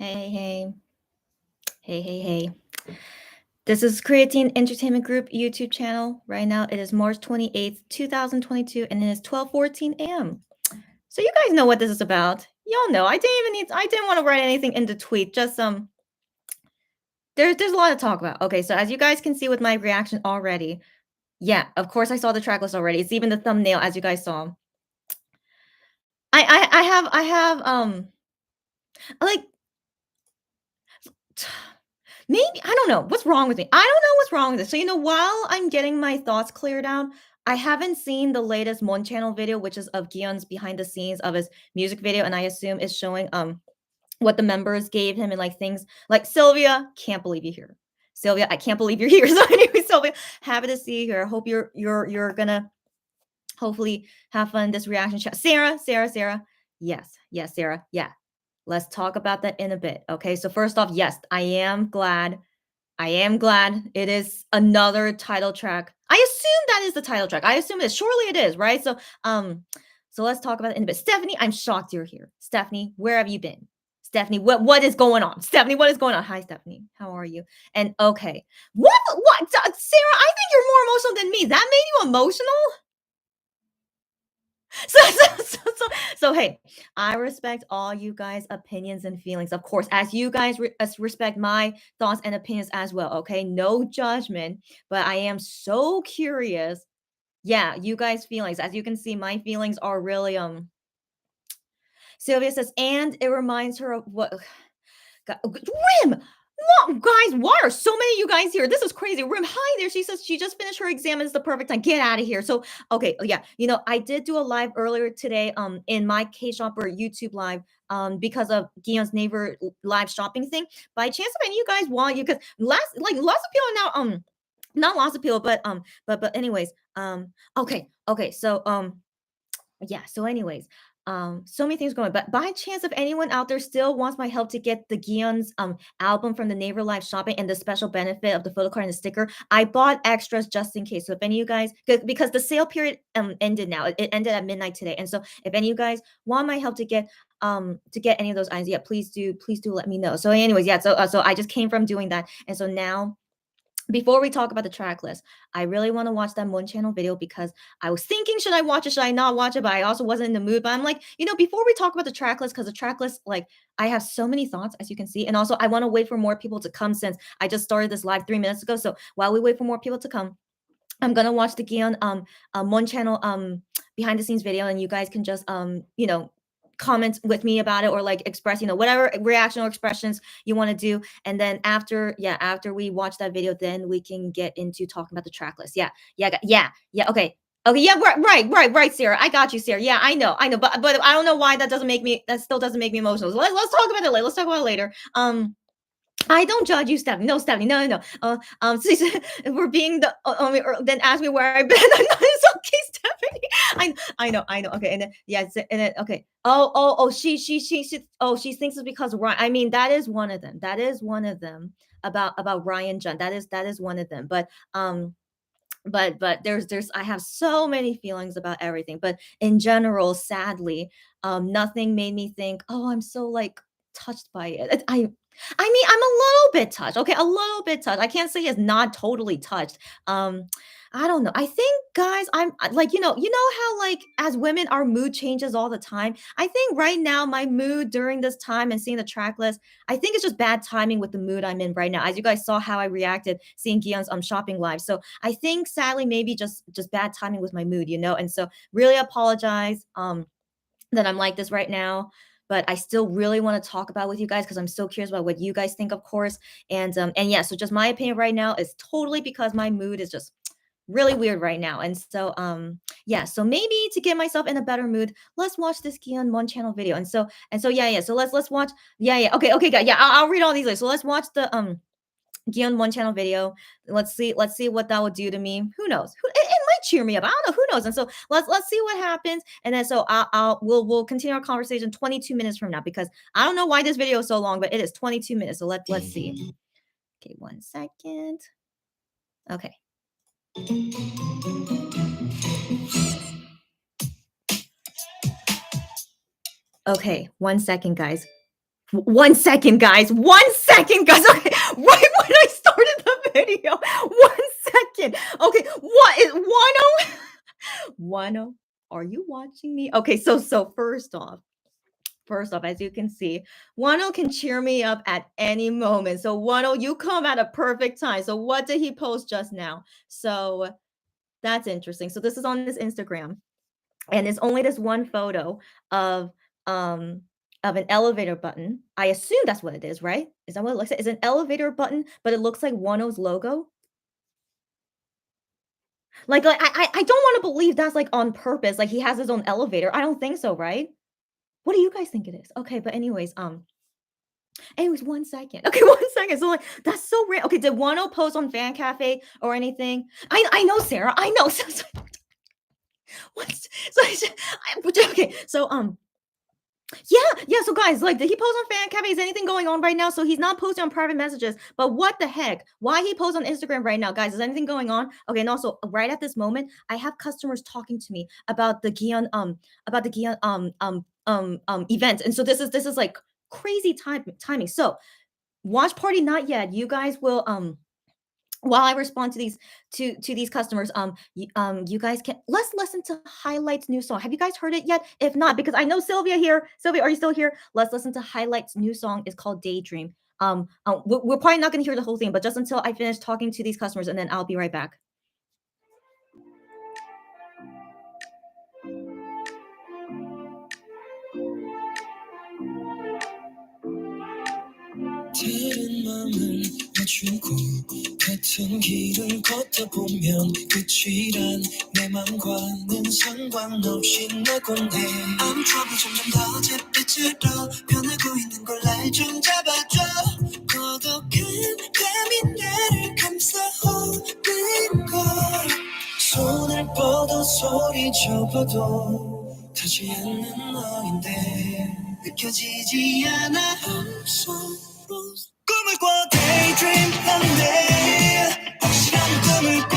Hey, hey, hey, hey, hey. This is Creatine Entertainment Group YouTube channel. Right now it is March 28th, 2022, and it is 12:14 a.m. So you guys know what this is about. Y'all know. I didn't want to write anything in the tweet. Just there's a lot to talk about. Okay, so as you guys can see with my reaction already, yeah, of course I saw the track list already. It's even the thumbnail as you guys saw. I have like maybe I don't know what's wrong with me. I don't know what's wrong with this. So while I'm getting my thoughts cleared out, I haven't seen the latest Monchannel video, which is of Kihyun's behind the scenes of his music video, and I assume is showing what the members gave him and like things like Sylvia. Can't believe you're here, Sylvia. I can't believe you're here. So anyway, Sylvia, happy to see you here. I hope you're gonna hopefully have fun in this reaction chat. Sarah. Yes, Sarah. Yeah. Let's talk about that in a bit. Okay. So first off, yes, I am glad it is another title track. I assume that is the title track. I assume it is. Surely it is, right? So let's talk about it in a bit. Stephanie, I'm shocked you're here. Stephanie, where have you been? Stephanie, what is going on? Stephanie, what is going on? Hi, Stephanie. How are you? And okay. What? Sarah, I think you're more emotional than me. That made you emotional? So hey, I respect all you guys' opinions and feelings, of course, as you guys respect my thoughts and opinions as well. Okay, no judgment, but I am so curious. Yeah, you guys' feelings. As you can see, my feelings are really Sylvia says, and it reminds her of what. Rim. Guys, why are so many of you guys here? This is crazy. Rim, hi there. She says she just finished her exam and it's the perfect time. Get out of here. So, okay, yeah, I did do a live earlier today in my K-Shopper YouTube live because of Gion's neighbor live shopping thing. By chance, if any of you guys want, you because lots of people are now not lots of people, but anyways, okay, so yeah, so anyways, so many things going, but by chance, if anyone out there still wants my help to get the Gion's album from the Neighbor Live Shopping and the special benefit of the photo card and the sticker, I bought extras just in case. So if any of you guys, because the sale period ended now, it ended at midnight today, and so if any of you guys want my help to get any of those items, yeah, please do let me know. So anyways, yeah, so I just came from doing that, and so now before we talk about the track list, I really want to watch that Monchannel video because I was thinking, should I watch it? Should I not watch it? But I also wasn't in the mood. But I'm like, before we talk about the track list, because the track list, like, I have so many thoughts, as you can see. And also, I want to wait for more people to come since I just started this live 3 minutes ago. So while we wait for more people to come, I'm gonna watch the Gion Monchannel behind the scenes video, and you guys can just comment with me about it or like express whatever reaction or expressions you want to do, and then after we watch that video, then we can get into talking about the track list. Okay, yeah, right, Sarah, I got you, Sarah. Yeah, I know, but I don't know why that still doesn't make me emotional. So let's talk about it later. Let's talk about it later. I don't judge you, Stephanie. No, Stephanie. No. So we're being the. Then ask me where I've been. It's okay, Stephanie. I know. Okay, and then and then okay. Oh. She thinks it's because Ryan. I mean, that is one of them. That is one of them about Ryan John. That is one of them. But there's I have so many feelings about everything. But in general, sadly, nothing made me think, oh, I'm so like touched by it. I mean, I'm a little bit touched. Okay, a little bit touched. I can't say it's not totally touched. Um, I don't know. I think, guys, I'm like, how like as women, our mood changes all the time. I think right now my mood during this time and seeing the track list, I think it's just bad timing with the mood I'm in right now. As you guys saw how I reacted seeing Gion's shopping live. So I think sadly maybe just bad timing with my mood, and so really apologize that I'm like this right now. But I still really want to talk about with you guys because I'm so curious about what you guys think, of course. And yeah, so just my opinion right now is totally because my mood is just really weird right now. And so yeah, so maybe to get myself in a better mood, let's watch this Kihyun Monchannel video. And so yeah. So let's watch. Yeah. Okay, guys. Yeah, I'll read all these later. So let's watch the Gion Monchannel video. Let's see what that will do to me. Who knows? It might cheer me up. I don't know. Who knows? And so let's see what happens. And then so we'll continue our conversation 22 minutes from now because I don't know why this video is so long, but it is 22 minutes. So let's see. Okay, 1 second. Okay. Okay, 1 second, guys. 1 second, guys. 1 second, guys. Okay, right when I started the video. 1 second. Okay, what is 10? 10, are you watching me? Okay, so first off, as you can see, Wano can cheer me up at any moment. So Wano, you come at a perfect time. So what did he post just now? So that's interesting. So this is on his Instagram, and it's only this one photo of um of an elevator button. I assume that's what it is, right? Is that what it looks like? It's an elevator button, but it looks like Wano's logo. I don't want to believe that's like on purpose. Like he has his own elevator. I don't think so, right? What do you guys think it is? Okay, but anyways, 1 second. Okay, 1 second. So, like, that's so rare. Okay, did Wano post on Fan Cafe or anything? I know, Sarah. I know. So what? So okay. Yeah, yeah. So guys, like, did he post on Fan Cafe? Is anything going on right now? So he's not posting on private messages. But what the heck? Why he post on Instagram right now, guys? Is anything going on? Okay, and also right at this moment, I have customers talking to me about the Gion event. And so this is like crazy timing. So watch party not yet. You guys will while I respond to these customers, you guys can let's listen to Highlight's new song. Have you guys heard it yet? If not, because I know Sylvia here. Sylvia, are you still here? Let's listen to Highlight's new song. It's called Daydream. We're probably not going to hear the whole thing, but just until I finish talking to these customers, and then I'll be right back. 다른 맘을 맞추고 같은 길을 걷다 보면 끝이란 내 맘과는 상관없이 나곤 해 I'm trouble 점점 더 잿빛으로 변하고 있는 걸 날 좀 잡아줘 고독한 밤이 나를 감싸오는 걸 손을 뻗어 소리 접어도 타지 않는 너인데 느껴지지 않아 I'm so lost 꿈을 꿔 daydream 한데 확실한 꿈을 꿔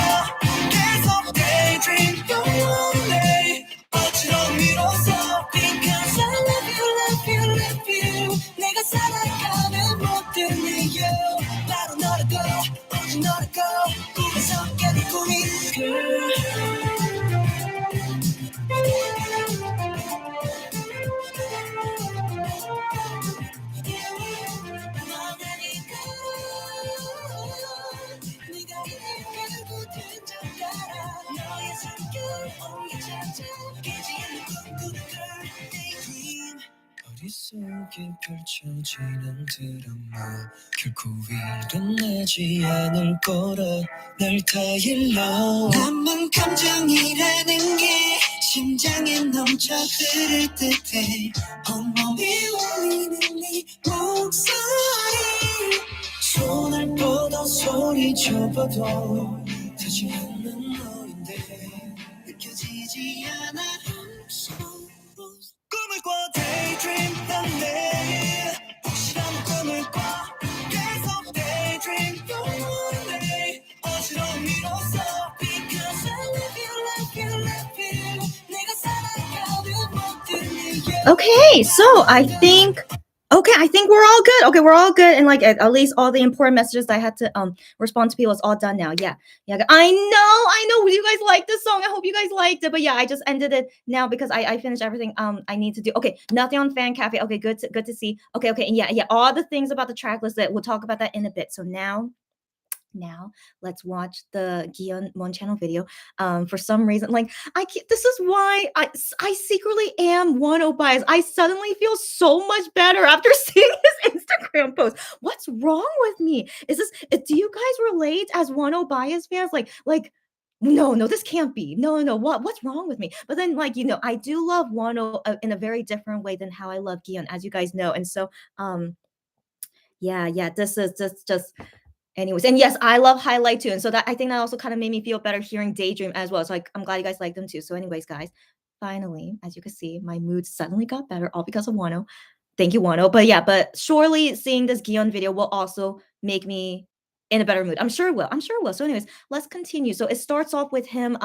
계속 daydream 영원해 어지러운 미로서 because I love you love you love you 내가 살아가는 모든 이유 바로 너라고 오직 너라고 꿈에서 깨는 꿈이 머릿속에 펼쳐지는 드라마 결코 일어나지 않을 거라 날 타일러 남은 감정이라는 게 심장에 넘쳐 흐를 듯해 온몸이 울리는 네 목소리 손을 뻗어 소리 접어도 타지 않는 너인데 느껴지지 않아 I'm so lost 꿈을 꿔 daydream 한데 확실한 꿈을 꿔 계속 daydream 영원해 어지러운 미로서 because I love you love you love you 내가 살아가는 모든 이유 Okay, so I think we're all good. Okay, we're all good, and like at least all the important messages I had to respond to people is all done now. Yeah, yeah. I know. You guys like this song. I hope you guys liked it. But yeah, I just ended it now because I finished everything I need to do. Okay, nothing on Fan Cafe. Okay, good to see. Okay, and yeah, all the things about the track list that we'll talk about that in a bit. So now let's watch the Kihyun Monchannel video. For some reason, like this is why I secretly am one bias. I suddenly feel so much better after seeing his Instagram post. What's wrong with me? Do you guys relate as one bias fans? No, this can't be. No. What's wrong with me? But then, I do love Wano in a very different way than how I love Gion, as you guys know. And so, yeah. This is just anyways, and yes, I love Highlight too, and so that I think that also kind of made me feel better hearing Daydream as well. So I'm glad you guys like them too. So anyways, guys, finally, as you can see, my mood suddenly got better, all because of Wano. Thank you, Wano. But yeah, but surely seeing this Gion video will also make me in a better mood. I'm sure it will. So anyways, let's continue. So it starts off with him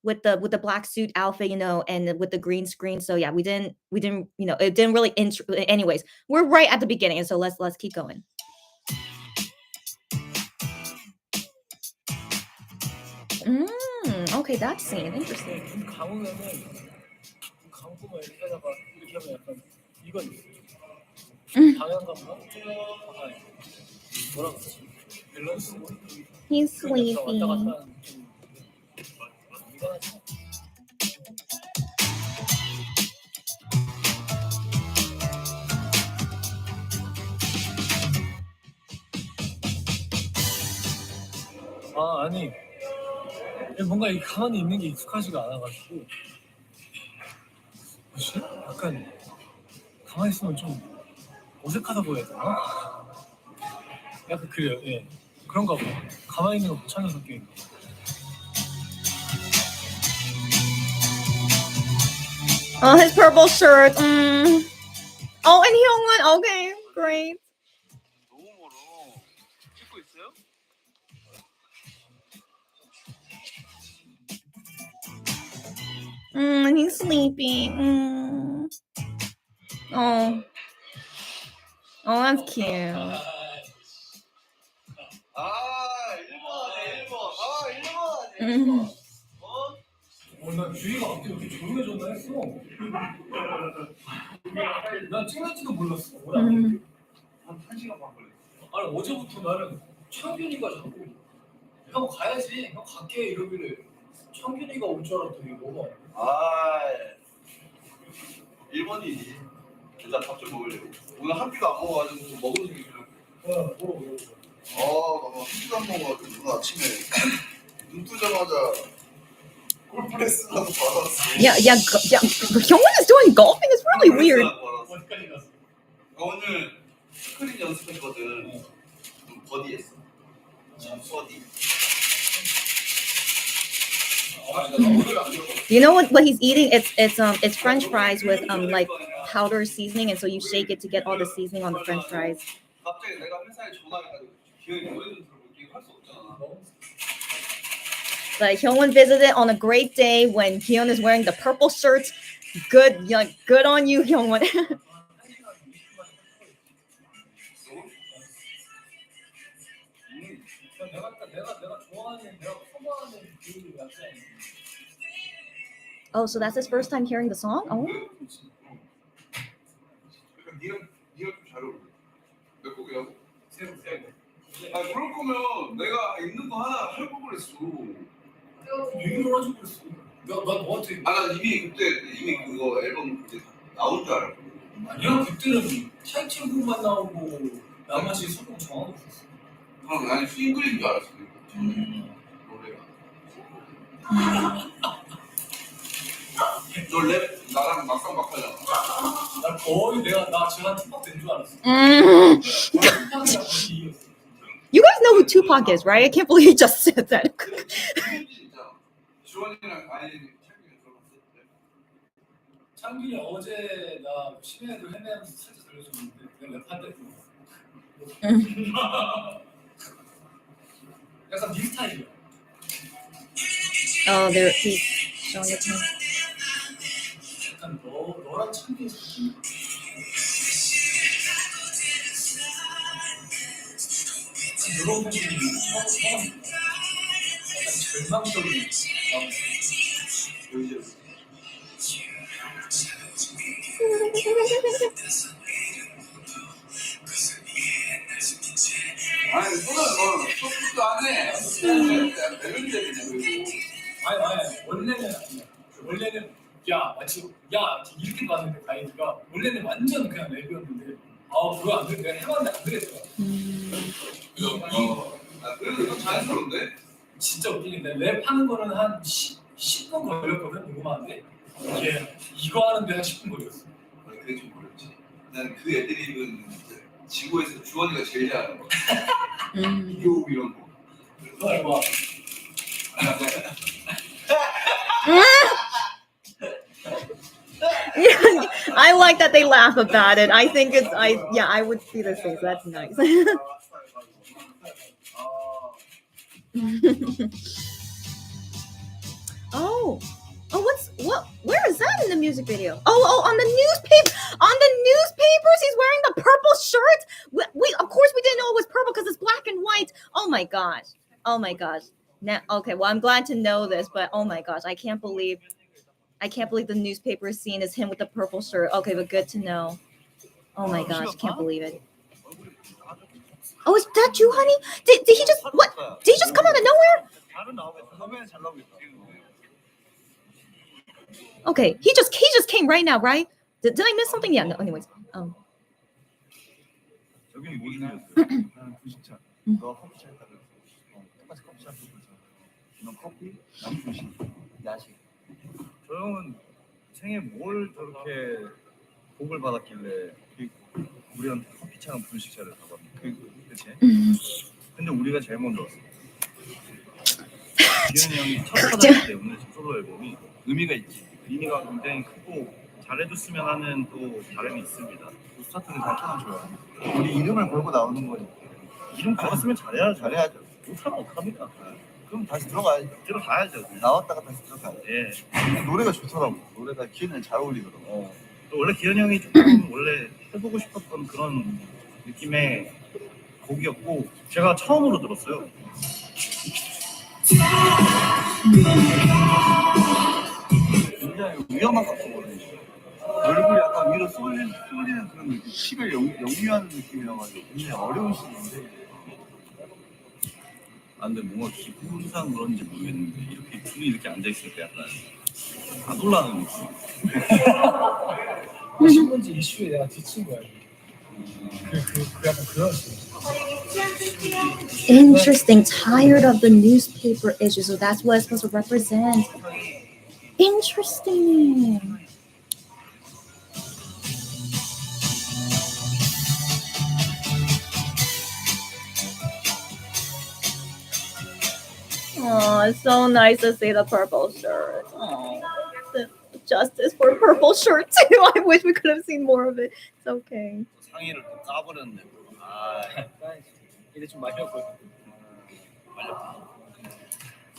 with the black suit outfit, and with the green screen. So yeah, we didn't, it didn't really anyways, we're right at the beginning, so let's keep going. Okay, that scene. Interesting. 눈 감으면은 감고만 이렇게 하다가 이렇게 하면 약간 이건 방향감과 약간 뭐라 그러지? 밸런스? He's 그게 약간 sleeping. 왔다 갔다 하는 좀 이상하지? 아니 뭔가 이 가만히 있는 게 익숙하지가 않아가지고 뭐지? 약간 가만히 있으면 좀 어색하다 보여야 되나? 약간 그래요. 예, 그런가 봐. 가만히 있는 거 못 찾는 성격인가 봐. Oh, his purple shirt. Oh, and Hyungwon. Okay, great. 너무 멀어. 찍고 있어요? He's sleeping. Oh, that's cute. 일본. 난 주위가 갑자기 이렇게 조용해졌나 했어. 난 찍는지도 몰랐어. 한 1시간 반 걸렸어. 아니 어제부터 나는 창균이가 자꾸 형 가야지, 형 갈게 이러길래 창균이가 올 줄 알았더니 너가 일본이지. 일단 밥 좀 먹으려고. 오늘 한 끼도 안 먹어가지고 먹은 중이 그냥. 뭐. 너무 한 끼도 안 먹어가지고 오늘 아침에 눈 뜨자마자 골프레슨하고 받았어. Yeah. Hyungwon is doing golfing. It's really weird. 어디까지 갔어? 오늘 스크린 연습했거든. 좀 버디했어. 버디. You know what he's eating? It's French fries with like powder seasoning, and so you shake it to get all the seasoning on the French fries. 갑자기 내가 회사에 전화해가지고 기현이 노래 좀 들어볼게 할 수 없잖아. Like Hyungwon visited on a great day when Kihyun is wearing the purple shirt. Good, good on you, Hyungwon. 내가 좋아하는, 내가 커버하는 그 약간. Oh, so that's his first time hearing the song? Oh. 니가 좀 잘 어울려. 몇 곡이라고? 세 곡. 그럴 거면 내가 있는 거 하나 할 걸 그랬어. 얘기를 하지 그랬어. 나 너한테. 나 이미 그거 앨범 이제 나온 줄 알았고. 아니야, 그때는 타이틀곡만 나오고 나머지 소금 정하고 있었어. 난 싱글인 줄 알았어. 노래가. 너 랩 나랑 막상막하잖아. 나 거의 나 제가 투박 된 줄 알았어. You guys know who Tupac is, right? I can't believe he just said that. 진짜 주원이랑 아이는 창균이 어제 나 심해도 헤매면서 살짝 들려줬는데 내가 랩한대. 약간 네 스타일이야. Oh, he's showing it to me. 약간 너랑 창균이 느낌. 이런 부분이 처음 약간 절망적인 아니 너는 소프트 안 해. 멜로디들이냐 그리고. 아니 원래는 아니야. 원래는 야 이렇게 봤는데 가이드가 원래는 완전 그냥 랩이었는데 그거 안 돼. 내가 해봤는데 안 되겠더라. 그래도 이거 자연스러운데? 진짜 웃기게 랩 하는 거는 한 10분 걸렸거든. 녹음하는데 이거 하는데 한 10분 걸렸어. 그게 좀 어렵지. 난 그 애드립은 지구에서 주원이가 제일 잘하는 거. 이교 이런 거. 너 해봐. I like that they laugh about it. I think I would see this face. That's nice. Where is that in the music video? On the newspaper. On the newspapers, he's wearing the purple shirt. We of course we didn't know it was purple because it's black and white. Oh my gosh. Now, okay, well, I'm glad to know this, but oh my gosh, I can't believe the newspaper scene is him with the purple shirt. Okay, but good to know. Oh my gosh, can't believe it. Oh, is that you, honey? Did he just what? Did he just come out of nowhere? Okay, he just came right now, right? Did I miss something? Yeah. No. Anyways. 여기는 뭐 생겼어요? 나는 구식차. 너 커피차 했다고 했어. 똑같이 커피차 부르자. 너 커피, 난 구식, 야식. 저 형은 생에 뭘 저렇게 복을 받았길래 우리한테 커피차랑 분식차를 사봤는데 그치? 근데 우리가 제일 먼저 왔어. 기현이 형이 첫 사단이기 때문에 솔로 앨범이 의미가 있지. 의미가 굉장히 크고 잘해줬으면 하는 또 바람이 있습니다. 스타트를 잘 쳐놔줘요. 우리 이름을 걸고 나오는 거니까. 이름 걸었으면 잘해야죠. 못하면 어떡합니까? 그럼 다시 들어가야죠. 나왔다가 다시 들어가야죠. 예. 노래가 좋더라고. 노래가 기현이랑 잘 어울리더라고. 또 원래 기현이 형이 조금 원래 해보고 싶었던 그런 느낌의 곡이었고 제가 처음으로 들었어요. 굉장히 위험한 것 같거든요. 얼굴이 약간 위로 쏠리는 그런 느낌, 피를 역류하는 느낌이라가지고 굉장히 어려운 시인데 근데 뭔가 기분상 그런지 모르겠는데 이렇게 둘이 이렇게 앉아있으니까 약간 안 올라가는 느낌. 신문지 이슈에 내가 뒤친 거야. 그 약간 그런 식. Interesting. Tired of the newspaper issue, so that's what it's supposed to represent. Interesting. Oh, it's so nice to see the purple shirt. Oh, the justice for purple shirt too. I wish we could have seen more of it. It's okay. 상의를 또 까버렸네. 이게 좀 말렸거든.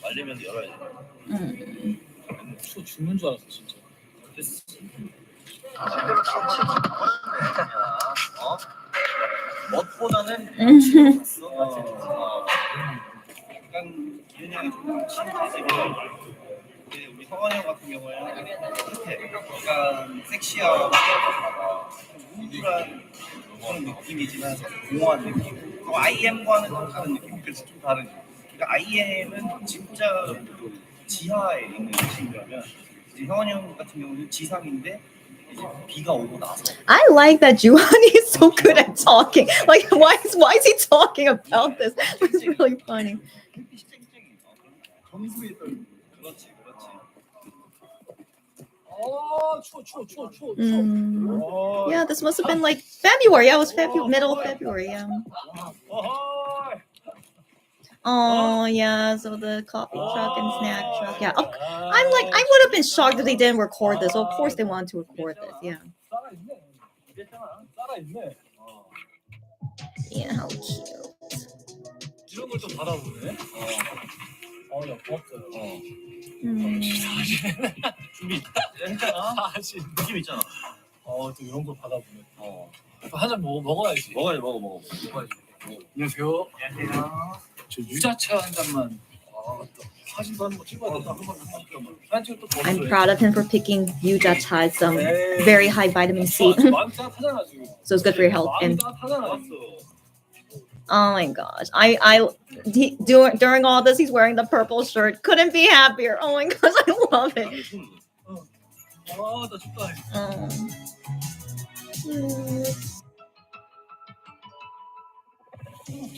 말리면 열어야지. 추워 죽는 줄 알았어 진짜. 됐어. 멋보다는 약간 기현이 형이 조금 친해지면 우리 성환이 형 같은 경우에는 약간 섹시하고 우울한 그런 느낌이지만 공허한 느낌. 또 IM과는 좀 다른 느낌. 그래서 좀 다르죠. 그러니까 IM은 진짜 지하에 있는 친구라면 이제 성환이 형 같은 경우는 지상인데 이제 비가 오고 나서. I like that Juhani is so good at talking. Like, why is he talking about this? It's really funny. 그렇지. 추워. Yeah, this must have been like February. Yeah, it was middle of February. Yeah. Oh yeah, so the coffee truck and snack truck. Yeah, I'm like, I would have been shocked if they didn't record this. Of course, they wanted to record this. Yeah. Yeah, how cute. 이런 걸 또 받아보네. 야, 고맙어요. 준비 했잖아. 느낌 있잖아. 또 이런 걸 받아보네. 또 한 잔 먹어야지. 먹어야지. 안녕하세요. 저 유자차 한 잔만. 또 사진도 하는 거 찍어야 된다. 사진 또 I'm proud of him for picking yuja cha, some very high vitamin C. 마음 따뜻하잖아 지금. So it's good for your health. 마음 And 따뜻하잖아. oh my gosh, during all this, he's wearing the purple shirt. Couldn't be happier. Oh my gosh, I love it. 나 춥다.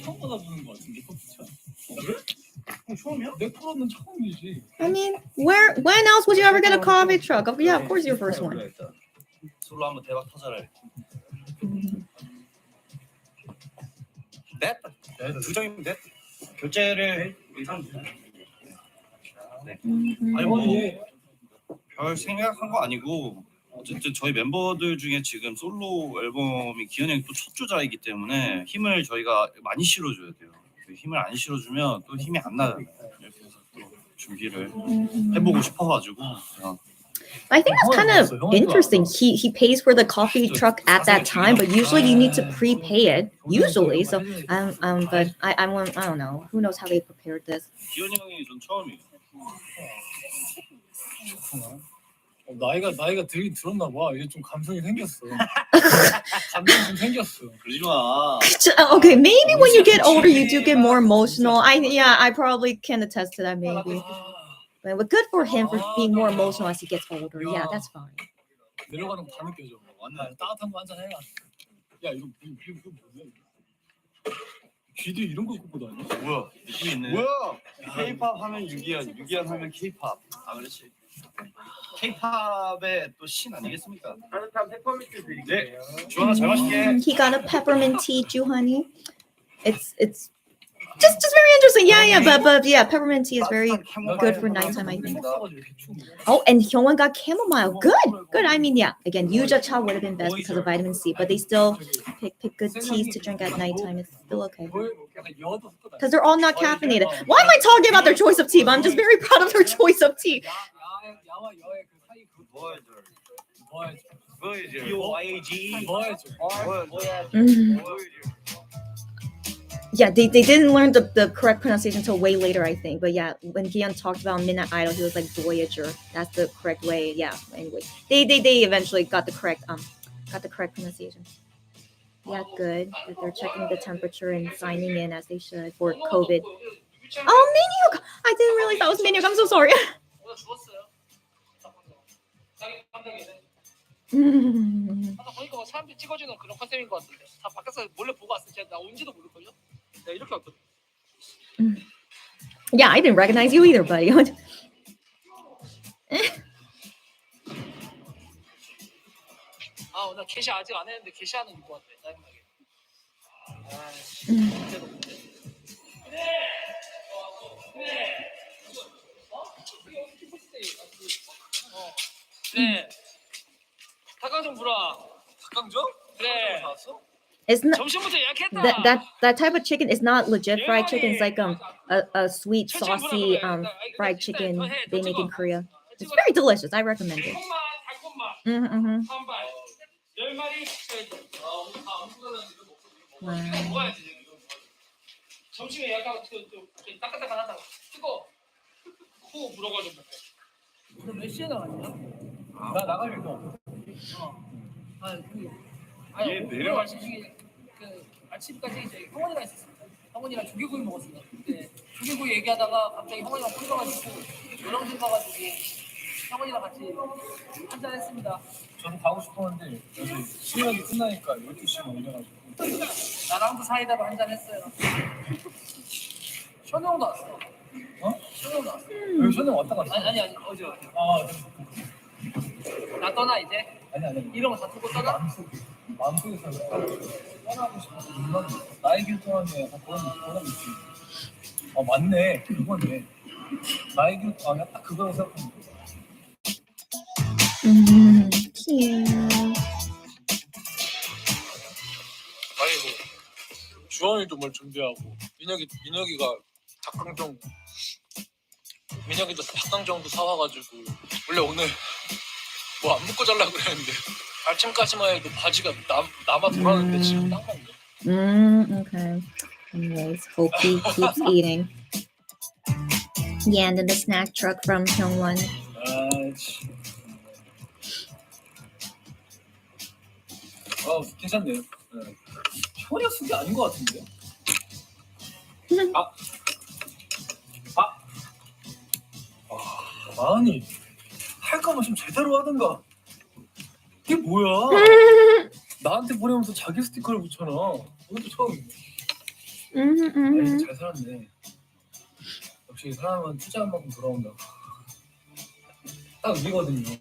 처음 받아보는 거 같은데 커피차. 그래? 처음이야? 내 프로는 처음이지. I mean, when else would you ever get a coffee truck? Yeah, of course, your first one. 솔로 한번 대박 터져라. 넷? 두 장이면 넷? 결제를 네. 아니 뭐별 생각한 거 아니고 어쨌든 저희 멤버들 중에 지금 솔로 앨범이 기현이 형이 또 첫 주자이기 때문에 힘을 저희가 많이 실어줘야 돼요. 힘을 안 실어주면 또 힘이 안 나잖아요. 이렇게 해서 또 준비를 해보고 싶어가지고 그냥 I think that's kind of interesting. He pays for the coffee truck at that time, but usually you need to prepay it. Usually, so but I don't know. Who knows how they prepared this? 기현이 형이 전 처음이에요. 나이가 들었나 봐. 이제 좀 감성이 생겼어. 감성이 좀 생겼어. 그러지 마. Okay, maybe when you get older, you do get more emotional. I probably can attest to that. Maybe, but good for him for being more emotional as he gets older. Yeah, that's fine. 내려가는 거 다 느껴져. 완전 따뜻한 거 한잔 해라. 야 이거 뭐야? 귀도 이런 거 꽂고 다녀? 뭐야? 느낌 있네. 뭐야? K-pop 하면 유기현, 유기현 하면 K-pop. 아 그렇지. K-pop의 또 신 아니겠습니까? 따뜻한 페퍼민트 드릴게요. 네, 주원아 잘 마실게. He got a peppermint tea, Juhani. It's just very interesting. But yeah, peppermint tea is very good for nighttime, I think. Oh, and Hyungwon got chamomile. Good. I mean, yeah. Again, Yuja cha would have been best because of vitamin C, but they still pick good teas to drink at nighttime. It's still okay because they're all not caffeinated. Why am I talking about their choice of tea? But I'm just very proud of their choice of tea. 야와 여의 그 사이 그 보여줘. B-O-Y-A-G-E. Yeah, they didn't learn the correct pronunciation until way later, I think. But yeah, when Kihyun talked about Midnight Idol, he was like Voyager. That's the correct way. Yeah. Anyway, they eventually got the correct pronunciation. Yeah, good. That they're checking the temperature and signing in as they should for COVID. Oh, Minhyuk! I didn't realize that was Minhyuk. I'm so sorry. 보니까 사람들이 찍어주는 그런 컨셉인 것 같은데 다 밖에서 몰래 보고 왔을 때 나 온지도 모를걸요? 내가 이렇게 왔거든. Yeah, I didn't recognize you either, buddy. 아 오늘 게시 아직 안 했는데 게시하는 입고 왔대 짜증나게. 네. 닭강정 불어. 닭강정? 그래. It's not 점심부터 예약했다. that type of chicken is not legit fried chicken. It's like a sweet saucy fried chicken they make in Korea. It's very delicious. I recommend it. 달콤맛. Wow. 10마리 먹어야지. 점심에 예약하고 따끈따끈하다고 뜨거. 코 불어가지고 먹게. 오늘 몇 시에 나갔냐? 나 나갈 일도 없어. 얘 내려. 아침까지 이제 형원이가 있었습니다. 형원이랑 조개구이 먹었습니다. 근데 조개구이 얘기하다가 갑자기 형원이랑 폰져가지고 요령진 가가지고 형원이랑 같이 한잔 했습니다. 저도 가고 싶었는데 여기 시간이 끝나니까 12시간 올려가지고 나랑도 사이다로 한잔 했어요. 현우 형도 왔어. 현우 형도 왔어. 여기 전에 왔다 갔어. 아니 어제. 나 떠나 이제. 아니 이런 거 다 두고 떠나? 마음속에서 떠나고 싶어서 물론 나의 길 동안에 약간 그런 느낌. 맞네 그거네. 나의 길 동안에 딱 그거라고 생각합니다. Cute. 아이고 주원이도 뭘 준비하고 민혁이가 민혁이도 닭강정도 사와가지고 원래 오늘 뭐 안 먹고 자려고 그랬는데 아침까지만 해도 바지가 남아 돌았는데 지금 딱 먹네. Okay. Anyways, hope he keeps eating. Yeah, and then the snack truck from Hyungwon. 괜찮네요. 현이가 쓴 게 아닌 것 같은데요? 아니 할 거면 좀 제대로 하든가. 이게 뭐야? 나한테 보내면서 자기 스티커를 붙여놔. 이것도 처음이네. 잘 살았네. 역시 사람은 투자한 만큼 돌아온다. 딱 이거거든요.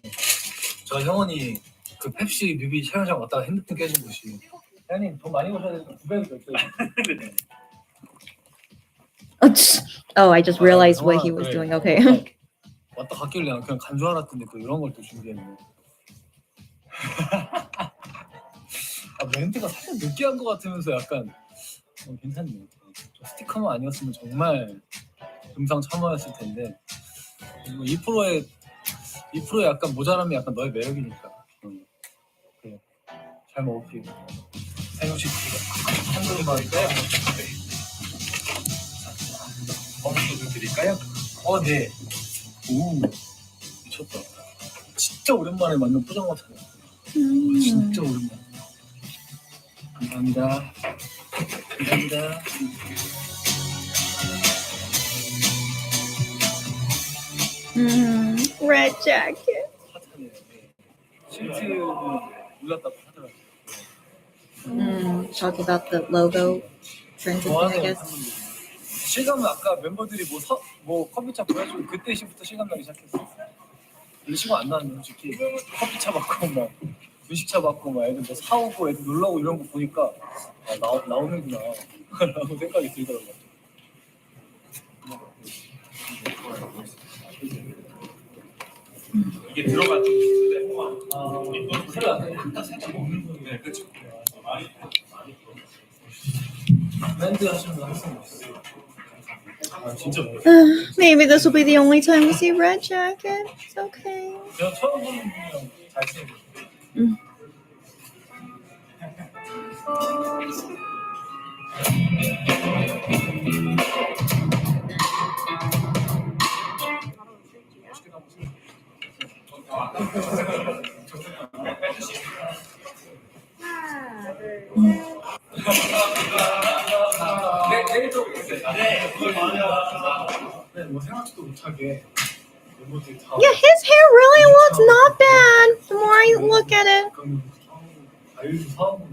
저 형원이 그 펩시 뮤비 촬영장 왔다가 핸드폰 깨진 곳이. 형님 돈 많이 버셔야 되니까 900을 줬어요. Oh, I just realized what he was doing. Okay. 왔다 갔길래 그냥 간 줄 알았더니 또 이런 걸 또 준비했네. 멘트가 살짝 느끼한 것 같으면서 약간 괜찮네. 저 스티커만 아니었으면 정말 금상 첨화였을 텐데 2%의 약간 모자람이 약간 너의 매력이니까. 그래. 잘 먹을게요. 생우씨 한 그릇만 빼요. 버섯도 좀 드릴까요? 네. 오, 미쳤다. 진짜 오랜만에 만난 포장 같아요. 진짜 오랜만에. 감사합니다. 감사합니다. Red jacket. 핫하네요. 실트는 올랐다고 하더라고요. Talk about the logo transiting, I 좋아하는 guess. 팬분들. 실감은 아까 멤버들이 뭐 커피차 보여주고 그때 시부터 실감 나기 시작했어. 근데 실감 안 나는데 솔직히 커피차 받고 막 분식차 받고 막 애들 뭐 사오고 애들 놀러 오고 이런 거 보니까 나오는구나 라고 생각이 들더라고요. 이게 들어가 좀 있는데. 소리 안 나요? 살짝 먹는 거. 네, 그렇죠. 밴드 하시는 거 항상 있어요. 진짜 멋있어요. Maybe this will be the only time we see Red jacket. It's okay. 제가 처음 보는 분이랑 잘 지내고 내일도 뭐 생각지도 못하게 멤버들이 다 Yeah, his hair really looks not bad. The more I look at it. 과일도 사오고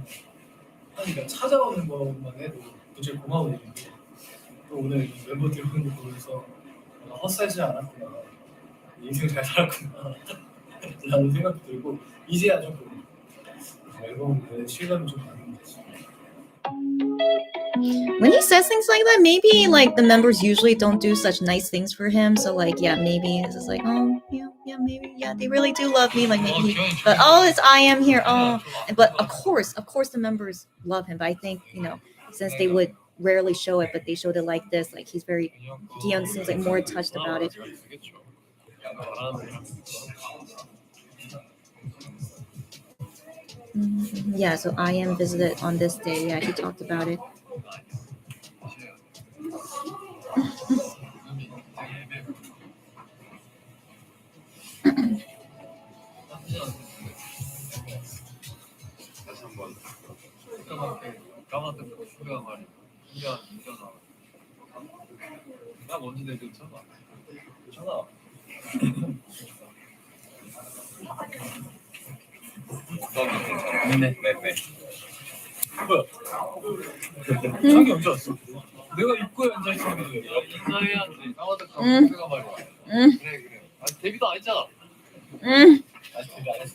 하니까 찾아오는 것만 해도 도저히 고마워요. 또 오늘 이 멤버들 오는 거 보면서 헛살지 않았구나, 인생 잘 살았구나 라는 생각도 들고 이제야 조금 앨범에 실감이 좀 나는 거지. When he says things like that, maybe like the members usually don't do such nice things for him. So like, yeah, maybe this is like, oh, yeah, maybe, yeah, they really do love me. Like maybe, but oh, it's I am here. Oh, but of course, the members love him. But I think since they would rarely show it, but they showed it like this. Like he's very, Kihyun seems like more touched about it. Yeah, so I am visited on this day. Yeah, he talked about it. 나 먼저 내도 괜찮아. 네. 뭐야? 자기 언제 왔어? 내가 입구에 앉아 있었는데 인사해야지. 까마득하고 내가 말이야. 그래. 아니 데뷔도 안 했잖아. 아니 데뷔 안 했어.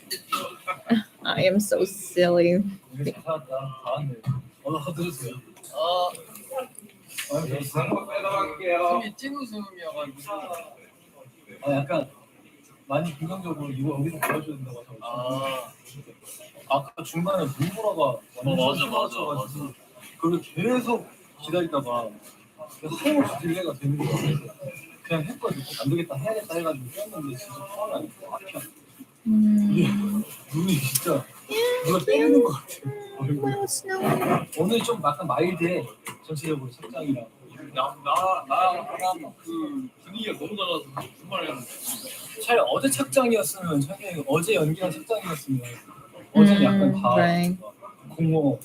I am so silly. 우리 잘 살았다. 다 왔네. 다 들었어요. 빼달게요. 숨이 찐웃음이어가지고. 약간 많이 긍정적으로 이거 여기서 보여줘야 된다고 하셔서. 아까 중간에 물보라가 맞아. 그걸 계속 기다리다가 하염없이 딜레이가 되는 거예요. 그냥 했거든. 안 되겠다, 해야겠다 해가지고 뺐는데 진짜 화가 나니까 막혀. 눈이 진짜 누가 때리는 것 같아. Well, it's snowing. 오늘 좀 약간 마일드해. 전체적으로 착장이랑. 나랑 그 분위기가 너무 달라서 정말 차라리 어제 착장이었으면 차라리 어제 연기한 착장이었으면 어제는 약간 다 right. 공허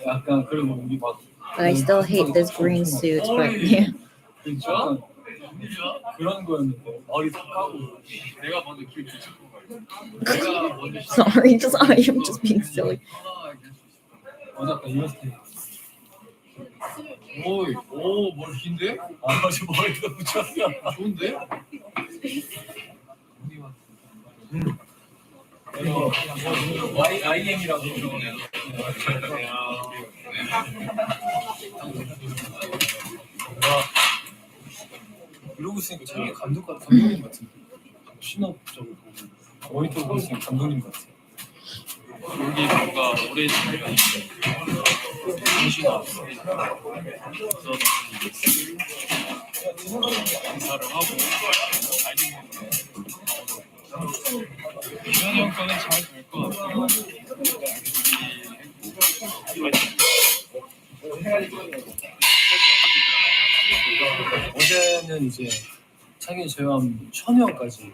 약간 그리고 우리 막 But I still hate this green suit. But yeah. 약간 그런 거였는데 머리 다 까고 내가 먼저 길 뒤집고 가요. 내가 먼저 Sorry, I am just being silly. 어제 약간 이런 스타일. 머리 긴데? 어제 머리가 붙였어. 좋은데? IM이라고 이러고 있으니까 자기 감독님 같은데 신업적으로 보고 모니터 보고 있으니까 감독님 같아. 여기 뭔가 오래 지내가 정신이 없어. 그래서 인사를 하고 알지 기현이 형 거는 잘 될 것 같아요. 어제는 이제 창현이 제외하면 션이 형까지.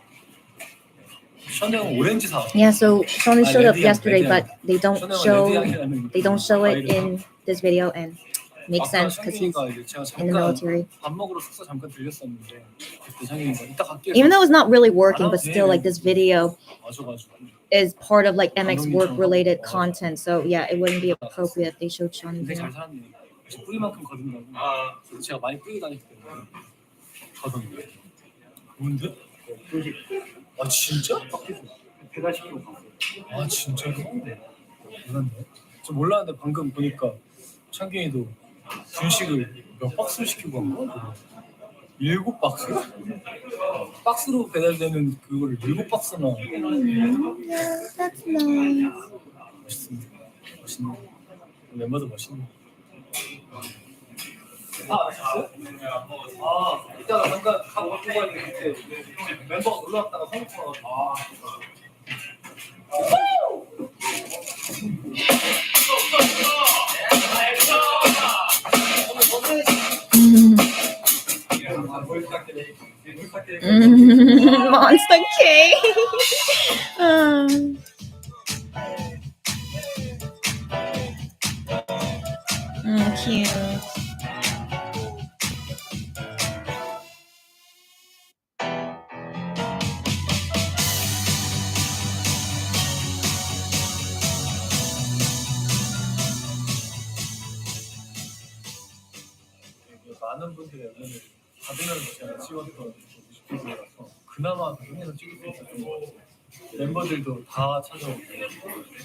션이 형은 오렌지 사. Yeah, so Shonu showed up 레드향, yesterday, but 레드향. they don't 션이 형은 show 레드향이라는 they don't show it 과일을 in this video, and makes 아까 sense because he's 창현이가 이제 제가 in the 잠깐 military. 밥 먹으러 숙소 잠깐 들렸었는데 그때 창현이가 이따 갈게. Even though it's not really working, but still, like this video 와줘가지고. is part of like MX work related content. So yeah, it wouldn't be appropriate if they showed Shonu 인생 here. 잘 살았네. 역시 뿌리만큼 거둔다고. 그래서 제가 많이 뿌리고 다녔기 때문에 거뒀네. 뭔데? 아 진짜? 배달시키고 갔어요. 아 진짜로? 몰랐네. 저 몰랐는데 방금 보니까 창균이도 분식을 몇 박스를 시키고 간 거야? 7박스? 박스로 배달되는 그거를 7박스나. That's nice. 멋있습니다. 멋있네. 멤버도 멋있네. 이따가 잠깐 가고 가야 돼. 그때 멤버가 놀러 왔다가 성공 와가지고. Monster K. Cute. 많은 분들의 의견을 받으면서 제가 찍었던 뮤직비디오라서 그나마 흥해서 찍을 수 있었던 것 같아요. 멤버들도 다 찾아오고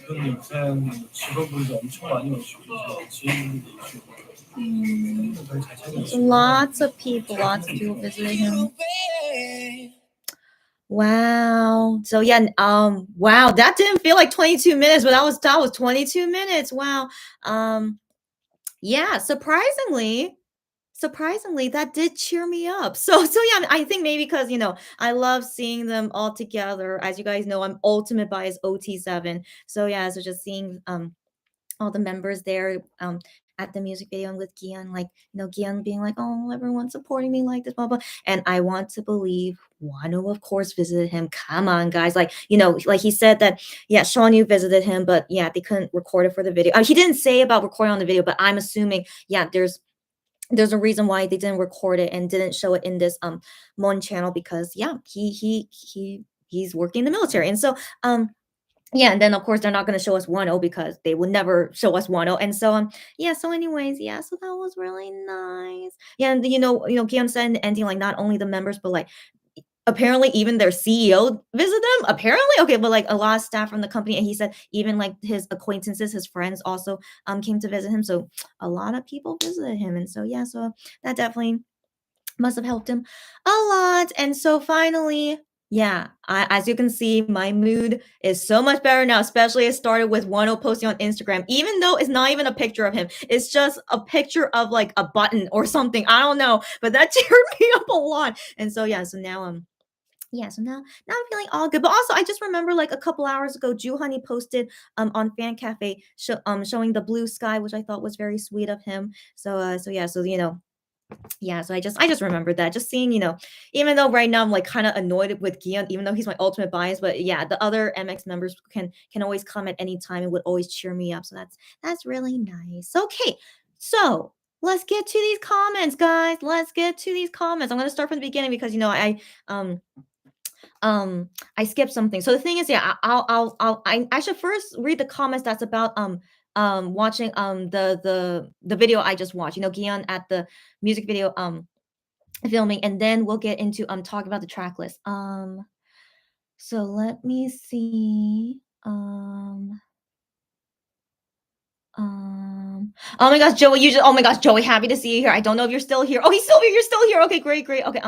대표님, 사장님, 직원분도 엄청 많이 오시고 지인분들도 오시고 저희 잘 찾아오시고 Lots of people visiting him. Wow. So yeah, wow, that didn't feel like 22 minutes, but that was 22 minutes. Wow. Yeah, surprisingly that did cheer me up. So yeah, I think maybe because I love seeing them all together. As you guys know, I'm ultimate bias OT7. So yeah, so just seeing all the members there at the music video and with Kihyun, like Kihyun being like, oh, everyone's supporting me like this, blah blah. And I want to believe Wano, of course, visited him. Come on, guys, like like he said that Shonu visited him, but yeah, they couldn't record it for the video. He didn't say about recording on the video, but I'm assuming there's a reason why they didn't record it and didn't show it in this Monchannel, because he's working in the military. And so yeah, and then of course they're not going to show us 1-0 because they would never show us 1-0. And so yeah, so anyways, yeah, so that was really nice. Yeah, and Kihyun said in the ending, like, not only the members, but like apparently even their CEO visited them. Apparently, okay, but like a lot of staff from the company, and he said even like his acquaintances, his friends also came to visit him. So a lot of people visited him, and so yeah, so that definitely must have helped him a lot. And so finally, yeah, as you can see, my mood is so much better now, especially it started with 1-0 posting on Instagram, even though it's not even a picture of him. It's just a picture of like a button or something. I don't know, but that cheered me up a lot. And so yeah, so now so now I'm feeling all good. But also, I just remember like a couple hours ago, Honey posted on Fan Cafe showing the blue sky, which I thought was very sweet of him. So so yeah, so yeah, so I just remembered that, just seeing, even though right now I'm like kind of annoyed with Kihyun, even though he's my ultimate bias, but yeah, the other MX members can always come at any time and would always cheer me up. So that's really nice. Okay, so let's get to these comments, guys. Let's get to these comments. I'm gonna start from the beginning because I skipped something. So the thing is, yeah, I should first read the comments that's about watching the video I just watched, Kihyun at the music video filming, and then we'll get into talking about the track list. So let me see. Oh my gosh, Joey, oh my gosh, Joey, happy to see you here. I don't know if you're still here. Oh, he's still here. You're still here. Okay, great. Okay.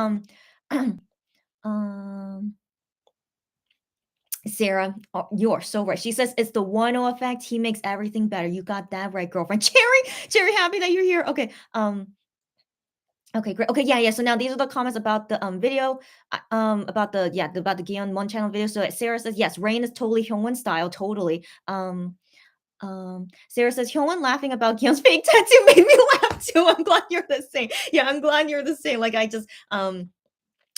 Sarah, you are so right. She says it's the 1-0 effect. He makes everything better. You got that right, girlfriend. Cherry, happy that you're here. Okay. Okay, great. Okay, yeah, yeah. So now these are the comments about the video, about the yeah, about the Gion Monchannel video. So Sarah says yes, Rain is totally Hyungwon style, totally. Sarah says Hyungwon laughing about Gion's fake tattoo made me laugh too. I'm glad you're the same. Yeah, I'm glad you're the same. Like I just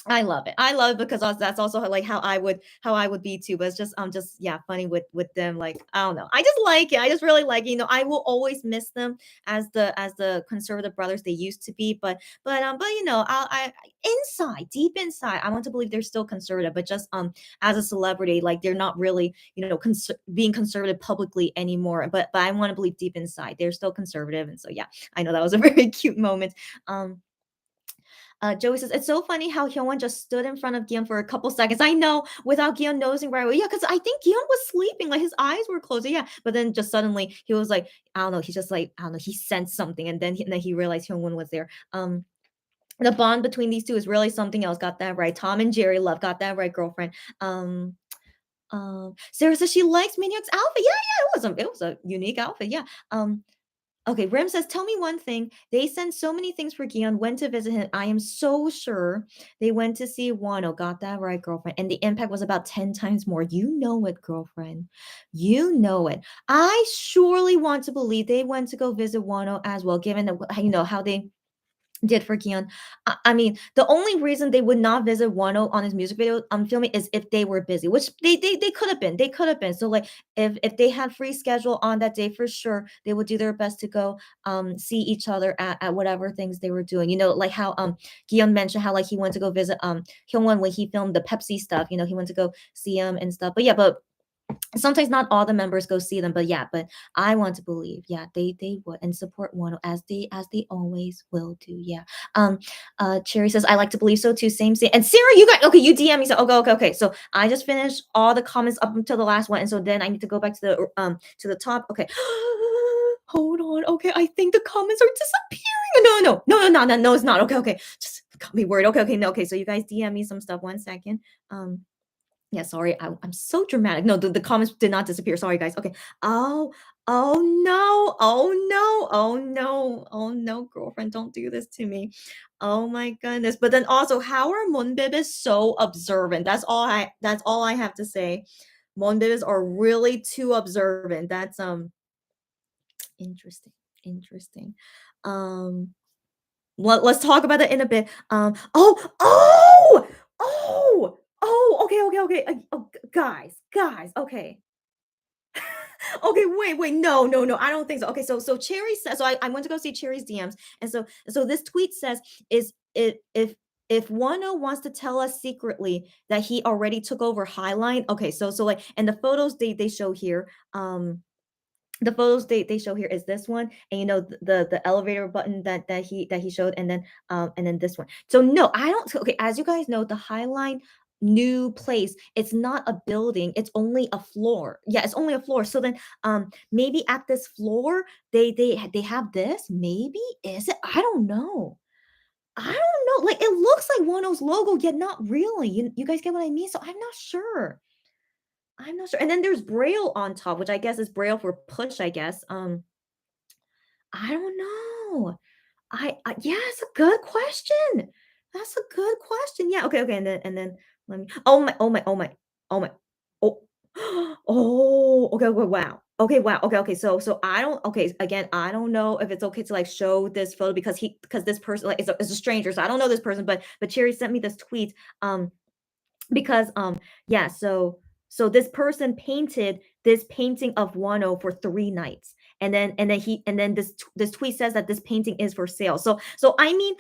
I love it. I love it because that's also like how I would be too. But it's just yeah, funny with them. Like I don't know. I just like it. I just really like it. I will always miss them as the conservative brothers they used to be. But I inside deep inside, I want to believe they're still conservative. But just as a celebrity, like they're not really being conservative publicly anymore. But I want to believe deep inside they're still conservative. And so yeah, I know that was a very cute moment. Um Joey says, it's so funny how Hyunwon just stood in front of Gion for a couple seconds. I know, without Gion nosing right away. Yeah, because I think Gion was sleeping, like his eyes were closed. Yeah, but then just suddenly he was like, I don't know, he's just like, I don't know, he sensed something, and then he realized Hyunwon was there. The bond between these two is really something else. Got that right. Tom and Jerry love. Got that right, girlfriend. Sarah says she likes Minhyuk's outfit. Yeah, yeah, it was a unique outfit. Yeah. Okay, Rim says, tell me one thing. They sent so many things for Gion, went to visit him. I am so sure they went to see Wano. Got that right, girlfriend. And the impact was about 10 times more. You know it, girlfriend. You know it. I surely want to believe they went to go visit Wano as well, given that, how they did for Kihyun. I mean, the only reason they would not visit Wano on his music video filming is if they were busy, which they could have been. They could have been. So like if they had free schedule on that day for sure, they would do their best to go see each other at whatever things they were doing. Like how Kihyun mentioned how like he went to go visit Hyungwon when he filmed the Pepsi stuff. He went to go see him and stuff. But yeah, but sometimes not all the members go see them, but yeah, but I want to believe, yeah, they would and support Wano as they always will do. Yeah. Cherry says I like to believe so too. Same. And Sarah, you got okay. You DM me. So okay. So I just finished all the comments up until the last one, and so then I need to go back to the top. Okay. Hold on. Okay, I think the comments are disappearing. No, it's not. Okay. Just got me worried. Okay. No. Okay. So you guys DM me some stuff. 1 second. Yeah, sorry, I'm so dramatic. No, the comments did not disappear. Sorry, guys. Okay. Oh no. Oh no, girlfriend, don't do this to me. Oh my goodness. But then also, how are Monbibis so observant? That's all I have to say. Monbibis are really too observant. That's interesting. Interesting. Um let's talk about it in a bit. Okay. Guys. Okay. Okay, wait. No. I don't think so. Okay, so Cherry says so. I went to go see Cherry's DMs, and so this tweet says is it if Wano wants to tell us secretly that he already took over Highline. Okay, so like and the photos they show here. The photos they show here is this one, and the elevator button that he showed, and then this one. So no, I don't. Okay, as you guys know, the Highline new place, it's not a building, it's only a floor. Yeah, it's only a floor. So then maybe at this floor they have this. Maybe is it? I don't know. I don't know. Like it looks like Wano's logo, yet not really. You guys get what I mean? So I'm not sure. I'm not sure. And then there's Braille on top, which I guess is Braille for push, I guess. I don't know. Yeah, it's a good question. That's a good question. Yeah, okay. And then let me oh my. Oh, okay, wow. Okay, wow. Okay. So I don't okay, again, I don't know if it's okay to like show this photo because this person like is a stranger. So I don't know this person, but Cherry sent me this tweet. Because yeah, so this person painted this painting of Wano for 3 nights, and then this tweet says that this painting is for sale. So I mean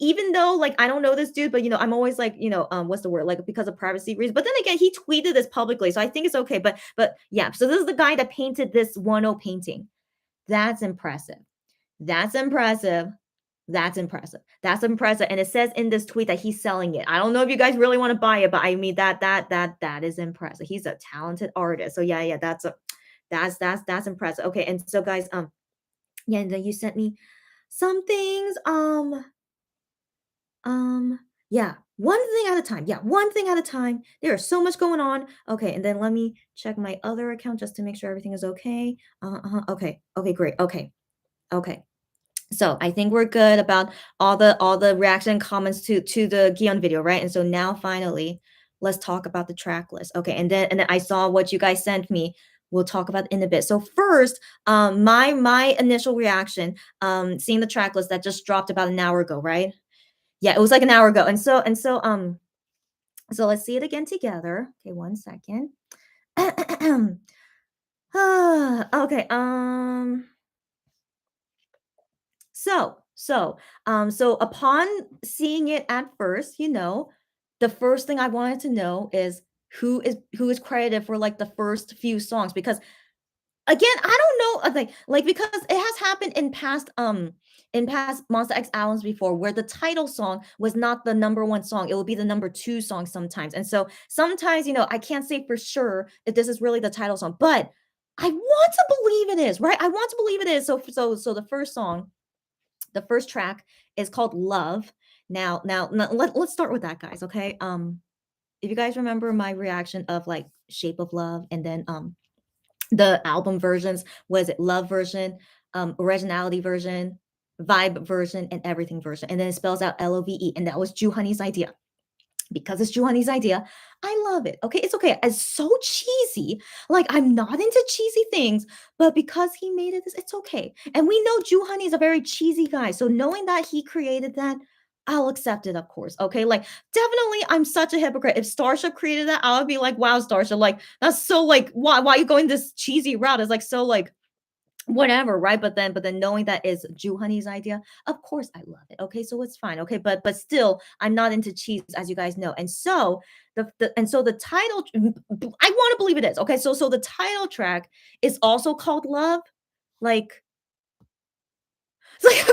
even though like I don't know this dude, but I'm always like what's the word, like because of privacy reasons. But then again, he tweeted this publicly, so I think it's okay. But yeah, so this is the guy that painted this Wano painting. That's impressive. That's impressive. That's impressive. That's impressive. And it says in this tweet that he's selling it. I don't know if you guys really want to buy it, but I mean that is impressive. He's a talented artist. So yeah, that's impressive. Okay, and so guys, yeah, and then you sent me some things. Yeah, one thing at a time. Yeah, one thing at a time. There's so much going on. Okay, and then let me check my other account just to make sure everything is okay. Okay, great. Okay. So I think we're good about all the reaction comments to the Gion video, right? And so now finally, let's talk about the track list. Okay, and then I saw what you guys sent me. We'll talk about in a bit. So first, my initial reaction, seeing the track list that just dropped about an hour ago, right? Yeah, it was like an hour ago. So let's see it again together. Okay, one second. Okay. So upon seeing it at first, the first thing I wanted to know is who is credited for like the first few songs, because again, I don't know, like because it has happened in past Monster X albums before, where the title song was not the number one song. It will be the number two song sometimes. And so sometimes, I can't say for sure if this is really the title song, but I want to believe it is, right? I want to believe it is. So the first song, the first track is called Love. Now let's start with that, guys, okay? If you guys remember my reaction of like Shape of Love, and then the album versions, was it Love version, Originality version, Vibe version, and Everything version, and then it spells out Love, and that was Honey's idea. Because it's Honey's idea, I love it. Okay, it's okay. It's so cheesy. Like, I'm not into cheesy things, but because he made it, it's okay. And we know Honey is a very cheesy guy, so knowing that he created that, I'll accept it, of course. Okay, like definitely, I'm such a hypocrite. If Starship created that, I would be like, wow, Starship, like that's so like why are you going this cheesy route? It's like so like whatever, right? But then knowing that is Honey's idea, of course I love it. Okay, so it's fine. Okay, but still, I'm not into cheese, as you guys know. And so the title, I want to believe it is. Okay, so the title track is also called Love. Like, do you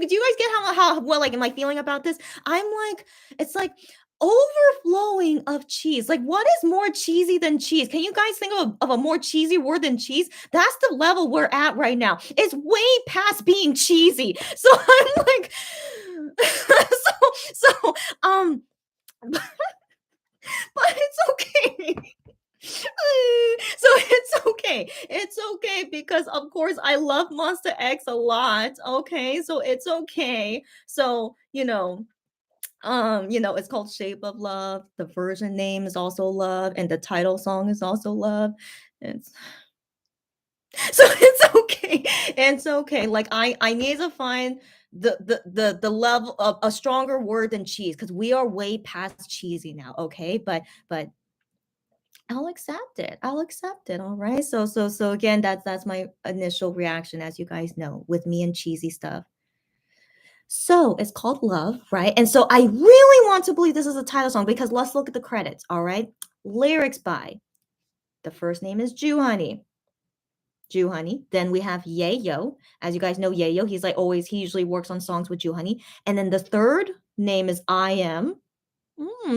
guys get how well, like, am I feeling about this? I'm like, it's like overflowing of cheese. Like, what is more cheesy than cheese? Can you guys think of a more cheesy word than cheese? That's the level we're at right now. It's way past being cheesy. So I'm like, so but it's okay. So it's okay. It's okay because of course I love Monster X a lot. Okay, so it's okay. So it's called Shape of Love. The version name is also Love, and the title song is also Love. It's so it's okay. It's okay. Like I need to find the level of a stronger word than cheese, because we are way past cheesy now. Okay, but I'll accept it. I'll accept it. All right. So again, that's my initial reaction, as you guys know, with me and cheesy stuff. So it's called Love, right? And so I really want to believe this is a title song, because let's look at the credits. All right. Lyrics by, the first name is Honey. Honey. Then we have Yayo. As you guys know, Yayo, he's like always, he usually works on songs with Honey. And then the third name is I Am.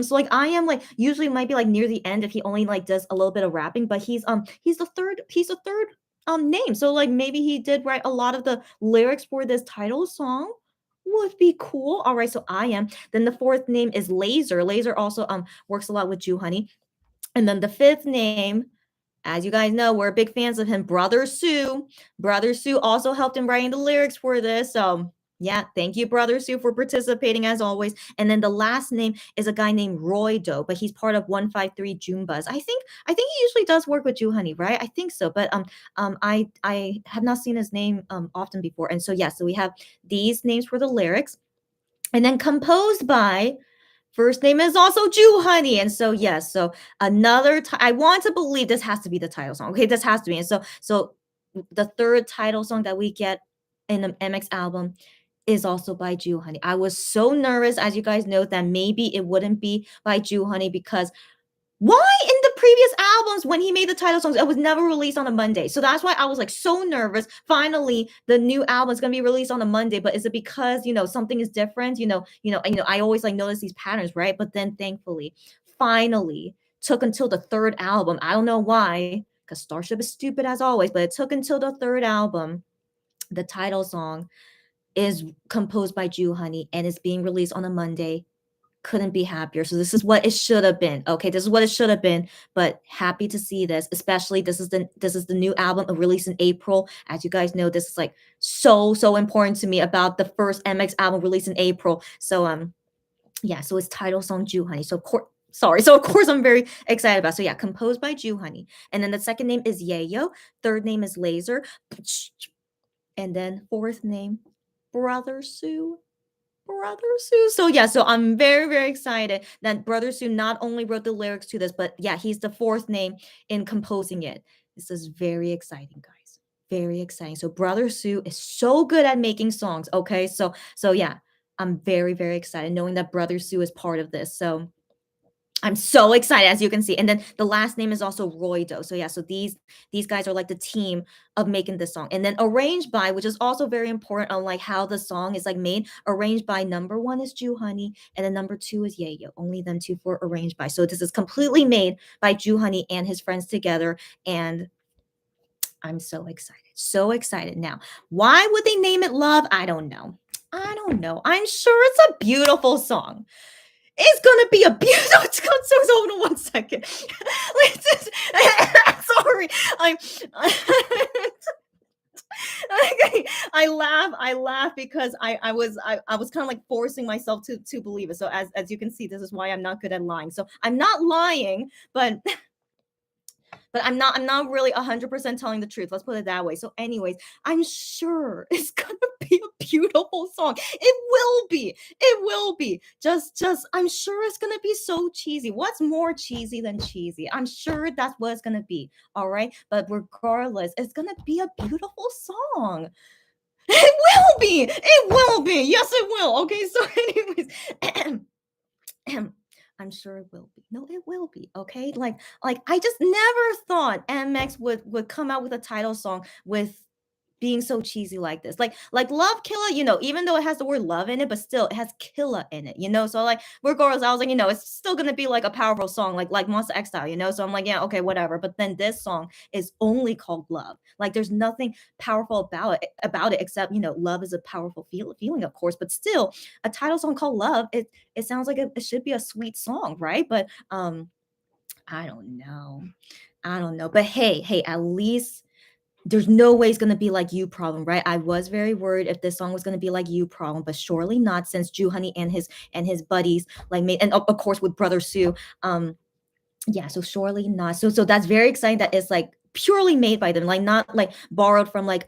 So like I Am, like usually might be like near the end if he only like does a little bit of rapping, but he's the third name. So like maybe he did write a lot of the lyrics for this title song. Would be cool. All right, so I Am. Then the fourth name is Laser. Laser also works a lot with Honey. And then the fifth name, as you guys know, we're big fans of him, Brother Sue. Brother Sue also helped in writing the lyrics for this. So yeah, thank you, Brother Sue, for participating as always. And then the last name is a guy named Roy Doe, but he's part of 153 June Buzz. I think he usually does work with Honey, right? I think so. But I have not seen his name often before. And so yeah, so we have these names for the lyrics. And then composed by, first name is also Honey. And so yes, so I want to believe this has to be the title song. Okay, this has to be. And so the third title song that we get in the MX album is also by Honey. I was so nervous, as you guys know, that maybe it wouldn't be by Honey, because why in the previous albums, when he made the title songs, it was never released on a Monday. So that's why I was like so nervous. Finally, the new album is gonna be released on a Monday. But is it because something is different? I always like notice these patterns, right? But then thankfully, finally, took until the third album. I don't know why, because Starship is stupid as always, but it took until the third album. The title song is composed by Honey and is being released on a Monday. couldn't be happier. So this is what it should have been. Okay, this is what it should have been. But happy to see this. Especially this is the new album released in April. As you guys know, this is like so important to me about the first MX album released in April. So yeah, so it's title song Ju Honey. So of course I'm very excited about. So yeah, composed by Ju Honey. And then the second name is Yayo. Third name is Laser. And then fourth name, Brother Sue. Brother Sue. So yeah, so I'm very excited that Brother Sue not only wrote the lyrics to this, but yeah, he's the fourth name in composing it. This is very exciting, guys. Very exciting. So Brother Sue is so good at making songs. Okay, so yeah, I'm very excited knowing that Brother Sue is part of this. So I'm so excited, as you can see. And then the last name is also Roydo. So yeah, so these guys are like the team of making this song. And then arranged by, which is also very important on like how the song is like made. Arranged by, number 1 is Ju Honey, and then number 2 is Yayo. Only them two for arranged by. So this is completely made by Ju Honey and his friends together. And I'm so excited. So excited. Now, why would they name it Love? I don't know. I'm sure it's a beautiful song. It's gonna be a beautiful. So hold on 1 second. Sorry, okay, I laugh because I was kind of like forcing myself to believe it. So as you can see, this is why I'm not good at lying. So I'm not lying, but I'm not really 100% telling the truth. Let's put it that way. So anyways, I'm sure it's gonna be a beautiful song. It will be. It will be. Just I'm sure it's gonna be so cheesy. What's more cheesy than cheesy? I'm sure that's what it's gonna be. All right. But regardless, it's gonna be a beautiful song. It will be. It will be. Yes, it will. Okay. So anyways. I'm sure it will be. No, it will be. Okay. Like I just never thought MX would come out with a title song with being so cheesy like this. Like Love Killer, even though it has the word love in it, but still it has killer in it. So like regardless, I was like, it's still gonna be like a powerful song, like Monster X style. So I'm like, yeah, okay, whatever. But then this song is only called Love. Like there's nothing powerful about it except love is a powerful feeling, of course. But still, a title song called Love, it sounds like it should be a sweet song, right? But I don't know. But hey, at least there's no way it's going to be like You Problem, right? I was very worried if this song was going to be like You Problem, but surely not, since Ju Honey and his buddies like made, and of course with Brother Sue. Yeah, so surely not. So that's very exciting that it's like purely made by them, like not like borrowed from like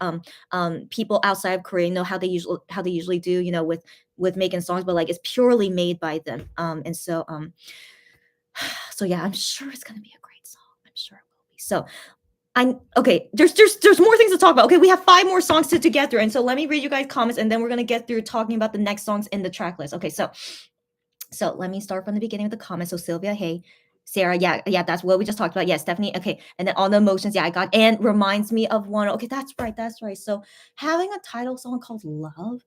people outside of Korea, how they usually do, with making songs, but like it's purely made by them. And so so yeah, I'm sure it's gonna be a great song. I'm sure it will be. So I'm okay. There's more things to talk about. Okay, we have 5 more songs to get through, and so let me read you guys comments, and then we're gonna get through talking about the next songs in the track list. Okay, so let me start from the beginning of the comments. So Sylvia, hey. Sarah, yeah, that's what we just talked about. Yeah, Stephanie, okay, and then all the emotions, yeah, I got, and reminds me of one. Okay, that's right. So having a title song called Love,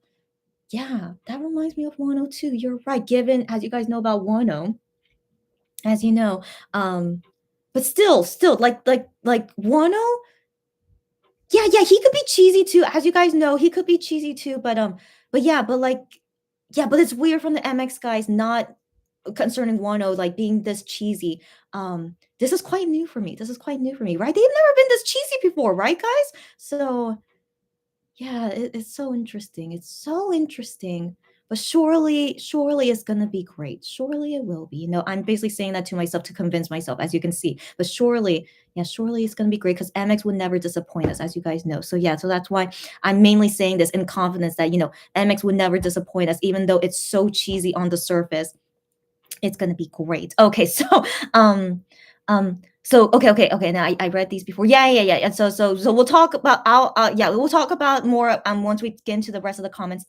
yeah, that reminds me of 102. You're right. Given, as you guys know about 10, as you know, but still like 10, yeah, he could be cheesy too. As you guys know, he could be cheesy too, but yeah, but it's weird from the MX guys not concerning 10 like being this cheesy. This is quite new for me. Right? They've never been this cheesy before, right, guys? So yeah, it's so interesting. But surely it's gonna be great. Surely it will be. I'm basically saying that to myself to convince myself, as you can see. But surely it's gonna be great, because MX would never disappoint us, as you guys know. So yeah, so that's why I'm mainly saying this in confidence that MX would never disappoint us, even though it's so cheesy on the surface. It's gonna be great. Okay, so okay. Now I read these before. Yeah. And so we'll talk about. We'll talk about more once we get into the rest of the comments.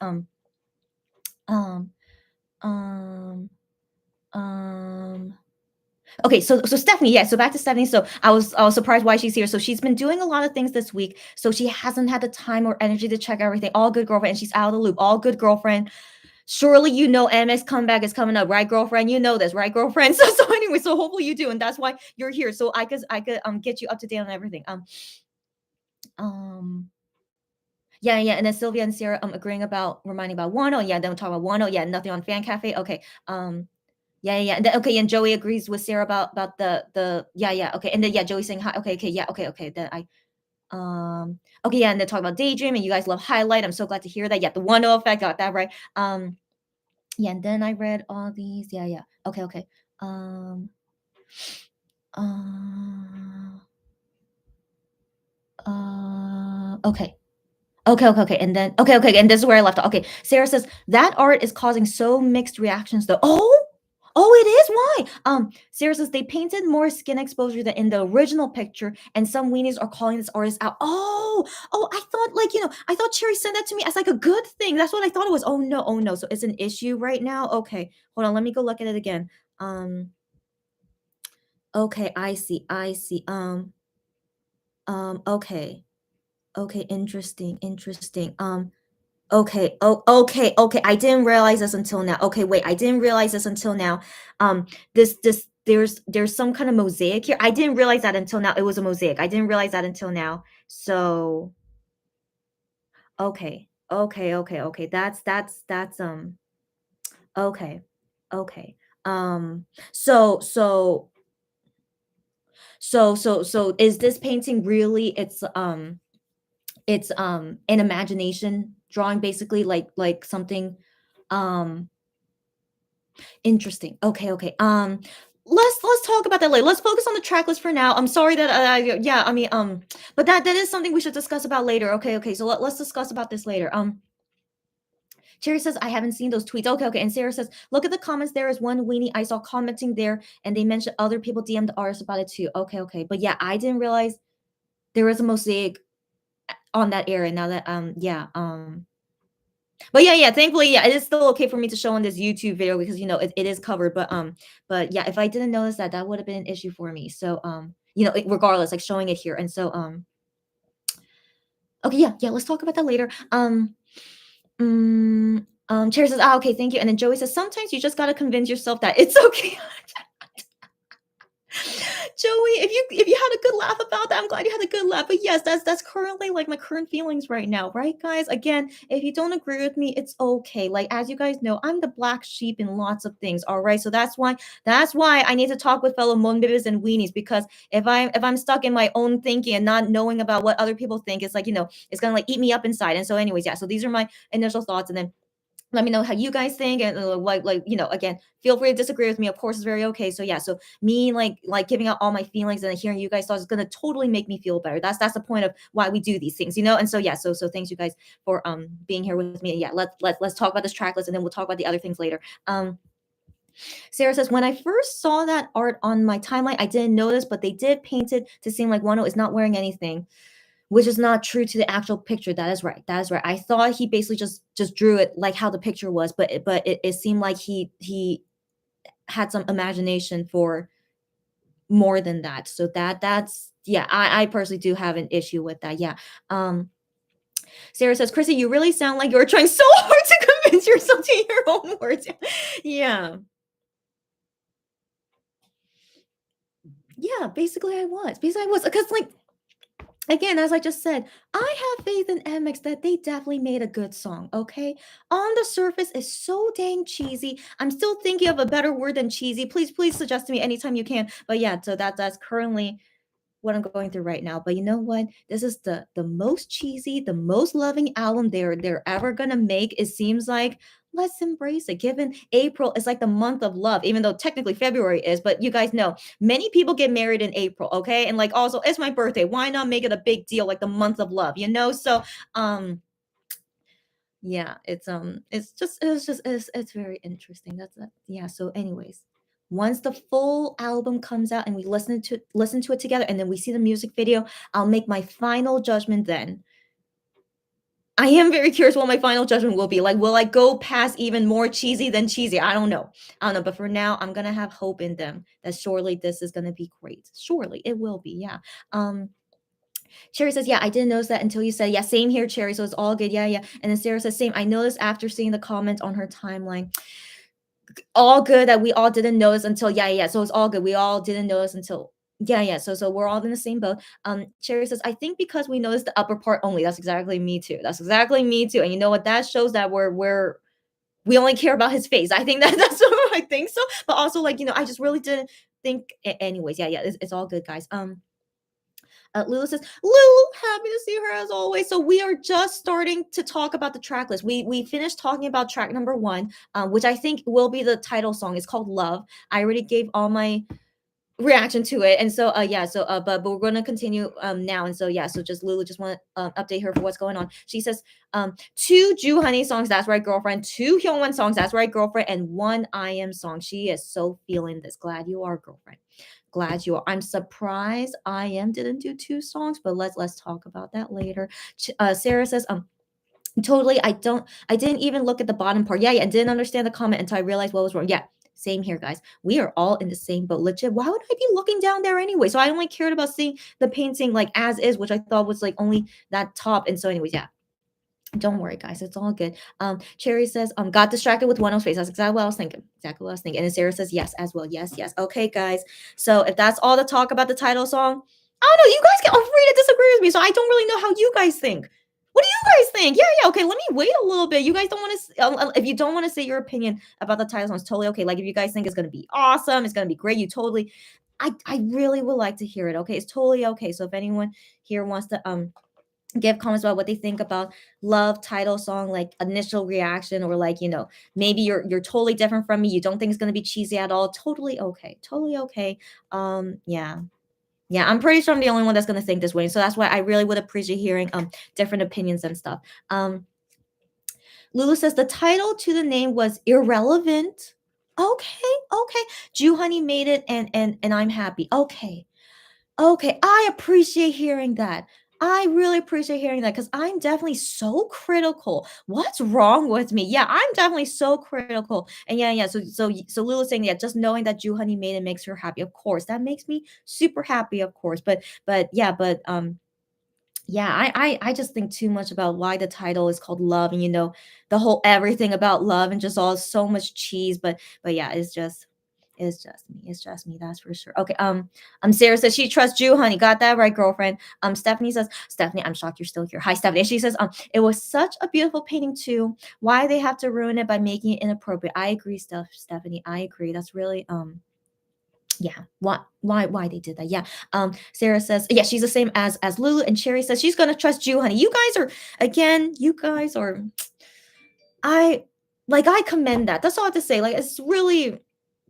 Okay, so Stephanie, yeah. So back to Stephanie. So I was surprised why she's here. So she's been doing a lot of things this week. So she hasn't had the time or energy to check everything. All good, girlfriend. And she's out of the loop. All good, girlfriend. Surely MX comeback is coming up, right, girlfriend? You know this, right, girlfriend? So anyway, so hopefully you do, and that's why you're here. So I could get you up to date on everything. Yeah, and then Sylvia and Sarah agreeing about reminding about 10. Yeah, then we'll talk about 10. Yeah, nothing on Fan Cafe. Okay. Yeah. Okay, and Joey agrees with Sarah about the yeah. Okay, and then yeah, Joey saying hi. Okay, yeah. Okay. Then I okay, yeah, and then talk about daydream, and you guys love highlight. I'm so glad to hear that. Yeah, the one effect, got that right. Yeah, and then I read all these. Yeah. Okay. Um, uh, okay. Okay. And then okay. And this is where I left off. Okay. Sarah says that art is causing so mixed reactions though. Oh, it is why. Sarah says they painted more skin exposure than in the original picture, and some weenies are calling this artist out. I thought I thought Cherry sent that to me as like a good thing. That's what I thought it was. Oh no. So it's an issue right now. Okay, hold on. Let me go look at it again. Okay, I see. Okay. Okay, interesting. Okay. I didn't realize this until now. Okay, wait, I didn't realize this until now. This there's some kind of mosaic here. I didn't realize that until now. It was a mosaic. I didn't realize that until now. So, okay. That's okay. Okay. Um, so so so is this painting really it's an imagination drawing basically like something um interesting. Okay. Let's talk about that later. Let's focus on the track list for now. I'm sorry that yeah, I mean but that is something we should discuss about later. Okay. So let's discuss about this later. Cherry says, I haven't seen those tweets. Okay. And Sarah says, look at the comments. There is one weenie I saw commenting there, and they mentioned other people DM'd the artist about it too. Okay. But yeah, I didn't realize there was a mosaic on that area. Now that but yeah, thankfully, yeah, it is still okay for me to show on this YouTube video because it is covered. But yeah, if I didn't notice that, that would have been an issue for me. So regardless, like showing it here. And so okay, yeah, let's talk about that later. Cherry says, okay, thank you. And then Joey says, sometimes you just gotta convince yourself that it's okay. Joey, if you had a good laugh about that, I'm glad you had a good laugh. But yes, that's currently like my current feelings right now, right, guys? Again, if you don't agree with me, it's okay. Like as you guys know, I'm the black sheep in lots of things. All right, so that's why I need to talk with fellow Monbibis and weenies because if I'm stuck in my own thinking and not knowing about what other people think, it's like it's gonna like eat me up inside. And so, anyways, yeah. So these are my initial thoughts, and then let me know how you guys think and again, feel free to disagree with me, of course, it's very okay. So yeah, so me like giving out all my feelings and hearing you guys thoughts is going to totally make me feel better. That's the point of why we do these things, and so yeah, so thanks you guys for being here with me. Yeah, let's talk about this track list and then we'll talk about the other things later. Sarah says, when I first saw that art on my timeline, I didn't notice, but they did paint it to seem like Wano is not wearing anything, which is not true to the actual picture. That is right. I thought he basically just drew it like how the picture was, but it seemed like he had some imagination for more than that. So that's yeah. I personally do have an issue with that. Yeah. Sarah says, Chrissy, you really sound like you're trying so hard to convince yourself to your own words. Yeah. Yeah, basically I was. Because like again, as I just said, I have faith in MX that they definitely made a good song, okay? On the surface, it's so dang cheesy. I'm still thinking of a better word than cheesy. Please suggest to me anytime you can. But yeah, so that's currently what I'm going through right now. But you know what? This is the most cheesy, the most loving album they're ever gonna make. It seems like let's embrace it. Given April is like the month of love, even though technically February is, but you guys know many people get married in April, okay? And like also it's my birthday. Why not make it a big deal like the month of love? So yeah, it's very interesting. That's that. Yeah. So, anyways, once the full album comes out and we listen to it together, and then we see the music video, I'll make my final judgment then. I am very curious what my final judgment will be. Like, will I go past even more cheesy than cheesy? I don't know. But for now, I'm gonna have hope in them that surely this is gonna be great. Surely it will be. Yeah. Cherry says, yeah, I didn't notice that until you said, yeah, same here, Cherry. So it's all good. Yeah. And then Sarah says, same. I noticed after seeing the comment on her timeline. All good that we all didn't notice until, yeah. So it's all good. We all didn't notice until, yeah. So we're all in the same boat. Cherry says, I think because we noticed the upper part only. That's exactly me too. And you know what? That shows that we're we only care about his face. I think that's what I think so. But also, like, I just really didn't think. Anyways, yeah, it's all good, guys. Lulu says, Lulu, happy to see her as always. So we are just starting to talk about the track list. We finished talking about track number 1, which I think will be the title song. It's called Love. I already gave all my reaction to it, and so but we're gonna continue now, and so yeah, so just Lulu just want to update her for what's going on. She says 2 Ju Honey songs, that's right, girlfriend. 2 Hyungwon songs, that's right, girlfriend, and 1 I Am song. She is so feeling this. Glad you are, girlfriend. Glad you are. I'm surprised I Am didn't do 2 songs, but let's talk about that later. Sarah says totally, I didn't even look at the bottom part. Yeah, I didn't understand the comment until I realized what was wrong. Yeah, same here, guys. We are all in the same boat. Legit. Why would I be looking down there anyway? So I only cared about seeing the painting like as is, which I thought was like only that top. And so, anyways, yeah. Don't worry, guys. It's all good. Cherry says, got distracted with one face. That's exactly what I was thinking. Exactly what I was thinking. And then Sarah says, yes, as well. Yes, yes. Okay, guys. So if that's all the talk about the title song, I don't know. You guys can free to disagree with me. So I don't really know how you guys think. What do you guys think? Yeah. Okay. Let me wait a little bit. You guys don't want to, if you don't want to say your opinion about the title song, it's totally okay. Like if you guys think it's going to be awesome, it's going to be great. I really would like to hear it. Okay. It's totally okay. So if anyone here wants to, give comments about what they think about Love title song, like initial reaction, or like maybe you're totally different from me, you don't think it's going to be cheesy at all, totally okay, totally okay. Yeah, I'm pretty sure I'm the only one that's going to think this way, so that's why I really would appreciate hearing different opinions and stuff. Lulu says the title to the name was irrelevant. Okay, Ju Honey made it, and I'm happy. Okay, I appreciate hearing that. I really appreciate hearing that because I'm definitely so critical. What's wrong with me? Yeah, I'm definitely so critical. And yeah. So Lulu's saying, yeah, just knowing that Ju Honey made it makes her happy. Of course, that makes me super happy. Of course, yeah, I just think too much about why the title is called Love, and the whole everything about love and just all so much cheese. But yeah, it's just me, that's for sure. Okay, Sarah says she trusts Ju Honey. Got that right, girlfriend. Stephanie says, Stephanie, I'm shocked you're still here. Hi, Stephanie. She says, it was such a beautiful painting too. Why they have to ruin it by making it inappropriate? I agree, Stephanie. I agree. That's really yeah, why they did that. Yeah. Sarah says, yeah, she's the same as Lulu, and Cherry says she's gonna trust Ju Honey. You guys are I commend that. That's all I have to say. Like, it's really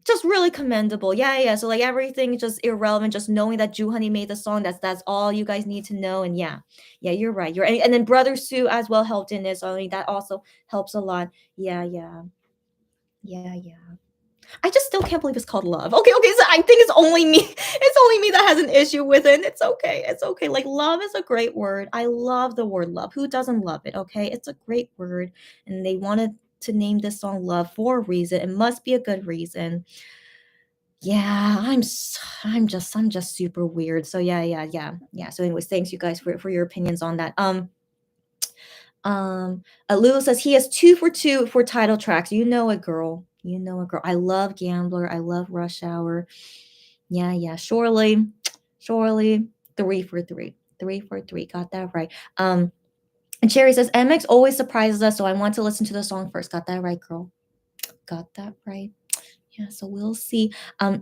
just really commendable. Yeah. So like everything just irrelevant. Just knowing that Ju Honey made the song. That's all you guys need to know. And yeah, you're right. And then Brother Sue as well helped in this. So I mean, that also helps a lot. Yeah. I just still can't believe it's called Love. Okay. So I think it's only me. It's only me that has an issue with it. It's okay. It's okay. Like, love is a great word. I love the word love. Who doesn't love it? Okay. It's a great word. And they wanted to name this song Love for a reason. It must be a good reason. Yeah, I'm just super weird. So yeah. So anyways, thanks you guys for your opinions on that. Lulu says he has 2 for 2 for title tracks. You know it, girl. I love Gambler. I love Rush Hour. Yeah. Surely, 3 for 3. 3 for 3. Got that right. And Cherry says MX always surprises us, so I want to listen to the song first. Got that right, girl. Got that right. Yeah, so we'll see.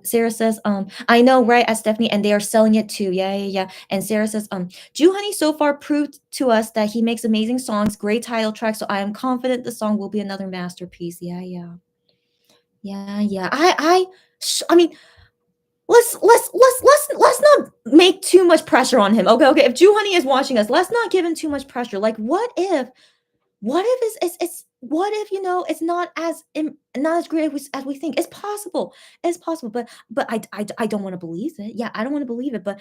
Sarah says, I know, right, as Stephanie, and they are selling it too. Yeah. And Sarah says, Ju Honey so far proved to us that he makes amazing songs, great title tracks. So I am confident the song will be another masterpiece. Yeah. I mean, let's not make too much pressure on him. Okay. If Ju Honey is watching us, let's not give him too much pressure. Like, what if it's what if it's not as great as we think? It's possible, but I don't want to believe it. Yeah, I don't want to believe it, but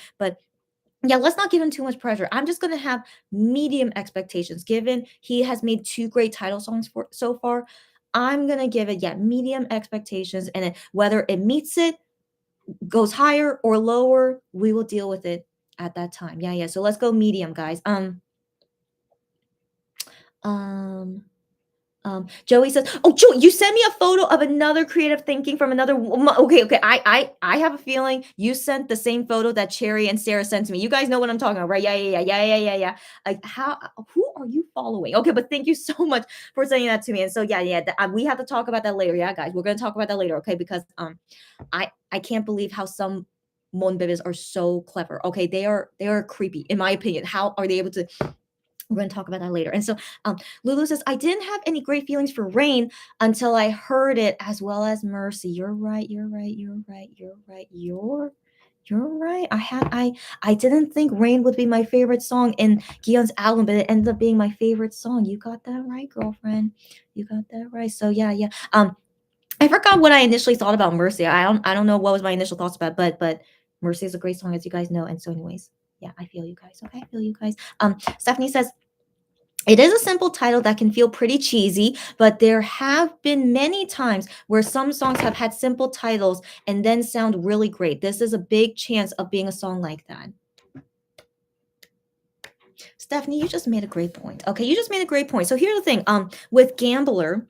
yeah, let's not give him too much pressure. I'm just gonna have medium expectations. Given he has made 2 great title songs for so far, I'm gonna give it medium expectations, and whether it meets it, goes higher or lower, we will deal with it at that time. Yeah. So let's go medium, guys. Joey says, "Oh, Joey, you sent me a photo of another creative thinking from another okay, okay. I have a feeling you sent the same photo that Cherry and Sarah sent to me. You guys know what I'm talking about, right? Yeah. Like, how? Who are you following? Okay, but thank you so much for sending that to me. And so, yeah, we have to talk about that later. Yeah, guys, we're gonna talk about that later, okay? Because I can't believe how some Monbebes are so clever. Okay, they are creepy in my opinion. How are they able to? We're going to talk about that later. And so Lulu says, I didn't have any great feelings for Rain until I heard it as well as Mercy. You're right. You're right. I didn't think Rain would be my favorite song in Giyeon's album, but it ended up being my favorite song. You got that right, girlfriend. You got that right. So yeah. I forgot what I initially thought about Mercy. I don't know what was my initial thoughts about, but Mercy is a great song, as you guys know. And so anyways, yeah, I feel you guys. Okay, I feel you guys. Stephanie says, it is a simple title that can feel pretty cheesy, but there have been many times where some songs have had simple titles and then sound really great. This is a big chance of being a song like that. Stephanie, you just made a great point. Okay, you just made a great point. So here's the thing. With Gambler,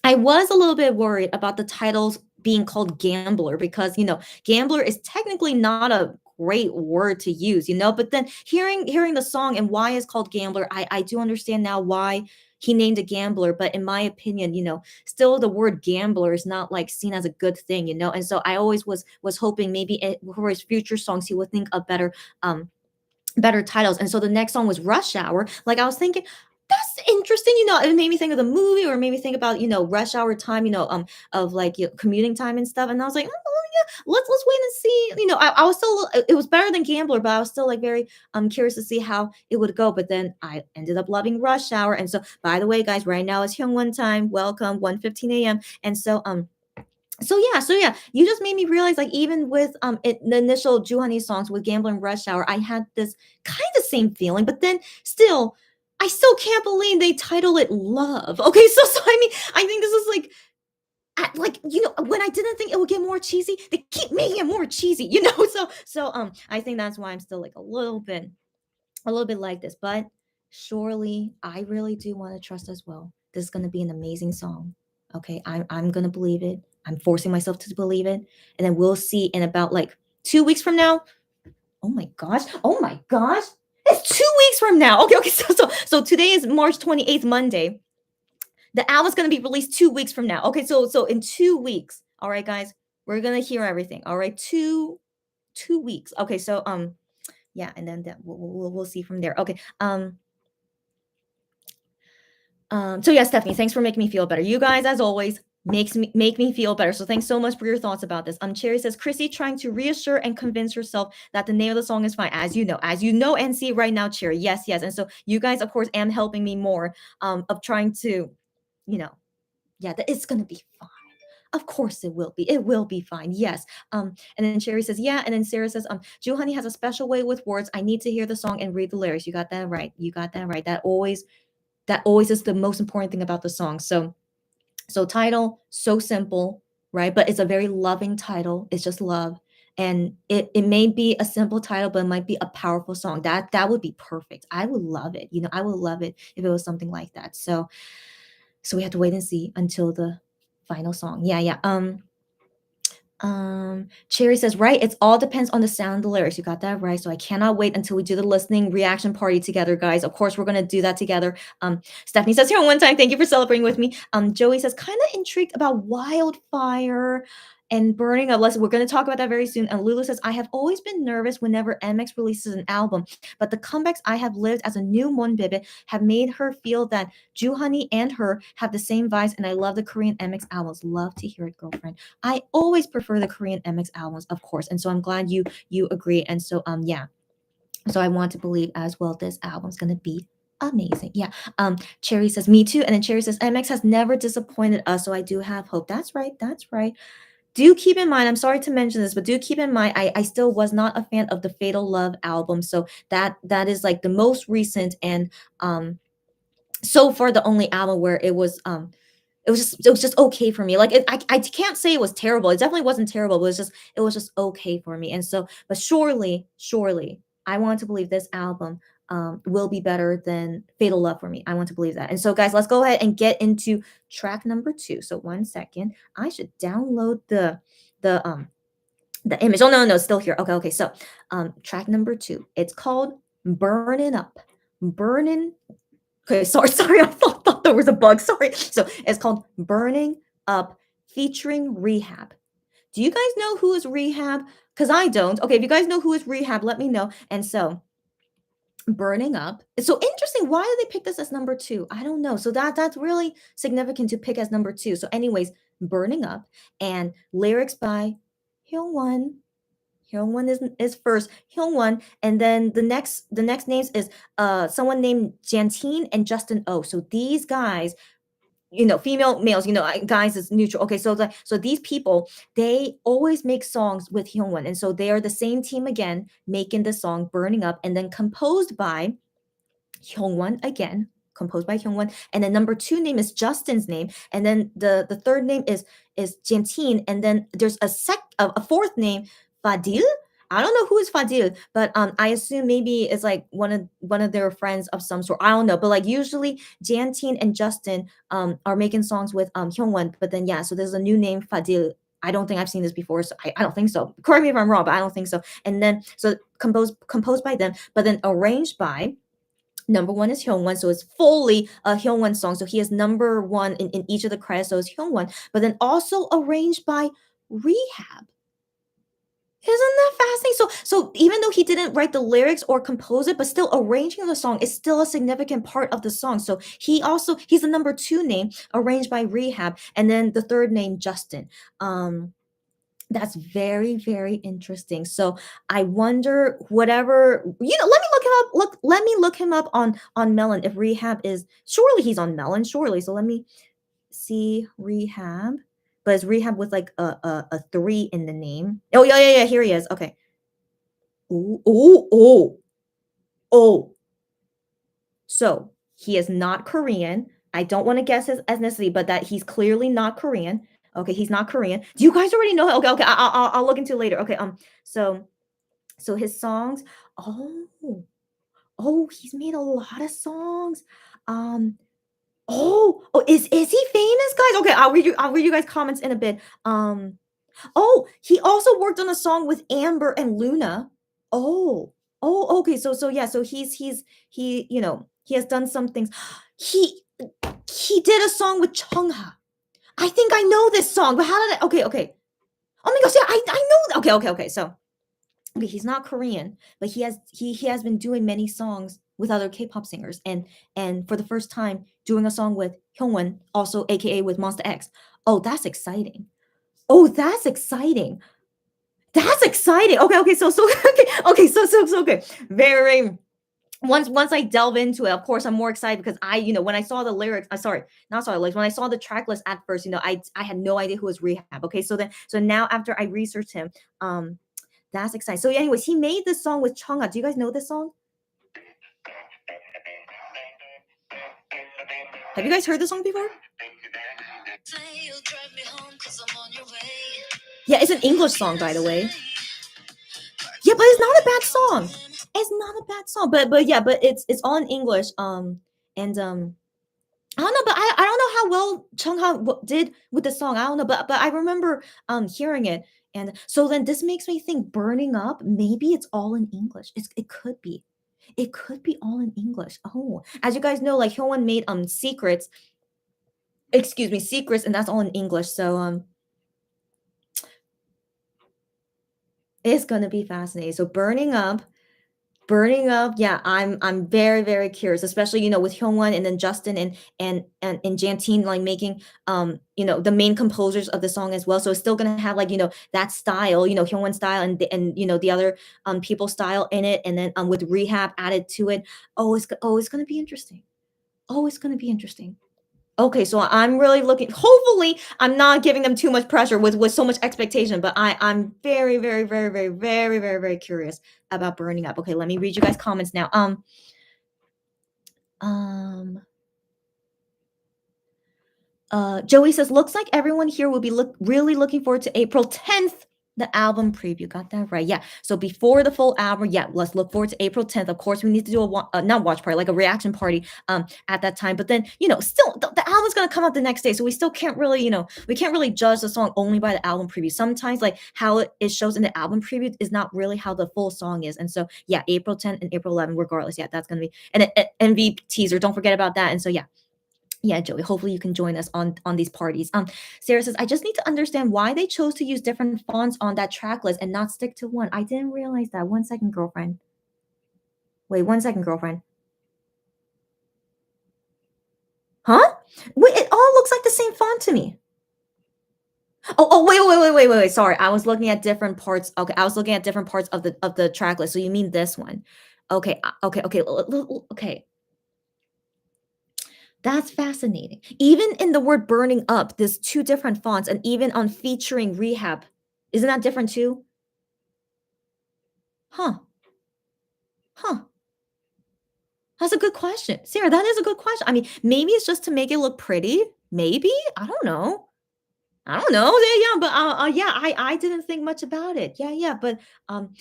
I was a little bit worried about the titles being called Gambler because, Gambler is technically not a great word to use, but then hearing the song and why it's called Gambler, I do understand now why he named a Gambler, but in my opinion, still the word gambler is not like seen as a good thing, and so I always was hoping maybe for his future songs he would think of better titles. And so the next song was Rush Hour. Like I was thinking, that's interesting. It made me think of the movie, or it made me think about, rush hour time, of like commuting time and stuff. And I was like, oh yeah, let's wait and see. I was still, it was better than Gambler, but I was still like very curious to see how it would go. But then I ended up loving Rush Hour. And so, by the way, guys, right now it's Hyungwon time. Welcome, 1:15 a.m. And so yeah, you just made me realize, like, even with the initial Juhani songs with Gambler and Rush Hour, I had this kind of same feeling, but then still, I still can't believe they title it Love. Okay, so I mean, I think this is like when I didn't think it would get more cheesy, they keep making it more cheesy. So I think that's why I'm still like a little bit like this, but surely I really do want to trust as well. This is going to be an amazing song. Okay, I'm going to believe it. I'm forcing myself to believe it, and then we'll see in about like 2 weeks from now. Oh my gosh! It's 2 weeks from now. Okay. So today is March 28th, Monday. The album's going to be released 2 weeks from now. Okay, so in 2 weeks, all right, guys, we're going to hear everything. All right, 2 weeks. Okay, so yeah, and then we'll see from there. Okay. So yeah, Stephanie, thanks for making me feel better. You guys, as always, make me feel better. So thanks so much for your thoughts about this. Cherry says, Chrissy trying to reassure and convince herself that the name of the song is fine. As you know and see right now, Cherry. Yes. And so you guys, of course, am helping me more of trying to, that it's gonna be fine. Of course it will be. It will be fine. Yes. And then Cherry says, yeah. And then Sarah says, Juhani has a special way with words. I need to hear the song and read the lyrics. You got that right. That always is the most important thing about the song. So title, so simple, right? But it's a very loving title. It's just love. And it may be a simple title, but it might be a powerful song. That would be perfect. I would love it. I would love it if it was something like that. So we have to wait and see until the final song. Yeah. Cherry says, right, it all depends on the sound of the lyrics. You got that right. So I cannot wait until we do the listening reaction party together, guys. Of course, we're gonna do that together. Stephanie says, here one time, thank you for celebrating with me. Joey says, kind of intrigued about Wildfire and Burning Up. We're gonna talk about that very soon. And Lulu says, I have always been nervous whenever MX releases an album, but the comebacks I have lived as a new Monbebe have made her feel that Juhani and her have the same vibes, and I love the Korean MX albums. Love to hear it, girlfriend. I always prefer the Korean MX albums, of course, and so I'm glad you agree. And so yeah, so I want to believe as well this album's gonna be amazing. Yeah. Cherry says me too, and then Cherry says MX has never disappointed us, so I do have hope. That's right. Do keep in mind, I'm sorry to mention this, but do keep in mind, I still was not a fan of the Fatal Love album. So that is like the most recent and so far the only album where it was just okay for me. Like I can't say it was terrible. It definitely wasn't terrible, but it was just okay for me. And so, but surely, I want to believe this album will be better than Fatal Love for me. I want to believe that. And so, guys, let's go ahead and get into track number 2. So 1 second. I should download the image. Oh no, it's still here. Okay. So track number 2. It's called Burnin' Up. Burnin'. Okay, sorry. I thought there was a bug. Sorry. So it's called Burning Up featuring Rehab. Do you guys know who is Rehab? Because I don't. Okay, if you guys know who is Rehab, let me know. And so Burning Up. It's so interesting. Why did they pick this as number 2? I don't know. So that's really significant to pick as number 2. So, anyways, Burning Up and lyrics by Hyungwon. Hyungwon is first. Hyungwon, and then the next names is someone named Jantine and Justin O. So these guys, female males, guys is neutral. Okay, so these people, they always make songs with Hyungwon, and so they are the same team again, making the song Burning Up, and then composed by Hyungwon again, and then number 2 name is Justin's name, and then the third name is Jantine, and then there's a fourth name, Fadil. I don't know who is Fadil, but I assume maybe it's like one of their friends of some sort. I don't know, but like usually Jantine and Justin are making songs with Hyungwon, but then so there's a new name, Fadil. I don't think I've seen this before, so I don't think so. Correct me if I'm wrong, but I don't think so. And then so composed by them, but then arranged by number 1 is Hyungwon, so it's fully a Hyungwon song. So he is number 1 in each of the credits, so it's Hyungwon, but then also arranged by Rehab. Isn't that fascinating? So even though he didn't write the lyrics or compose it, but still arranging the song is still a significant part of the song. So he's the number 2 name arranged by Rehab, and then the third name Justin. That's very, very interesting. So I wonder whatever, let me look him up. Let me look him up on Melon. If Rehab surely he's on Melon, surely. So let me see Rehab. But it's Rehab with like a 3 in the name. Oh yeah, here he is. Okay. Oh. So he is not Korean. I don't want to guess his ethnicity, but that he's clearly not Korean. Okay, he's not Korean. Do you guys already know? Okay. I'll look into it later. Okay. So his songs. He's made a lot of songs. Is he famous, guys? Okay, I'll read you guys comments in a bit. He also worked on a song with Amber and Luna. Okay. So he has done some things. He did a song with Chungha. I think I know this song, but how did I? Okay. Oh my gosh, yeah, I know. Okay. So, he's not Korean, but he has been doing many songs with other K-pop singers, and for the first time doing a song with Hyungwon, also AKA with Monsta X. That's exciting. That's exciting. Okay. So okay. So okay. Very. Once I delve into it, of course, I'm more excited because when I saw the lyrics, when I saw the track list at first, I had no idea who was Rehab. Okay, so now after I researched him, that's exciting. So anyways, he made this song with Chungha. Do you guys know this song? Have you guys heard this song before? Yeah, it's an English song, by the way. Yeah, but it's not a bad song. It's not a bad song, but it's all in English. And I don't know, but I don't know how well Chungha did with the song. I don't know, but I remember hearing it, and so then this makes me think Burning Up. Maybe it's all in English. It could be all in English. As you guys know, like Hyunwon made Secrets, and that's all in English. So it's gonna be fascinating. So Burning Up. Yeah, I'm very, very curious, especially with Hyungwon and then Justin and Jantine like making the main composers of the song as well. So it's still gonna have like that style, Hyungwon style and the other people style in it, and then with Rehab added to it. It's gonna be interesting. It's gonna be interesting. Okay, so I'm really looking. Hopefully, I'm not giving them too much pressure with so much expectation, but I'm very, very, very, very, very, very, very curious about Burning Up. Okay, let me read you guys' comments now. Joey says, looks like everyone here will be really looking forward to April 10th. The album preview, got that right. Yeah. So before the full album, yeah, let's look forward to April 10th. Of course, we need to do not watch party, like a reaction party at that time. But then, still the album's gonna come out the next day. So we still can't really, we can't really judge the song only by the album preview. Sometimes like how it shows in the album preview is not really how the full song is. And so yeah, April 10th and April 11th, regardless. Yeah, that's gonna be an MV teaser. Don't forget about that. And so yeah, Joey, hopefully you can join us on these parties. Sarah says, I just need to understand why they chose to use different fonts on that track list and not stick to one. I didn't realize that. 1 second, girlfriend. Wait, 1 second, girlfriend. Huh? Wait, it all looks like the same font to me. Wait. Sorry, I was looking at different parts. Okay, I was looking at different parts of the track list. So you mean this one? Okay, okay. That's fascinating. Even in the word burning up, there's two different fonts, and even on featuring rehab, isn't that different too? Huh. Huh. That's a good question. Sarah, that is a good question. I mean, maybe it's just to make it look pretty. Maybe. I don't know. Yeah, but yeah, I didn't think much about it. Yeah, but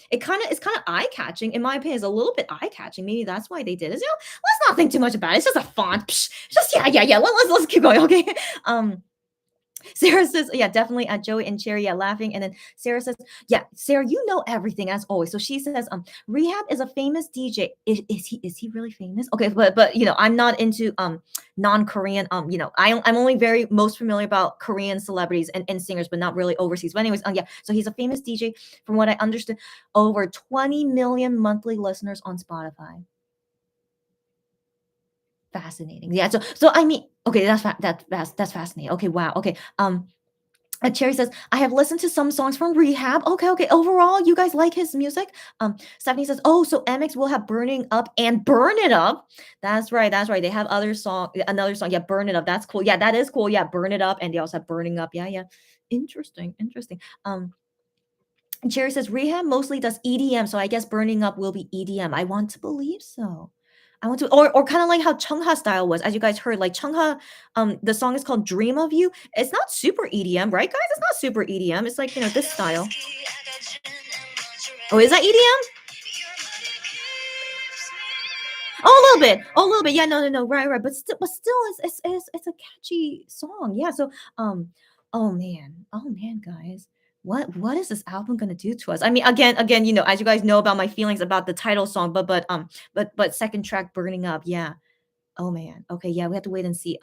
it's kind of eye catching. In my opinion, it's a little bit eye catching. Maybe that's why they did it. Let's not think too much about it. It's just a font. Psh, just yeah. Let's keep going. Okay. Sarah says, yeah, definitely at Joey and Cherry, yeah, laughing. And then Sarah says, yeah, Sarah, you know everything as always. So she says, Rehab is a famous DJ. Is he really famous? Okay, but I'm not into non-Korean. I'm only very most familiar about Korean celebrities and singers, but not really overseas. But anyways, yeah, so he's a famous DJ. From what I understood, over 20 million monthly listeners on Spotify. Fascinating. Yeah. So I mean, okay, that's fascinating. Okay, wow. Okay. Cherry says, I have listened to some songs from Rehab. Okay. Overall, you guys like his music? Stephanie says, oh, so MX will have Burning Up and Burn It Up. That's right. They have another song. Yeah, Burn It Up. That's cool. Yeah, that is cool. Yeah, Burn It Up. And they also have Burning Up. Yeah. Interesting. Cherry says, Rehab mostly does EDM, so I guess Burning Up will be EDM. I want to believe so. I want to, or kind of like how Chungha style was, as you guys heard. Like Chungha, the song is called Dream of You. It's not super EDM, right, guys? It's not super EDM. It's like this style. Oh, is that EDM? Oh, a little bit. Yeah, no. Right. But still, it's a catchy song. Yeah. So, oh man, guys. What is this album gonna do to us? I mean, again, as you guys know about my feelings about the title song, but second track Burning Up, yeah. Oh man. Okay, yeah, we have to wait and see.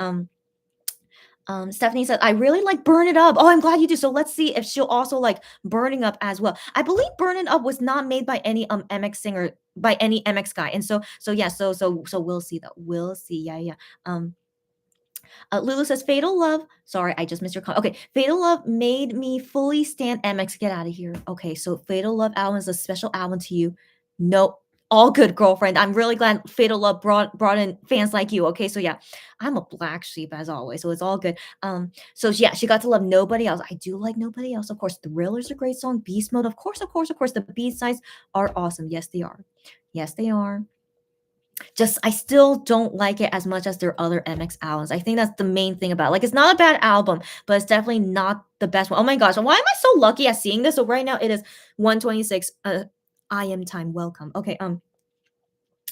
Stephanie said, I really like Burn It Up. Oh, I'm glad you do. So let's see if she'll also like Burning Up as well. I believe Burn It Up was not made by any MX singer, by any MX guy. And so yeah, so we'll see though. We'll see. Yeah. Lulu says, Fatal Love. Sorry, I just missed your comment. Okay, Fatal Love made me fully stand MX. Get out of here. Okay, so Fatal Love album is a special album to you. Nope. All good, girlfriend. I'm really glad Fatal Love brought in fans like you. Okay, so yeah, I'm a black sheep as always, so it's all good. So yeah, she got to love Nobody Else. I do like Nobody Else, of course. Thriller's a great song. Beast Mode, of course. The B-sides are awesome. Yes, they are. Just I still don't like it as much as their other MX albums. I think that's the main thing about it. Like it's not a bad album, but it's definitely not the best one. Oh my gosh, why am I so lucky at seeing this? So right now it is 126. I am time. Welcome. Okay.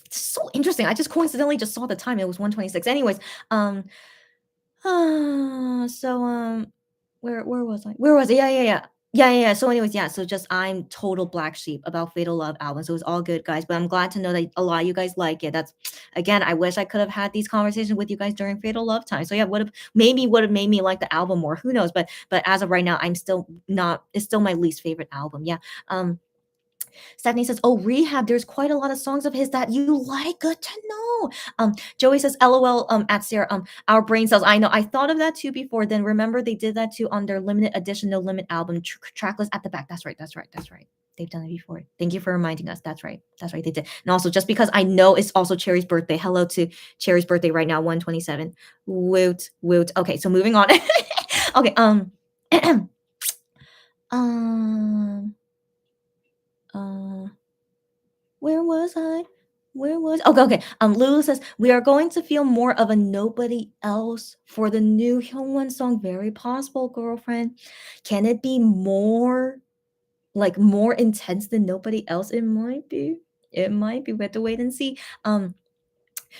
It's so interesting. I just coincidentally just saw the time. It was 126. Anyways, where was I? Where was it? Yeah. So anyways, yeah. So just I'm total black sheep about Fatal Love album. So it's all good, guys. But I'm glad to know that a lot of you guys like it. That's again, I wish I could have had these conversations with you guys during Fatal Love time. So yeah, would have made me like the album more. Who knows? But as of right now, I'm still not. It's still my least favorite album. Yeah. Stephanie says, "Oh, Rehab. There's quite a lot of songs of his that you like. Good to know." Joey says, "LOL." At Sarah, our brain cells. I know. I thought of that too before. Then remember they did that too on their limited edition, no limit album tracklist at the back. That's right. They've done it before. Thank you for reminding us. That's right. They did. And also, just because I know it's also Cherry's birthday. Hello to Cherry's birthday right now. 127. Woot. Okay, so moving on. Okay. Where was I? Okay. Lulu says we are going to feel more of a Nobody Else for the new Hyungwon song. Very possible, girlfriend. Can it be more like more intense than nobody else. It might be. It might be. We have to wait and see.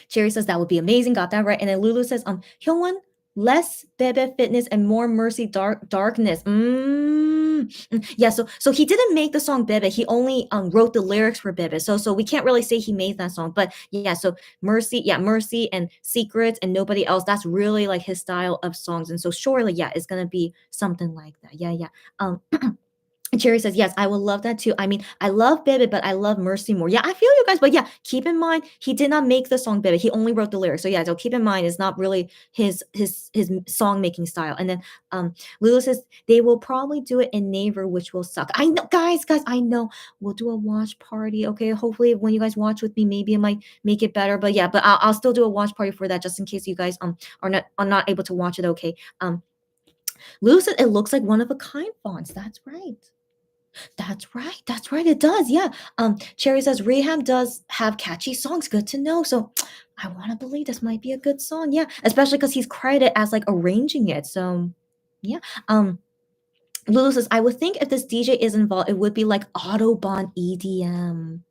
Cherry says that would be amazing. Got that right. And then Lulu says, Hyungwon, less Bebe fitness and more mercy darkness. Yeah, so he didn't make the song Bebe. He only wrote the lyrics for Bebe. So we can't really say he made that song. But yeah, so mercy and secrets and nobody else. That's really like his style of songs. And so surely, yeah, it's gonna be something like that. Yeah. And Cherry says, yes, I would love that too. I mean, I love Bebe, but I love Mercy more. Yeah, I feel you guys, but yeah, keep in mind, he did not make the song Bebe. He only wrote the lyrics. So yeah, so keep in mind, it's not really his song making style. And then Lulu says, they will probably do it in Naver, which will suck. I know, guys, I know. We'll do a watch party, okay? Hopefully when you guys watch with me, maybe it might make it better. But yeah, but I'll still do a watch party for that just in case you guys are not able to watch it, okay? Lulu said, it looks like one of a kind fonts. That's right. That's right. That's right. It does. Yeah. Cherry says Rehab does have catchy songs. Good to know. So I want to believe this might be a good song. Yeah. Especially because he's credited as like arranging it. So yeah. Lulu says, I would think if this DJ is involved, it would be like Autobahn EDM.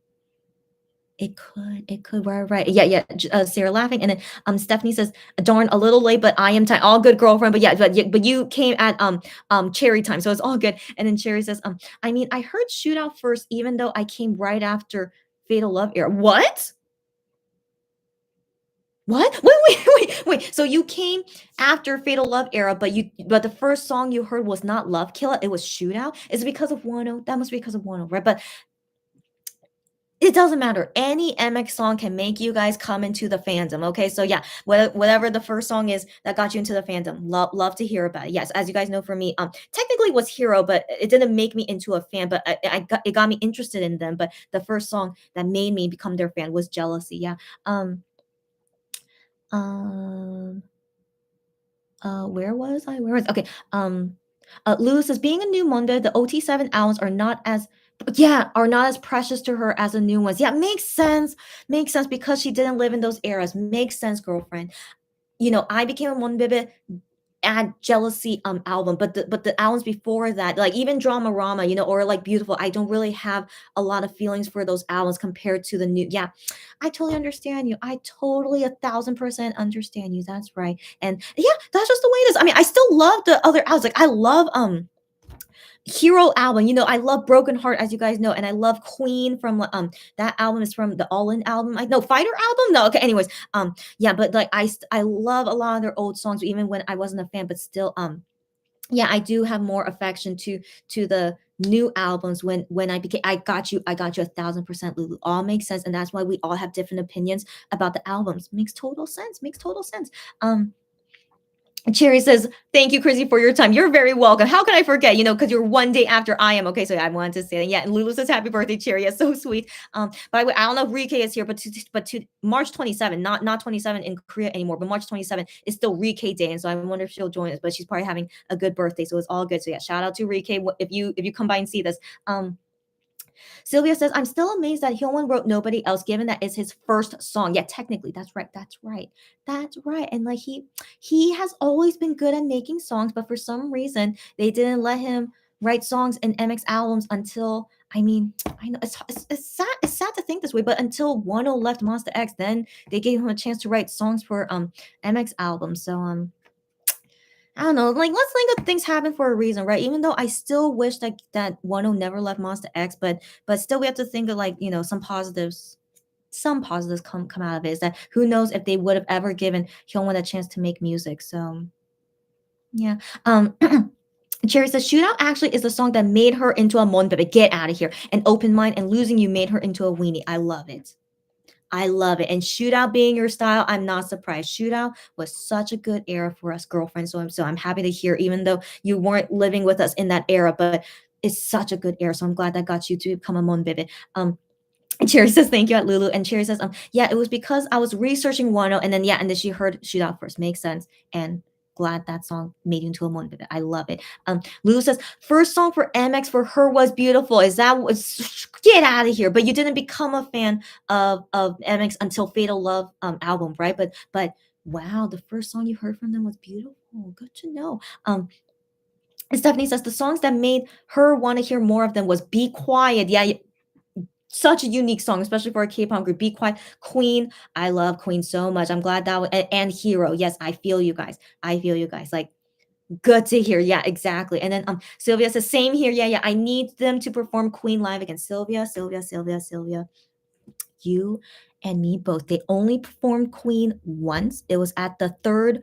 It could. Right. Yeah. Sarah laughing, and then Stephanie says, "Darn, a little late, but I am time. All good, girlfriend. But yeah, but you came at Cherry time, so it's all good." And then Cherry says, I mean, I heard Shootout first, even though I came right after Fatal Love Era. What? What? Wait. So you came after Fatal Love Era, but the first song you heard was not Love Killer. It was Shootout. Is it because of Wano? That must be because of Wano, right? But it doesn't matter. Any MX song can make you guys come into the fandom. Okay, so yeah, whatever the first song is that got you into the fandom, love to hear about it. Yes, as you guys know, for me, technically it was Hero, but it didn't make me into a fan. But it got me interested in them. But the first song that made me become their fan was Jealousy. Yeah. Where was I? Okay. Lulu says, being a new Monday, the OT7 albums are not as precious to her as the new ones. Yeah, makes sense. Makes sense because she didn't live in those eras. Makes sense, girlfriend. You know, I became a Monbebe and Jealousy album, but the albums before that, like even Drama Rama, you know, or like Beautiful, I don't really have a lot of feelings for those albums compared to the new. Yeah, I totally understand you. I totally 1,000% understand you. That's right. And yeah, that's just the way it is. I mean, I still love the other albums. Like I love Hero album, you know, I love Broken Heart, as you guys know, and I love Queen from that album is from the All In album. I know Fighter album. No, okay. Anyways, yeah, but like I love a lot of their old songs, even when I wasn't a fan, but still, yeah, I do have more affection to the new albums when I got you 1,000%, Lulu. All makes sense, and that's why we all have different opinions about the albums. Makes total sense. Makes total sense. Cherry says, thank you, Chrissy, for your time. You're very welcome. How can I forget? You know, because you're one day after I am. Okay, so I wanted to say that. Yeah, and Lulu says, happy birthday, Cherry. It's so sweet. But I don't know if Rike is here, but to March 27, not 27 in Korea anymore, but March 27 is still Rike Day. And so I wonder if she'll join us, but she's probably having a good birthday. So it's all good. So yeah, shout out to Rike if you come by and see this. Sylvia says, I'm still amazed that Hyunwon wrote Nobody Else, given that it's his first song. Yeah, technically, that's right. And like he has always been good at making songs, but for some reason they didn't let him write songs in MX albums until I mean, I know it's sad to think this way, but until Wano left Monster X, then they gave him a chance to write songs for MX albums. So I don't know. Like, let's think that things happen for a reason, right? Even though I still wish that Wano never left Monster X, but still we have to think of like some positives. Some positives come out of it. Is that who knows if they would have ever given Hyunwon a chance to make music? So yeah. Cherry says Shootout actually is the song that made her into a Monbebe. Get out of here. And Open Mind and Losing You made her into a weenie. I love it. And Shootout being your style, I'm not surprised. Shootout was such a good era for us, girlfriends. So I'm happy to hear, even though you weren't living with us in that era, but it's such a good era. So I'm glad that got you to become a Monbebe. Cherry says thank you at Lulu, and Cherry says yeah, it was because I was researching Wano, and then she heard Shootout first. Makes sense. And glad that song made you into a Monbebe. I love it. Lulu says first song for MX for her was Beautiful. Is that was get out of here? But you didn't become a fan of MX until Fatal Love album, right? But wow, the first song you heard from them was Beautiful. Good to know. Stephanie says the songs that made her want to hear more of them was Be Quiet. Yeah, such a unique song, especially for a K-pop group. Be Quiet, Queen. I love Queen so much. I'm glad that and Hero. Yes, I feel you guys. I feel you guys. Like, good to hear. Yeah, exactly. And then Sylvia says, same here. Yeah, yeah. I need them to perform Queen live again. Sylvia. You and me both. They only performed Queen once. It was at the third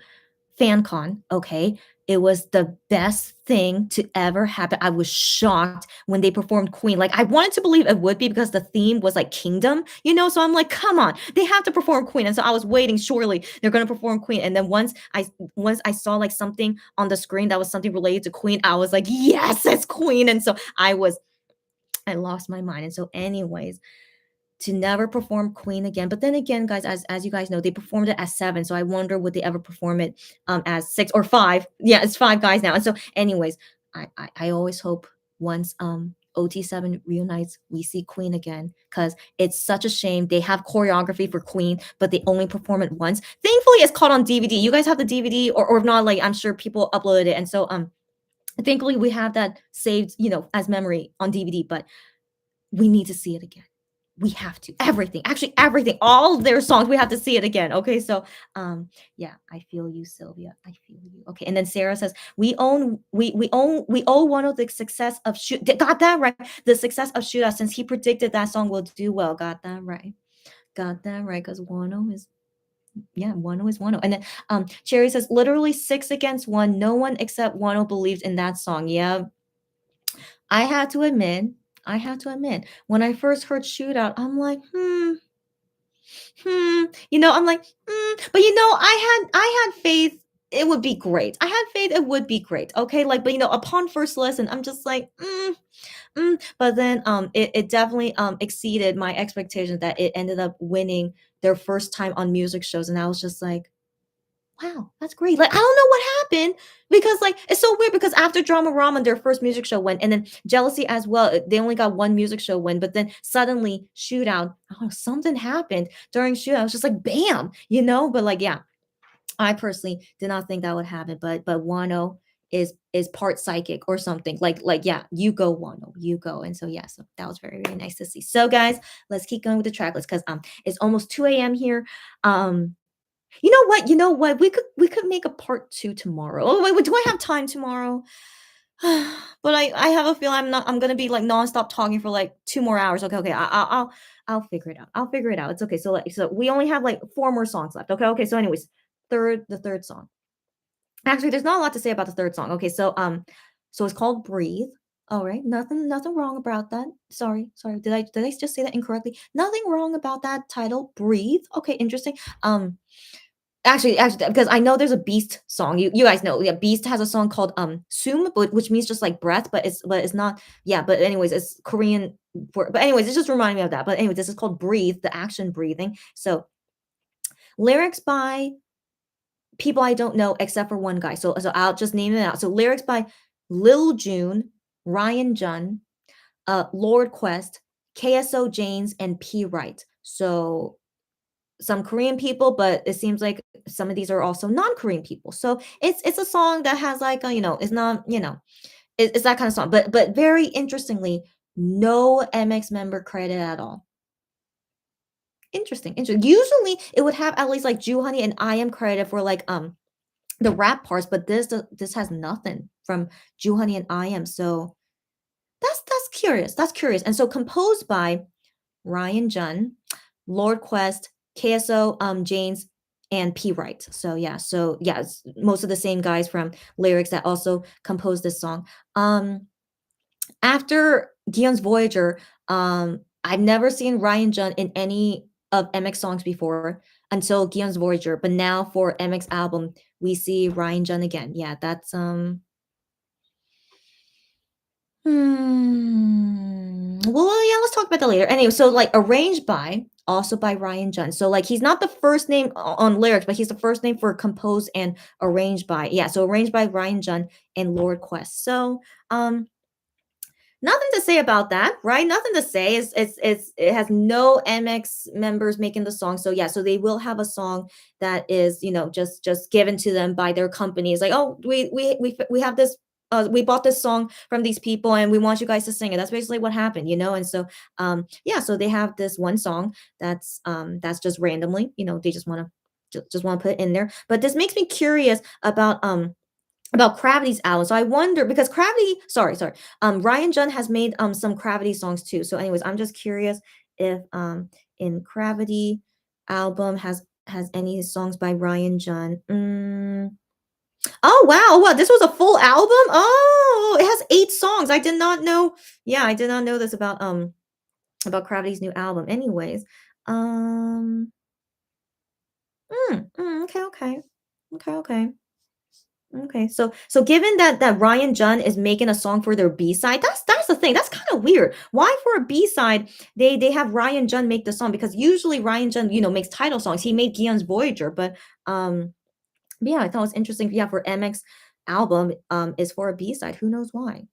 FanCon, okay? It was the best thing to ever happen. I was shocked when they performed Queen. Like, I wanted to believe it would be because the theme was like kingdom, you know? So I'm like, come on, they have to perform Queen. And so I was waiting, surely they're gonna perform Queen. And then once I saw like something on the screen that was something related to Queen, I was like, yes, it's Queen. And so I lost my mind. And so, anyways, to never perform Queen again. But then again, guys, as you guys know, they performed it as 7. So I wonder would they ever perform it as 6 or 5? Yeah, it's 5 guys now. And so, anyways, I always hope once OT7 reunites, we see Queen again because it's such a shame. They have choreography for Queen, but they only perform it once. Thankfully, it's caught on DVD. You guys have the DVD, or if not, like I'm sure people uploaded it. And so thankfully we have that saved, as memory on DVD, but we need to see it again. We have to. Everything. Actually, everything. All their songs, we have to see it again. Okay. So yeah, I feel you, Sylvia. I feel you. Okay. And then Sarah says, we owe one of the success of shoot. Got that right. The success of Shoot Out since he predicted that song will do well. Got that right. Got that right. Because Wano is Wano is Wano. And then Cherry says, literally 6 against 1. No one except Wano believed in that song. Yeah. I had to admit, when I first heard Shootout, I'm like, I'm like, but I had faith it would be great. I had faith it would be great. Okay, like, but upon first listen, I'm just like, but then it definitely exceeded my expectations that it ended up winning their first time on music shows, and I was just like, wow, that's great. Like, I don't know what happened because, like, it's so weird because after Drama Ramen, their first music show went, and then Jealousy as well. They only got one music show win, but then suddenly Shootout, oh, something happened during Shootout. I was just like, bam, But like, yeah, I personally did not think that would happen. But Wano is part psychic or something. Like yeah, you go Wano, you go. And so yeah, so that was very, very nice to see. So guys, let's keep going with the track list because it's almost 2 a.m. here. You know what? We could make a part 2 tomorrow. Oh wait, do I have time tomorrow? But I have a feeling I'm gonna be like nonstop talking for like 2 more hours. Okay. I'll figure it out. I'll figure it out. It's okay. So we only have like 4 more songs left. Okay. So anyways, the third song. Actually, there's not a lot to say about the third song. Okay, so it's called Breathe. All right. Nothing wrong about that. Sorry. Did I just say that incorrectly? Nothing wrong about that title. Breathe. Okay, interesting. Actually, because I know there's a Beast song. You guys know, yeah, Beast has a song called Sum, which means just like breath, but it's not. Yeah, but anyways, it's Korean. But anyways, it's just reminding me of that. But anyway, this is called Breathe, the action breathing. So lyrics by people I don't know except for one guy. So I'll just name it out. So lyrics by Lil June, Ryan Jun, Lord Quest, KSO Janes, and P Wright. So some Korean people, but it seems like some of these are also non-Korean people. So it's a song that has like a, it's not, it's that kind of song. But very interestingly, no MX member credit at all. Interesting. Usually it would have at least like Juhani and I am credited for like the rap parts, but this has nothing from Juhani and I am. So that's curious. That's curious. And so composed by Ryan Jun, Lord Quest, KSO Janes, and P Wright. So yeah, it's most of the same guys from lyrics that also composed this song. After Gihyun's Voyager, I've never seen Ryan Jun in any of MX songs before until Gihyun's Voyager, but now for MX album, we see Ryan Jun again. Yeah, that's well, yeah, let's talk about that later. Anyway, so like arranged by also by Ryan Jun. So like he's not the first name on lyrics, but he's the first name for composed and arranged by. Yeah, so arranged by Ryan Jun and Lord Quest. So nothing to say about that, right? Nothing to say. It has no MX members making the song. So yeah, so they will have a song that is, just given to them by their company. It's like, oh, we have this we bought this song from these people and we want you guys to sing it. That's basically what happened, you know. And so yeah, so they have this one song that's just randomly, you know, they just want to just want to put it in there. But this makes me curious about Gravity's album. So I wonder because Gravity, sorry, Ryan Jun has made some Gravity songs too. So anyways, I'm just curious if in Gravity album has any songs by Ryan Jun. Oh wow, this was a full album? Oh, it has 8 songs. I did not know. Yeah, I did not know this about Gravity's new album. Anyways, um, okay, okay, okay, okay. Okay, so given that Ryan Jun is making a song for their B-side, that's the thing. That's kind of weird. Why for a B-side they have Ryan Jun make the song? Because usually Ryan Jun, you know, makes title songs. He made Giyeon's Voyager, but yeah, I thought it was interesting. Yeah, for MX album is for a B-side. Who knows why?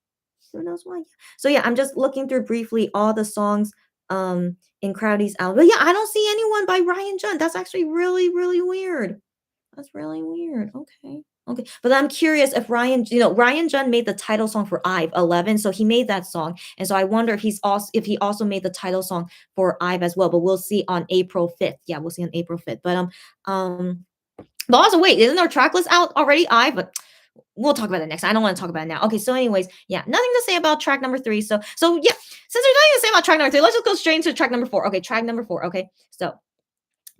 Who knows why? So yeah, I'm just looking through briefly all the songs in Crowdy's album. But yeah, I don't see anyone by Ryan Jun. That's actually really weird. That's really weird. Okay. Okay. But I'm curious if Ryan Jun made the title song for IVE 11, so he made that song. And so I wonder if he also made the title song for IVE as well, but we'll see on April 5th. Yeah, we'll see on April 5th. Um but also wait, isn't our track list out already? But we'll talk about it next. I don't want to talk about it now. Okay, so anyways, yeah, nothing to say about track number 3. So yeah, since there's nothing to say about track number 3, let's just go straight into track number 4. Okay, track number 4. Okay, so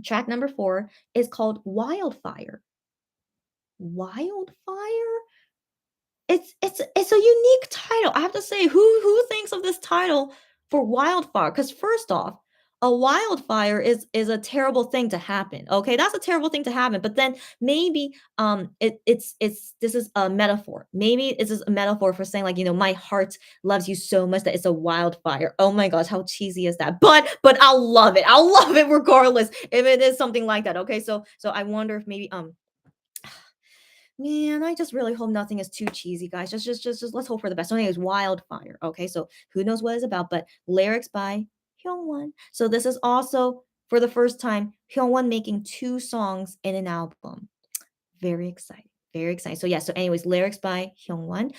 track number 4 is called Wildfire. Wildfire? It's a unique title. I have to say, who thinks of this title for wildfire? Because first off, a wildfire is a terrible thing to happen. Okay, that's a terrible thing to happen. But then maybe it's this is a metaphor. Maybe this is a metaphor for saying like, you know, my heart loves you so much that it's a wildfire. Oh my gosh, how cheesy is that? But I'll love it. I'll love it regardless if it is something like that. Okay, so I wonder if maybe man, I just really hope nothing is too cheesy, guys. Just let's hope for the best. So anyways, Wildfire. Okay, so who knows what it's about, but lyrics by Hyungwon. So this is also for the first time Hyungwon making 2 songs in an album. Very exciting. Very exciting. So yeah, so anyways, lyrics by Hyungwon.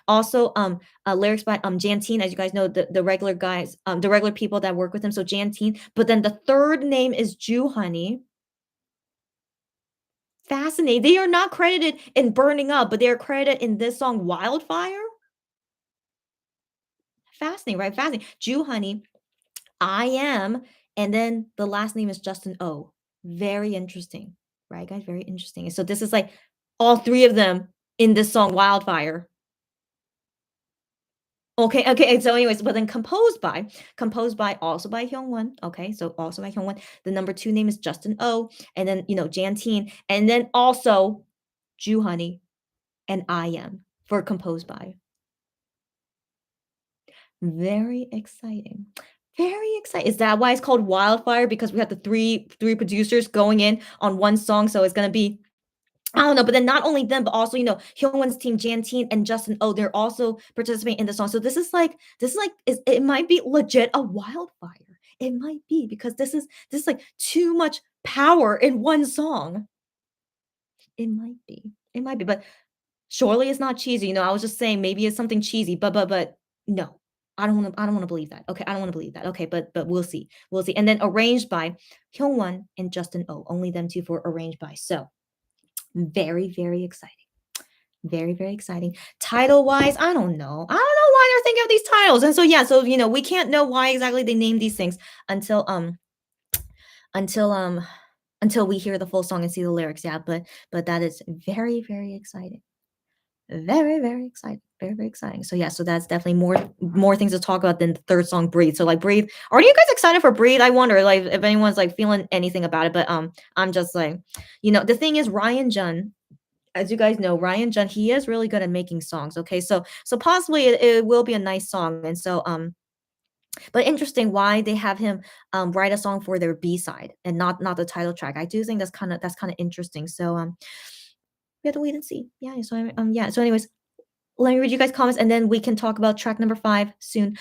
Also lyrics by Janteen, as you guys know, the regular guys, the regular people that work with him. So Janteen, but then the third name is Ju Honey. Fascinating. They are not credited in Burning Up, but they are credited in this song Wildfire? Fascinating, right? Fascinating. Jew Honey, I Am, and then the last name is Justin O. Very interesting. Right, guys? Very interesting. So this is like all 3 of them in this song Wildfire. Okay. And so anyways, but then composed by also by Hyungwon. Okay, so also by Hyungwon. The number 2 name is Justin O, and then you know Janteen, and then also Jew Honey and I Am for composed by. Very exciting. Very exciting. Is that why it's called Wildfire? Because we have the three producers going in on one song, so it's gonna be I don't know, but then not only them, but also, you know, Hyungwon's team, Janteen and Justin Oh, they're also participating in the song. So this is like it might be legit a wildfire. It might be because this is like too much power in one song. It might be. It might be, but surely it's not cheesy. You know, I was just saying maybe it's something cheesy, but no. I don't want to believe that. Okay, I don't want to believe that. Okay, but we'll see. We'll see. And then arranged by Hyungwon and Justin Oh. Only them 2 for arranged by. So very exciting. Very exciting. Title wise, I don't know. I don't know why they're thinking of these titles. And so yeah, so you know, we can't know why exactly they named these things until until um until we hear the full song and see the lyrics. Yeah, but that is very exciting. Very exciting. Very exciting. So yeah, so that's definitely more things to talk about than the third song, Breathe. So like Breathe. Are you guys excited for Breathe? I wonder like if anyone's like feeling anything about it. But I'm just like, you know, the thing is Ryan Jun, as you guys know, Ryan Jun, he is really good at making songs. Okay. So possibly it will be a nice song. And so but interesting why they have him write a song for their B-side and not the title track. I do think that's kind of interesting. So we have to wait and see. Yeah. So yeah. So anyways, let me read you guys comments and then we can talk about track number 5 soon.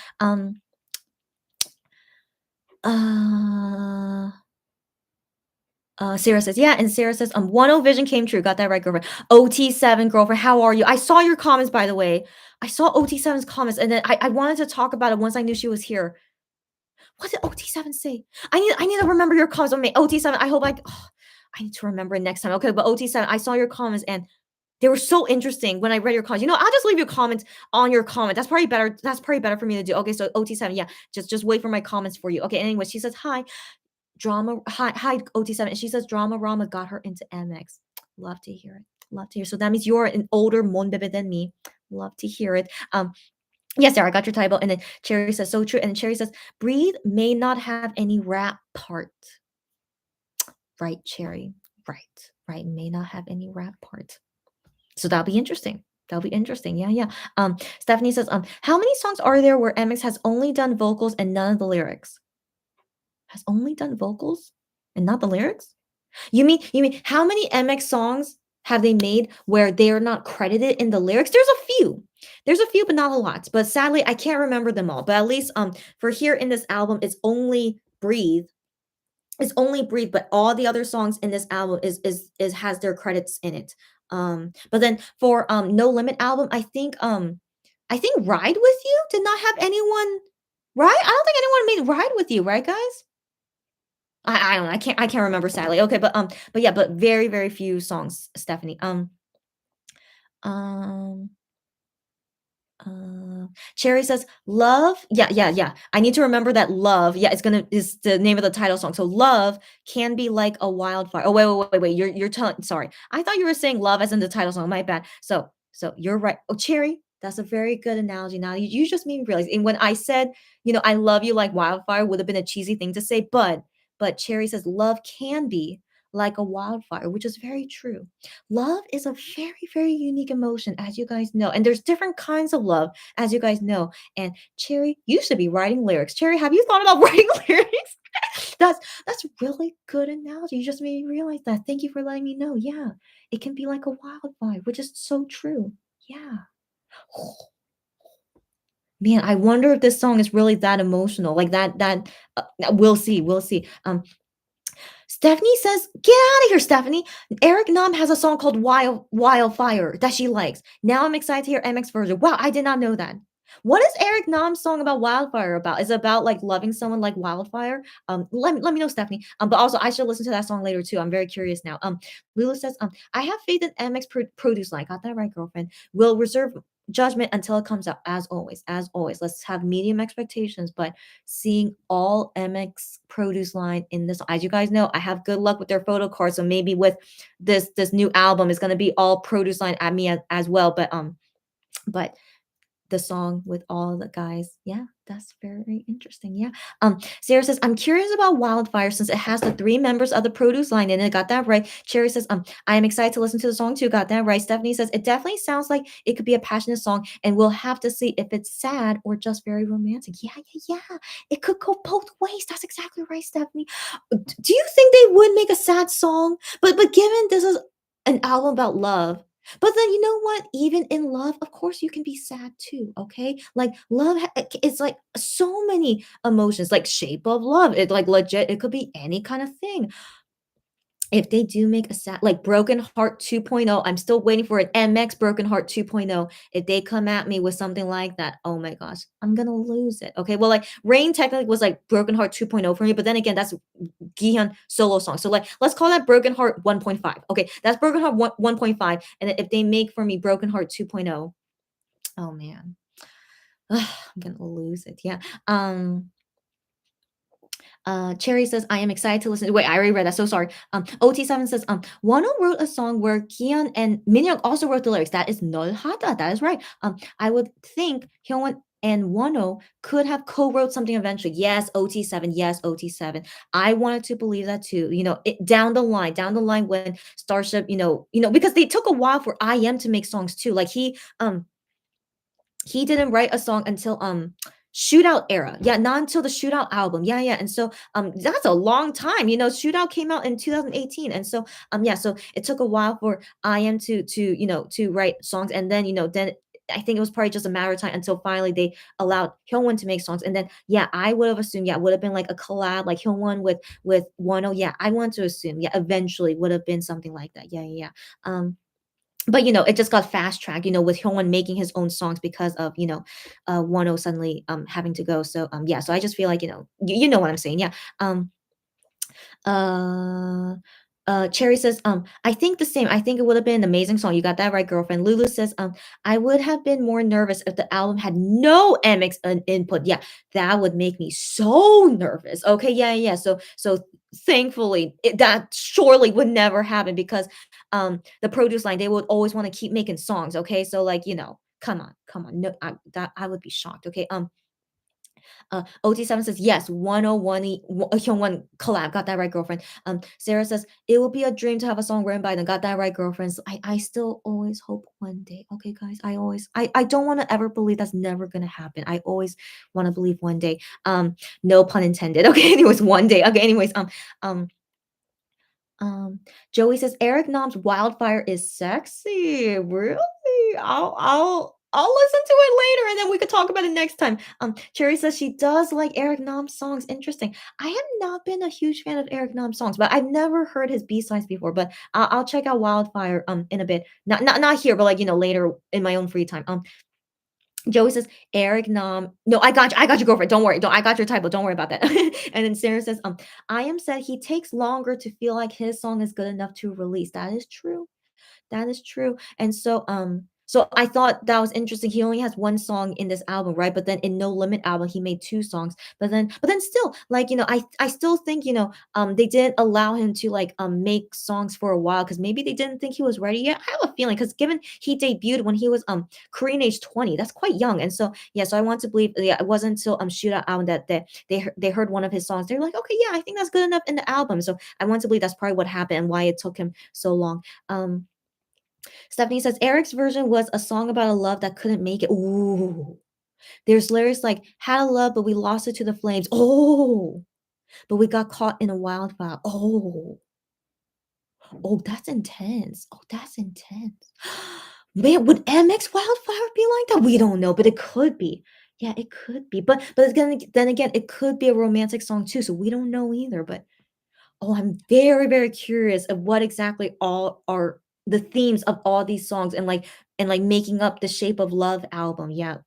Uh Sarah says, yeah, and Sarah says, 10 vision came true. Got that right, girlfriend. OT7 girlfriend, how are you? I saw your comments, by the way. I saw OT7's comments, and then I wanted to talk about it once I knew she was here. What did OT7 say? I need to remember your comments. Okay, OT7. I hope I need to remember it next time. Okay, but OT7, I saw your comments and they were so interesting when I read your comments. You know, I'll just leave your comments on your comment. That's probably better. That's probably better for me to do. Okay, so OT7, yeah, just wait for my comments for you. Okay, anyway, she says hi, drama. Hi, OT7, and she says drama Rama got her into MX. Love to hear it. Love to hear. So that means you're an older Monbebe than me. Love to hear it. Yes, Sarah, I got your title. And then Cherry says, so true. And Cherry says, breathe may not have any rap part. Right, Cherry. Right. May not have any rap part. So that'll be interesting. Yeah. Stephanie says, how many songs are there where MX has only done vocals and none of the lyrics? Has only done vocals and not the lyrics? You mean how many MX songs have they made where they're not credited in the lyrics? There's a few, but not a lot. But sadly, I can't remember them all. But at least for here in this album, it's only Breathe. It's only Breathe, but all the other songs in this album is has their credits in it. But then for No Limit album, I think Ride With You did not have anyone. Right? I don't think anyone made Ride With You, right, guys? I don't know. I can't remember sadly. Okay, but yeah, but very very few songs, Stephanie. Um Cherry says love. Yeah. I need to remember that love. Yeah, is the name of the title song. So love can be like a wildfire. Oh wait. You're telling. Sorry, I thought you were saying love as in the title song. My bad. So you're right. Oh, Cherry, that's a very good analogy. Now you just made me realize. And when I said, I love you like wildfire would have been a cheesy thing to say, but Cherry says love can be like a wildfire, which is very true. Love is a very, very unique emotion, as you guys know. And there's different kinds of love, as you guys know. And Cherry, you should be writing lyrics. Cherry, have you thought about writing lyrics? That's really good analogy. You just made me realize that. Thank you for letting me know. Yeah, it can be like a wildfire, which is so true. Yeah. Man, I wonder if this song is really that emotional. Like that we'll see. We'll see. Stephanie says, "Get out of here, Stephanie." Eric Nam has a song called Wildfire that she likes. Now I'm excited to hear MX version. Wow, I did not know that. What is Eric Nam's song about wildfire about? Is it about like loving someone like wildfire? Let me know, Stephanie. But also I should listen to that song later too. I'm very curious now. Lulu says, I have faith in MX produce line. Got that right, girlfriend. Will reserve judgment until it comes out. As always, let's have medium expectations, but seeing all MX produce line in this. As you guys know, I have good luck with their photo cards, so maybe with this new album is going to be all produce line at me as well. But the song with all the guys, yeah, that's very interesting. Yeah. Sarah says, I'm curious about Wildfire since it has the 3 members of the produce line in it. Got that right. Cherry says, I am excited to listen to the song too. Got that right. Stephanie says, it definitely sounds like it could be a passionate song, and we'll have to see if it's sad or just very romantic. Yeah. It could go both ways. That's exactly right, Stephanie. Do you think they would make a sad song? But given this is an album about love, but then you know what? Even in love, of course, you can be sad too. Okay, like love, it's like so many emotions, like shape of love. It like legit, it could be any kind of thing. If they do make a sad, like Broken Heart 2.0, I'm still waiting for an MX Broken Heart 2.0. If they come at me with something like that, oh my gosh, I'm gonna lose it. Okay, well, like Rain technically was like Broken Heart 2.0 for me, but then again, that's Kihyun solo song. So like, let's call that Broken Heart 1.5. Okay, that's Broken Heart 1.5. And then if they make for me Broken Heart 2.0, oh man, I'm gonna lose it. Yeah. Cherry says, I am excited to listen. Wait, I already read that. So sorry. OT7 says, Wano wrote a song where Kihyun and Minhyuk also wrote the lyrics. That is Nol Hada. That is right. I would think Hyungwon and Wano could have co-wrote something eventually. Yes, OT7. Yes, OT7. I wanted to believe that too. Down the line when Starship, because they took a while for IM to make songs too. Like he didn't write a song until Shootout era. Yeah, not until the Shootout album. Yeah. And so that's a long time. Shootout came out in 2018. And so so it took a while for IM to write songs, and then then I think it was probably just a matter of time until finally they allowed Hyungwon to make songs. And then yeah, I would have assumed yeah, it would have been like a collab like Hyungwon with Wano. Yeah, I want to assume yeah, eventually would have been something like that. Yeah. But it just got fast tracked, with Hyungwon making his own songs because of Wano suddenly having to go. So yeah, so I just feel like you know what I'm saying. Yeah. Uh, Cherry says, I think the same. I think it would have been an amazing song. You got that right, girlfriend. Lulu says, I would have been more nervous if the album had no MX input. Yeah, that would make me so nervous. Okay, yeah. So thankfully, that surely would never happen because the produce line they would always want to keep making songs. Okay, so like come on, no, I would be shocked. Okay, OT7 says, yes, 101 Hyungwon collab. Got that right, girlfriend. Sarah says, it will be a dream to have a song written by them. Got that right, girlfriends. I still always hope one day. Okay, guys, I don't want to ever believe that's never going to happen. I always want to believe one day. No pun intended. Okay, anyways, one day. Okay, anyways, Joey says Eric Nam's Wildfire is sexy. Really? I'll listen to it later and then we could talk about it next time. Cherry says she does like Eric Nam's songs. Interesting. I have not been a huge fan of Eric Nam's songs, but I've never heard his B-sides before. But I'll check out Wildfire in a bit. Not here, but like later in my own free time. Joey says, Eric Nam. No, I got you, girlfriend. Don't worry. I got your typo. Don't worry about that. And then Sarah says, I am said he takes longer to feel like his song is good enough to release. That is true. That is true. And so I thought that was interesting. He only has one song in this album, right? But then in No Limit album, he made two songs. But then still, like, I still think, they didn't allow him to like make songs for a while because maybe they didn't think he was ready yet. I have a feeling because given he debuted when he was Korean age 20, that's quite young. And so yeah, so I want to believe yeah, it wasn't until Shootout album that they heard one of his songs. They're like, okay, yeah, I think that's good enough in the album. So I want to believe that's probably what happened and why it took him so long. Stephanie says Eric's version was a song about a love that couldn't make it. Ooh. There's lyrics like had a love, but we lost it to the flames. Oh, but we got caught in a wildfire. Oh, that's intense. Oh, that's intense. Man, would MX Wildfire be like that? We don't know, but it could be. Yeah, it could be. But then again, it could be a romantic song too. So we don't know either. But oh, I'm very, very curious of what exactly all are the themes of all these songs and like making up the Shape of Love album. Yeah.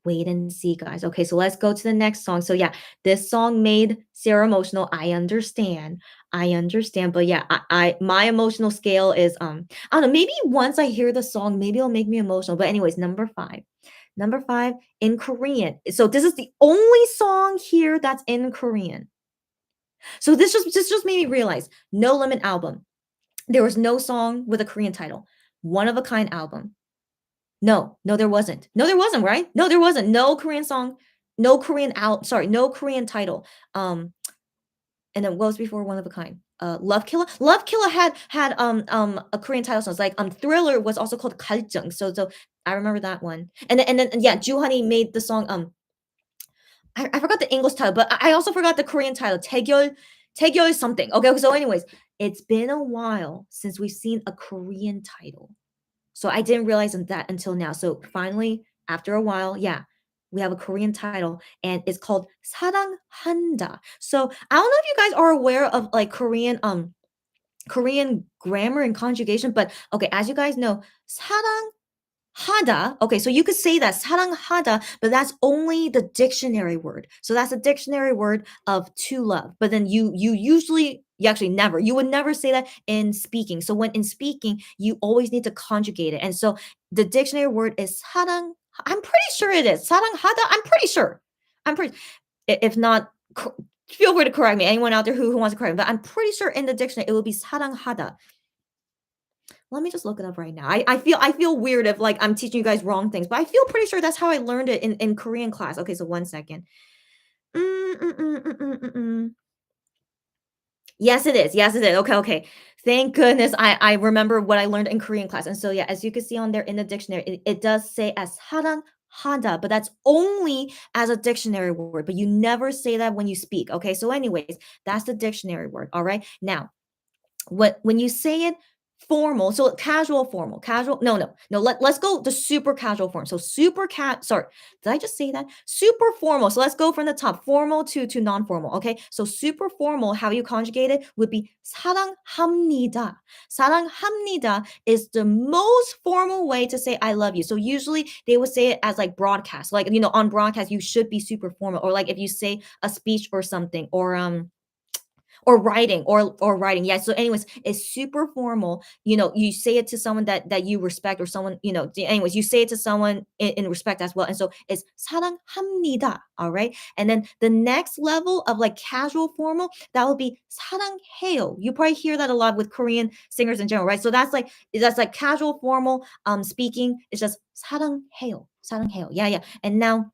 Wait and see, guys. Okay, so let's go to the next song. So yeah, this song made Sarah emotional. I understand. But yeah, I my emotional scale is I don't know, maybe once I hear the song, maybe it'll make me emotional. But anyways, number 5. Number 5 in Korean. So this is the only song here that's in Korean. So this just made me realize No Limit album. There was no song with a Korean title. One of a Kind album. No, there wasn't. No, there wasn't, right? No, there wasn't. No Korean song, no no Korean title. And then what was before One of a Kind? Love Killa. Love Killa had a Korean title song. It's like Thriller was also called Galjung. So I remember that one. And then yeah, Juhani made the song I forgot the English title, but I also forgot the Korean title. Taegyeol something. Okay, so anyways, it's been a while since we've seen a Korean title. So I didn't realize that until now. So finally, after a while, yeah, we have a Korean title and it's called 사랑한다. So I don't know if you guys are aware of like Korean grammar and conjugation, but okay, as you guys know, 사랑 hada. Okay, so you could say that 사랑하다, but that's only the dictionary word. So that's a dictionary word of to love. But then you actually never, you would never say that in speaking. So when in speaking, you always need to conjugate it. And so the dictionary word is 사랑. I'm pretty sure it is 사랑하다. I'm pretty sure. If not, feel free to correct me. Anyone out there who wants to correct me, but I'm pretty sure in the dictionary it will be 사랑하다. Let me just look it up right now. I feel weird if like I'm teaching you guys wrong things, but I feel pretty sure that's how I learned it in Korean class. Okay, so 1 second. Yes, it is. Yes, it is. Okay. Thank goodness I remember what I learned in Korean class. And so yeah, as you can see on there in the dictionary, it does say as 사랑 hada, but that's only as a dictionary word, but you never say that when you speak. Okay, so anyways, that's the dictionary word. All right. Now, when you say it formal. So casual, formal, casual. No, no, no. Let's go the super casual form. So super cat. Sorry, did I just say that? Super formal. So let's go from the top, formal to non-formal. Okay. So super formal, how you conjugate it would be 사랑합니다. 사랑합니다 is the most formal way to say I love you. So usually they would say it as like broadcast, like on broadcast you should be super formal, or like if you say a speech or something, or writing, or writing, yeah. So anyways, it's super formal. You say it to someone that you respect, or someone, anyways, you say it to someone in respect as well. And so it's 사랑합니다. All right. And then the next level of like casual formal, that would be 사랑해요. You probably hear that a lot with Korean singers in general, right? So that's like casual formal speaking. It's just 사랑해요. 사랑해요. Yeah, yeah. And now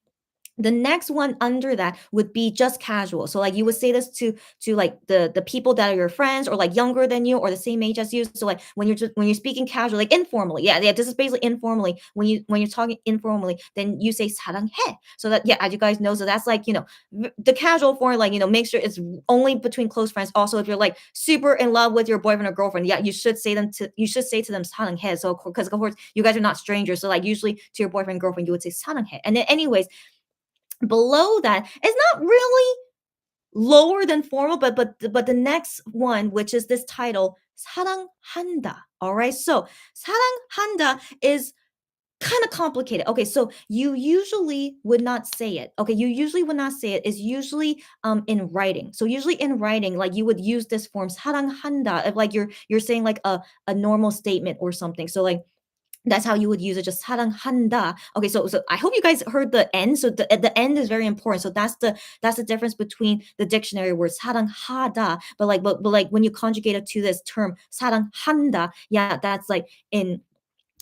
the next one under that would be just casual. So like you would say this to like the people that are your friends, or like younger than you, or the same age as you. So like when you're speaking casually, like informally, yeah, yeah, this is basically informally. When you're talking informally, then you say 사랑해. So that, yeah, as you guys know, so that's like the casual form, like make sure it's only between close friends. Also, if you're like super in love with your boyfriend or girlfriend, yeah, you should say to them 사랑해. So because of course you guys are not strangers. So like usually to your boyfriend, girlfriend, you would say 사랑해. And then anyways, below that, it's not really lower than formal, but the next one, which is this title, 사랑한다. All right, so 사랑한다 is kind of complicated. Okay, so you usually would not say it. Okay, you usually would not say it. Is usually in writing. So usually in writing, like you would use this form 사랑한다, if like you're saying like a normal statement or something. So like that's how you would use it, just 사랑한다. Okay, so I hope you guys heard the end. So the end is very important. So that's the difference between the dictionary words 사랑하다, but like when you conjugate it to this term 사랑한다, yeah, that's like in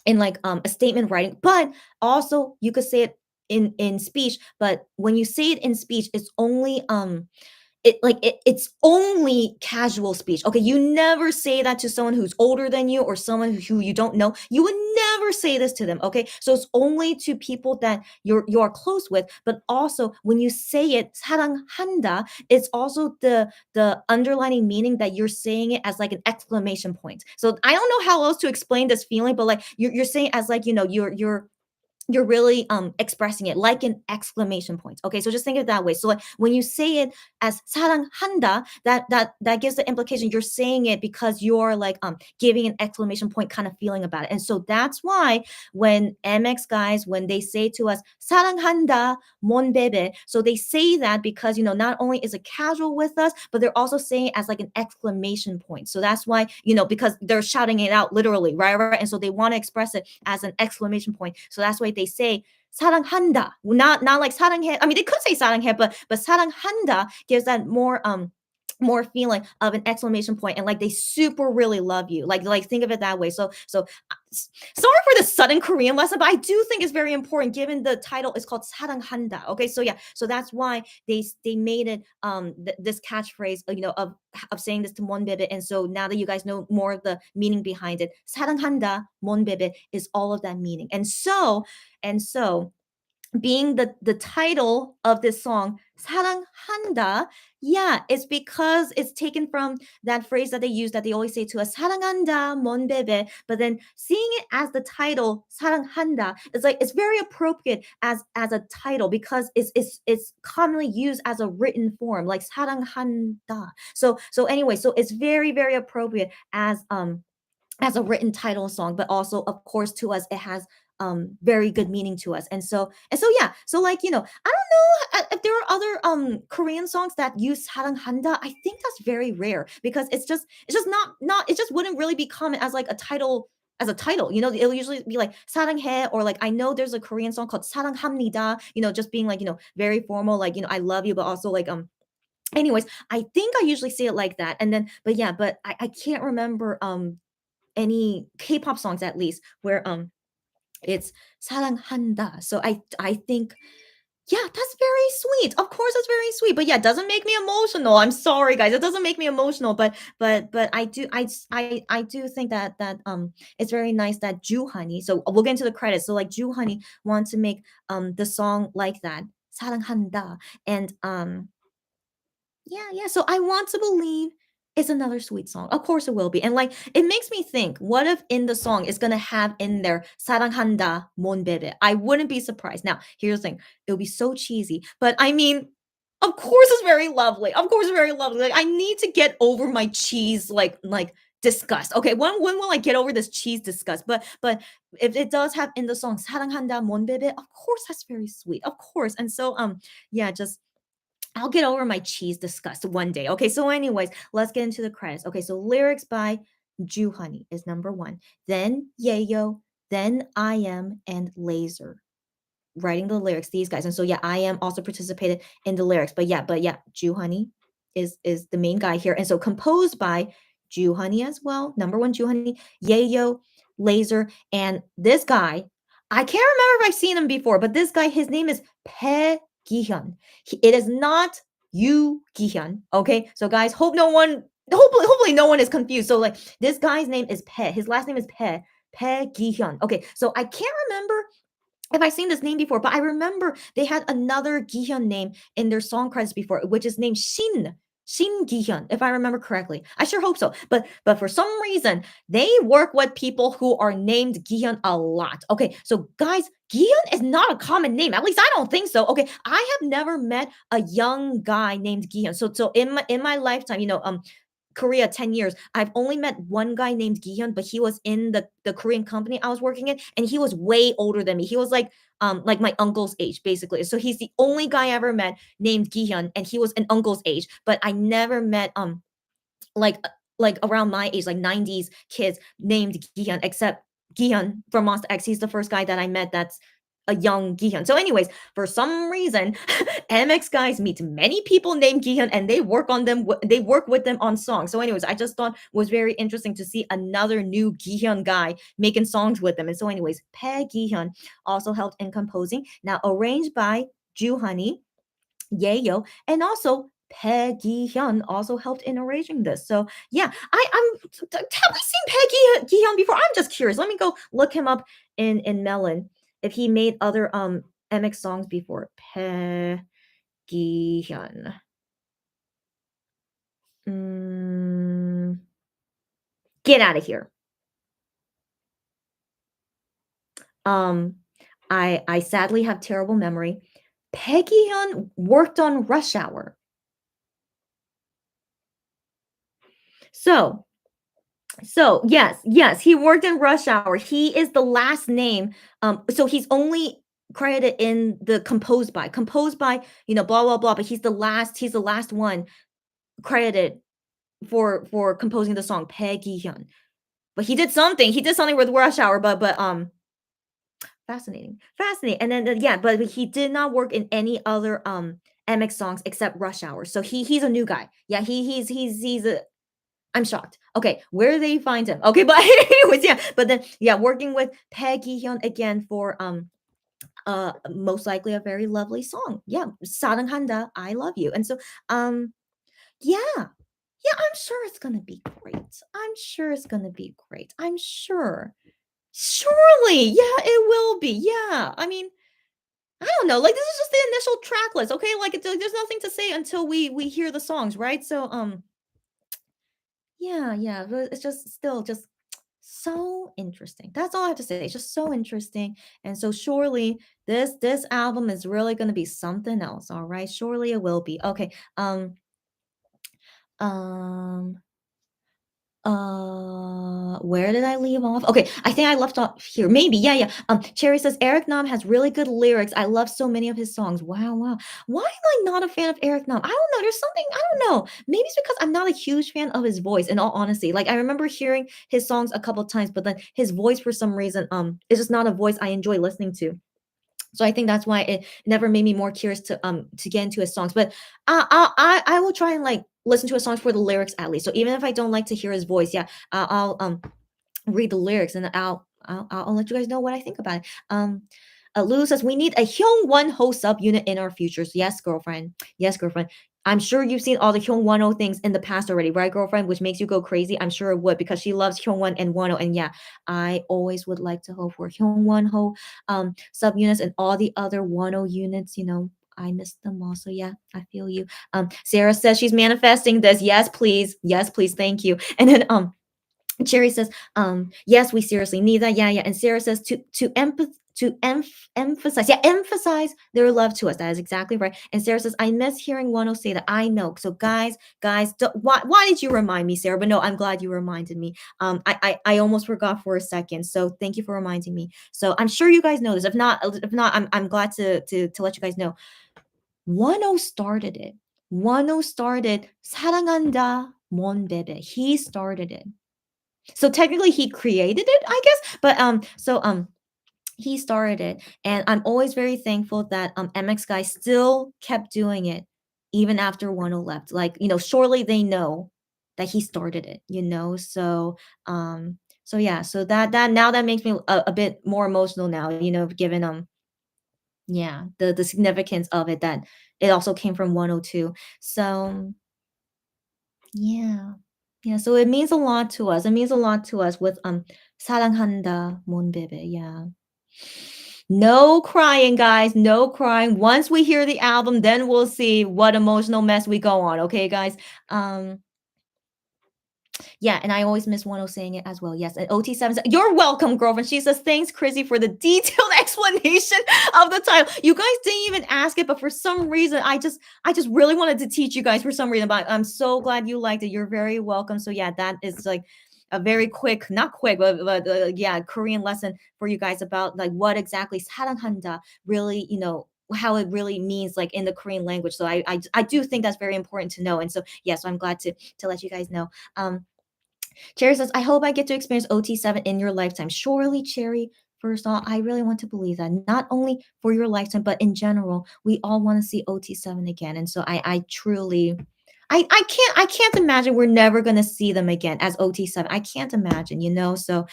like a statement writing. But also you could say it in speech, but when you say it in speech, it's only it's only casual speech. Okay, you never say that to someone who's older than you, or someone who you don't know. You would never say this to them. Okay, so it's only to people that you're close with. But also when you say it 사랑한다, it's also the underlining meaning that you're saying it as like an exclamation point. So I don't know how else to explain this feeling, but like you're saying as like you're really expressing it like an exclamation point. Okay, so just think of it that way. So like when you say it as 사랑한다, that gives the implication you're saying it because you're like giving an exclamation point kind of feeling about it. And so that's why when MX guys, when they say to us 사랑한다 mon bebe, so they say that because not only is it casual with us, but they're also saying it as like an exclamation point. So that's why because they're shouting it out literally, right? And so they want to express it as an exclamation point. So that's why they say 사랑한다, not like 사랑해. I mean, they could say 사랑해, but 사랑한다 gives that more feeling of an exclamation point, and like they super really love you. Like think of it that way. So sorry for the sudden Korean lesson, but I do think it's very important given the title is called 사랑한다. Okay, so yeah, so that's why they made it this catchphrase, of saying this to mon bebe. And so now that you guys know more of the meaning behind it, 사랑한다 mon bebe is all of that meaning. And so being the title of this song, 사랑한다, yeah, it's because it's taken from that phrase that they use, that they always say to us, 사랑한다, mon bebe. But then seeing it as the title, 사랑한다, it's like it's very appropriate as a title because it's commonly used as a written form, like 사랑한다. So anyway, so it's very, very appropriate as a written title song, but also of course to us it has very good meaning to us. And so yeah, so like I don't know if there are other Korean songs that use 사랑한다. I think that's very rare because it's just not it just wouldn't really be common as like a title, it'll usually be like 사랑해, or like I know there's a Korean song called 사랑합니다, just being like very formal, like I love you, but also like anyways, I think I usually say it like that. And then but I can't remember any K-pop songs at least where it's 사랑한다. So I think yeah, that's very sweet. Of course it's very sweet. But yeah, it doesn't make me emotional. I'm sorry guys. It doesn't make me emotional, but I do think that it's very nice that Juhani. So we'll get into the credits. So like Juhani wants to make the song like that. 사랑한다. And yeah, so I want to believe It's another sweet song. Of course it will be. And like it makes me think, what if in the song it's gonna have in there 사랑한다 mon bebe? I wouldn't be surprised. Now, here's the thing. It'll be so cheesy, but I mean, of course it's very lovely. Of course it's very lovely. Like I need to get over my cheese like disgust. Okay, when will I get over this cheese disgust? But if it does have in the song 사랑한다 mon bebe, of course that's very sweet. Of course. And so yeah, just I'll get over my cheese disgust one day. Okay, so anyways, let's get into the credits. Okay, so lyrics by Ju Honey is number one. Then Yayo, then I Am, and Laser writing the lyrics. These guys, and so yeah, I Am also participated in the lyrics. But yeah, Ju Honey is the main guy here, and so composed by Ju Honey as well. Number one, Ju Honey, Yayo, Laser, and this guy. I can't remember if I've seen him before, but this guy, his name is Pe Kihyun. It is not Yu Kihyun. Okay, so guys, hopefully no one is confused. So like this guy's name is Pe. His last name is Pe Kihyun. Okay, so I can't remember if I've seen this name before, but I remember they had another Gihyun name in their song credits before, which is named Shin Gihyun, if I remember correctly. I sure hope so. But for some reason, they work with people who are named Gihyun a lot. Okay, so guys, Gihyun is not a common name. At least I don't think so. Okay, I have never met a young guy named Gihyun. So in my lifetime, Korea 10 years. I've only met one guy named Gihyun, but he was in the Korean company I was working in, and he was way older than me. He was like my uncle's age, basically. So he's the only guy I ever met named Gihyun, and he was an uncle's age, but I never met like like around my age, like 90s kids named Gihyun, except Gihyun from Monster X. He's the first guy that I met that's a young Gihyun. So, anyways, for some reason, MX guys meet many people named Gihyun, and they work on them. They work with them on songs. So, anyways, I just thought was very interesting to see another new Gihyun guy making songs with them. And so, anyways, Pae Gihyun also helped in composing. Now, arranged by Ju Honey, Yayo, and also Peggy Hyun also helped in arranging this. So yeah, have we seen Peggy Hyun before? I'm just curious. Let me go look him up in Melon if he made other MX songs before. Peggy Hyun. Get out of here. I sadly have terrible memory. Peggy Hyun worked on Rush Hour. So yes, he worked in Rush Hour. He is the last name. So he's only credited in the composed by, blah blah blah. But he's the last one credited for composing the song Peggy Hyun. But he did something. He did something with Rush Hour. But fascinating. And then yeah, but he did not work in any other MX songs except Rush Hour. So he's a new guy. Yeah, he's a. I'm shocked. Okay, where do they find him? Okay, but anyways, yeah. But then yeah, working with Peggy Hyun again for most likely a very lovely song. Yeah, 사랑한다, I love you. And so yeah. Yeah, I'm sure it's gonna be great. I'm sure. Surely, yeah, it will be. Yeah, I mean, I don't know. Like this is just the initial track list, okay? Like there's nothing to say until we hear the songs, right? So yeah, but it's just still just so interesting. That's all I have to say. It's just so interesting. And so surely this album is really going to be something else, all right? Surely it will be. Okay. Um where did I leave off? Okay, I think I left off here. Maybe, yeah. Cherry says Eric Nam has really good lyrics. I love so many of his songs. Wow. Why am I not a fan of Eric Nam? I don't know. There's something I don't know. Maybe it's because I'm not a huge fan of his voice. In all honesty, like I remember hearing his songs a couple times, but then his voice for some reason is just not a voice I enjoy listening to. So I think that's why it never made me more curious to get into his songs. But I will try and like listen to his songs for the lyrics at least. So even if I don't like to hear his voice, yeah, I'll read the lyrics and I'll let you guys know what I think about it. Lulu says we need a Hyung Ho subunit in our futures. Yes, girlfriend. I'm sure you've seen all the Hyung Ho things in the past already, right, girlfriend? Which makes you go crazy. I'm sure it would because she loves Hyung and Wano. And yeah, I always would like to hope for Hyung Ho subunits and all the other Wano units. I miss them all. So yeah, I feel you. Sarah says she's manifesting this. Yes, please. Yes, please. Thank you. And then Cherry says, yes, we seriously need that. Yeah, yeah. And Sarah says emphasize, yeah, emphasize their love to us. That is exactly right. And Sarah says, I miss hearing Wano say that. I know. So guys, why did you remind me, Sarah? But no, I'm glad you reminded me. I almost forgot for a second. So thank you for reminding me. So I'm sure you guys know this. If not, I'm glad to let you guys know. Wano started it. Wano started 사랑한다 mon bebe. He started it. So technically he created it, I guess. But he started it. And I'm always very thankful that MX guys still kept doing it even after Wano left. Like, surely they know that he started it, So yeah, so that now that makes me a bit more emotional now, given yeah, the significance of it, that it also came from 102. So yeah. Yeah, so it means a lot to us. It means a lot to us with 사랑한다 mon bebe. Yeah. No crying, guys. No crying. Once we hear the album, then we'll see what emotional mess we go on. Okay, guys. Yeah, and I always miss 10 saying it as well. Yes, and OT7 says, you're welcome, girlfriend. She says, thanks, Chrissy, for the detailed explanation of the title. You guys didn't even ask it, but for some reason, I just really wanted to teach you guys for some reason. But I'm so glad you liked it. You're very welcome. So yeah, that is like a very quick, not quick, but yeah, Korean lesson for you guys about like what exactly 사랑한다 really, how it really means like in the Korean language. So I do think that's very important to know. And so yeah, so I'm glad to let you guys know. Cherry says, I hope I get to experience OT7 in your lifetime. Surely, Cherry, first of all, I really want to believe that. Not only for your lifetime, but in general, we all want to see OT7 again. And so I truly I can't imagine we're never gonna see them again as OT7. I can't imagine, So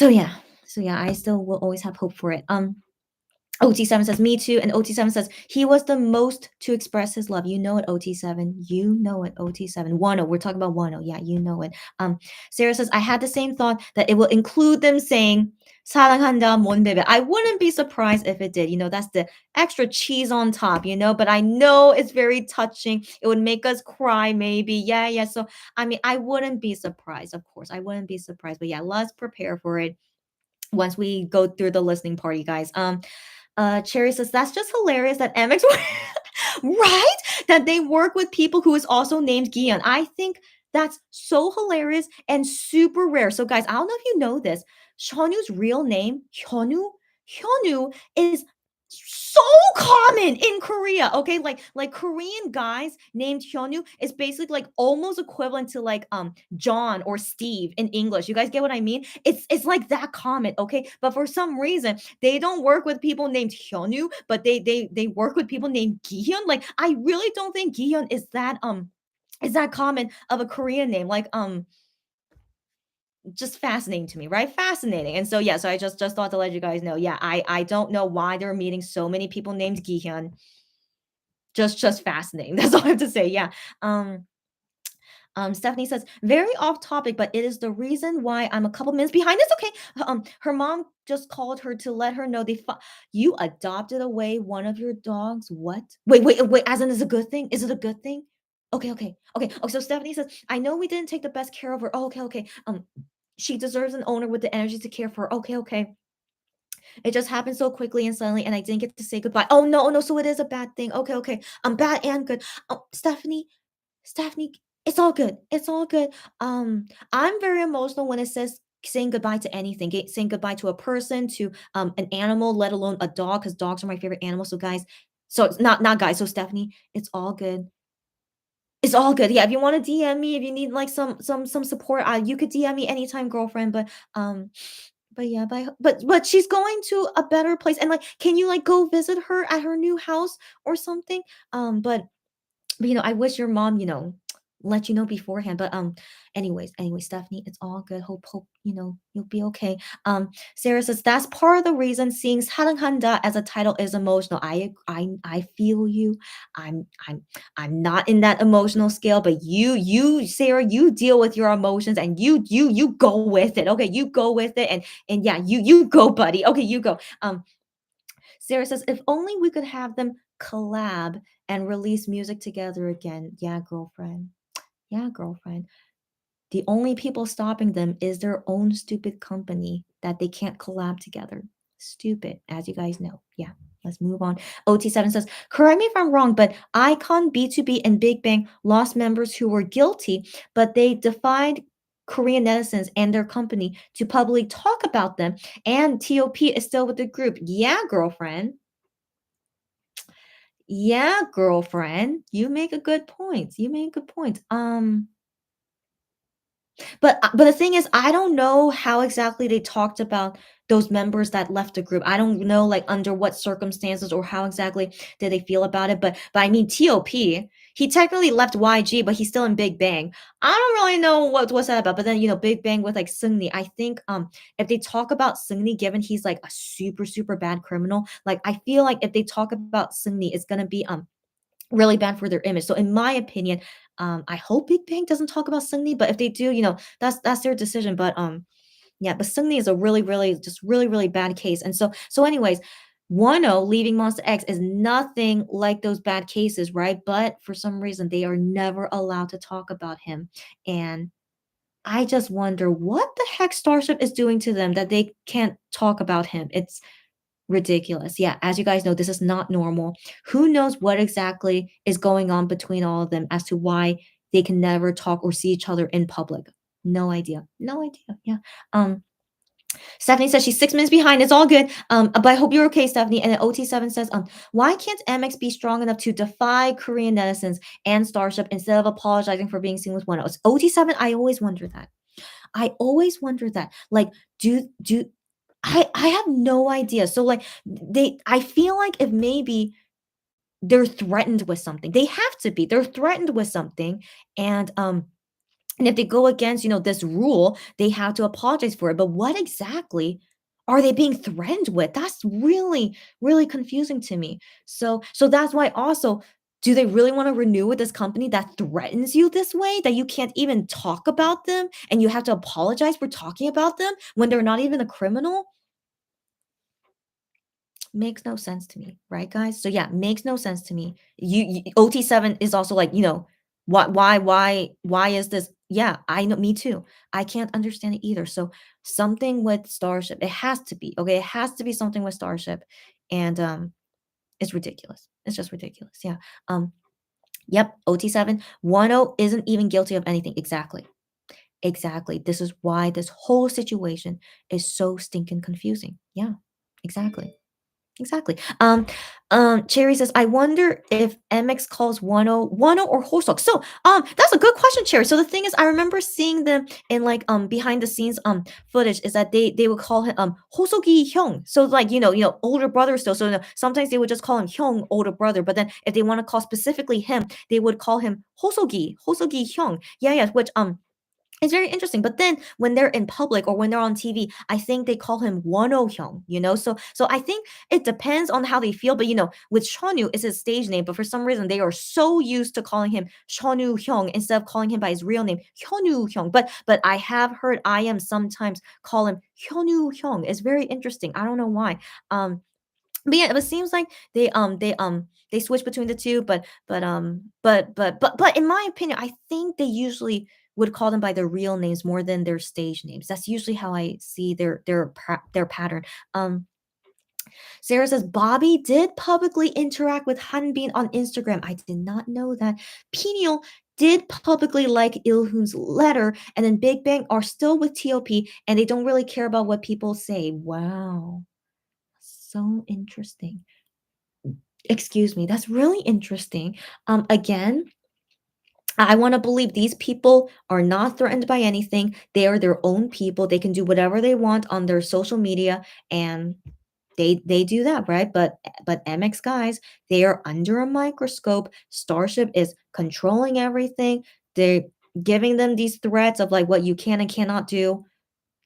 yeah. So yeah, I still will always have hope for it. OT7 says, me too. And OT7 says, he was the most to express his love. You know it, OT7. You know it, OT7. Wano, we're talking about Wano. Yeah, you know it. Sarah says, I had the same thought that it will include them saying, 사랑한다, mon bebe. I wouldn't be surprised if it did. That's the extra cheese on top, but I know it's very touching. It would make us cry, maybe. Yeah, yeah. So, I wouldn't be surprised, of course. I wouldn't be surprised. But yeah, let's prepare for it once we go through the listening party, guys. Cherry says, that's just hilarious that MX right? That they work with people who is also named Kihyun. I think that's so hilarious and super rare. So guys, I don't know if you know this. Hyunu's real name, Hyunu is so common in Korea. Okay, like Korean guys named Hyunu is basically like almost equivalent to like John or Steve in English. You guys get what I mean? It's like that common, okay? But for some reason, they don't work with people named Hyunu, but they work with people named Kihyun. Like I really don't think Kihyun is that common of a Korean name. Like just fascinating to me, right? Fascinating. And so yeah, so I just thought to let you guys know. Yeah, I don't know why they're meeting so many people named Kihyun. Just fascinating. That's all I have to say. Yeah. Stephanie says, very off topic, but it is the reason why I'm a couple minutes behind. It's okay. Her mom just called her to let her know you adopted away one of your dogs. What? Wait. As in, is a good thing? Is it a good thing? Okay. So Stephanie says, I know we didn't take the best care of her. Oh, okay. She deserves an owner with the energy to care for her. Okay. It just happened so quickly and suddenly, and I didn't get to say goodbye. Oh no. So it is a bad thing. Okay. Bad and good. Stephanie, it's all good. It's all good. I'm very emotional when it says saying goodbye to anything, saying goodbye to a person, to an animal, let alone a dog, because dogs are my favorite animal. So guys, so it's not guys. So Stephanie, it's all good. It's all good. Yeah, if you want to DM me, if you need like some support, you could DM me anytime, girlfriend. But yeah, but she's going to a better place, and like, can you like go visit her at her new house or something? But I wish your mom, let you know beforehand. But anyways, Stephanie, it's all good. Hope you'll be okay. Sarah says that's part of the reason seeing 사랑한다 as a title is emotional. I feel you. I'm not in that emotional scale, but you Sarah, you deal with your emotions and you go with it. Okay, you go with it, and yeah, you go, buddy. Okay, you go. Sarah says, if only we could have them collab and release music together again. Yeah, girlfriend. Yeah, girlfriend. The only people stopping them is their own stupid company that they can't collab together. Stupid, as you guys know. Yeah, let's move on. OT7 says, correct me if I'm wrong, but Icon, B2B, and Big Bang lost members who were guilty, but they defied Korean netizens and their company to publicly talk about them, and TOP is still with the group. Yeah, girlfriend. Yeah, girlfriend. You make a good point. You make a good point. But the thing is, I don't know how exactly they talked about those members that left the group. I don't know, like, under what circumstances or how exactly did they feel about it. But I mean, TOP, he technically left YG, but he's still in Big Bang. I don't really know what's that about. But then Big Bang with like Seungni. I think if they talk about Seungni, given he's like a super bad criminal, like I feel like if they talk about Seungni, it's gonna be really bad for their image. So in my opinion, I hope Big Bang doesn't talk about Seungni, but if they do, that's their decision. But yeah, but Seungni is a really bad case. And so anyways, Wano leaving Monster X is nothing like those bad cases, right? But for some reason they are never allowed to talk about him. And I just wonder what the heck Starship is doing to them that they can't talk about him. It's ridiculous. Yeah, as you guys know, this is not normal. Who knows what exactly is going on between all of them as to why they can never talk or see each other in public. No idea. No idea. Yeah. Stephanie says she's 6 minutes behind. It's all good. But I hope you're okay, Stephanie. And then OT7 says, why can't MX be strong enough to defy Korean netizens and Starship instead of apologizing for being seen with one else? OT7, I always wonder that. I always wonder that. Like, do I have no idea. So like I feel like if maybe they're threatened with something. They have to be. They're threatened with something. And if they go against, this rule, they have to apologize for it. But what exactly are they being threatened with? That's really confusing to me. So that's why also, do they really want to renew with this company that threatens you this way, that you can't even talk about them and you have to apologize for talking about them when they're not even a criminal? Makes no sense to me, right, guys? So yeah, makes no sense to me. OT7 is also like, why is this? Yeah, I know, me too. I can't understand it either. So something with Starship, it has to be, okay? It has to be something with Starship. And it's ridiculous. It's just ridiculous. Yeah. Yep, OT7, 10 isn't even guilty of anything. Exactly. Exactly. This is why this whole situation is so stinking confusing. Yeah, exactly. Exactly. Cherry says, I wonder if MX calls Wano or Hosok. So, that's a good question, Cherry. So the thing is, I remember seeing them in like behind the scenes footage is that they would call him Hosogi Hyung. So like older brother still. So sometimes they would just call him Hyung, older brother. But then if they want to call specifically him, they would call him Hosogi Hyung. Yeah, which it's very interesting. But then when they're in public or when they're on TV, I think they call him Wano Hyung. So I think it depends on how they feel. But with Shonu, it's his stage name. But for some reason, they are so used to calling him Shonu Hyung instead of calling him by his real name, Hyunu Hyung. But I have heard I am sometimes call him Hyunu Hyung. It's very interesting. I don't know why. But yeah, it seems like they switch between the two, but in my opinion, I think they usually would call them by their real names more than their stage names. That's usually how I see their pattern. Um, Sarah says Bobby did publicly interact with Hanbin on Instagram. I did not know that. Peniel did publicly like Ilhoon's letter, and then Big Bang are still with TOP, and they don't really care about what people say. Wow. So interesting. Excuse me. That's really interesting. Again, I want to believe these people are not threatened by anything. They are their own people. They can do whatever they want on their social media, and they do that, right? But MX guys, they are under a microscope. Starship is controlling everything. They're giving them these threats of like what you can and cannot do.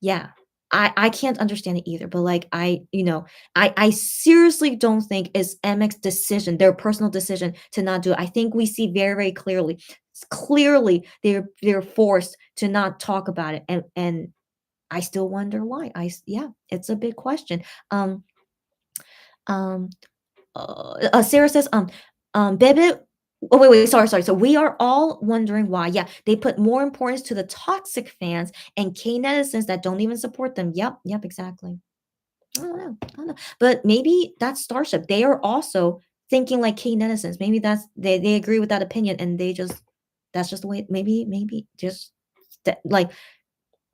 Yeah. I can't understand it either, but like I seriously don't think it's MX decision, their personal decision to not do it. I think we see very clearly, clearly they're forced to not talk about it, and I still wonder why. Yeah, it's a big question. Um, Sarah says, Bebe. Oh wait, sorry. So we are all wondering why. Yeah, they put more importance to the toxic fans and K netizens that don't even support them. Yep, exactly. I don't know. But maybe that's Starship. They are also thinking like K netizens. Maybe they agree with that opinion and they just that's just the way. Maybe just like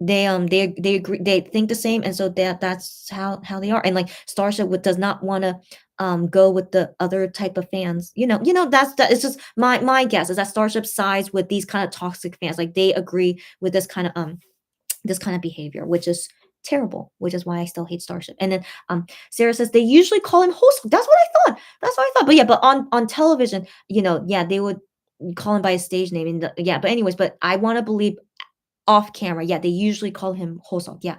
they agree they think the same and so that's how they are and like Starship does not want to go with the other type of fans, that it's just my guess is that Starship sides with these kind of toxic fans, like they agree with this kind of behavior, which is terrible, which is why I still hate Starship. And then Sarah says they usually call him host. That's what I thought. But yeah, but on television, yeah, they would call him by his stage name and yeah, but anyways, but I want to believe off camera. Yeah, they usually call him Hosok. Yeah.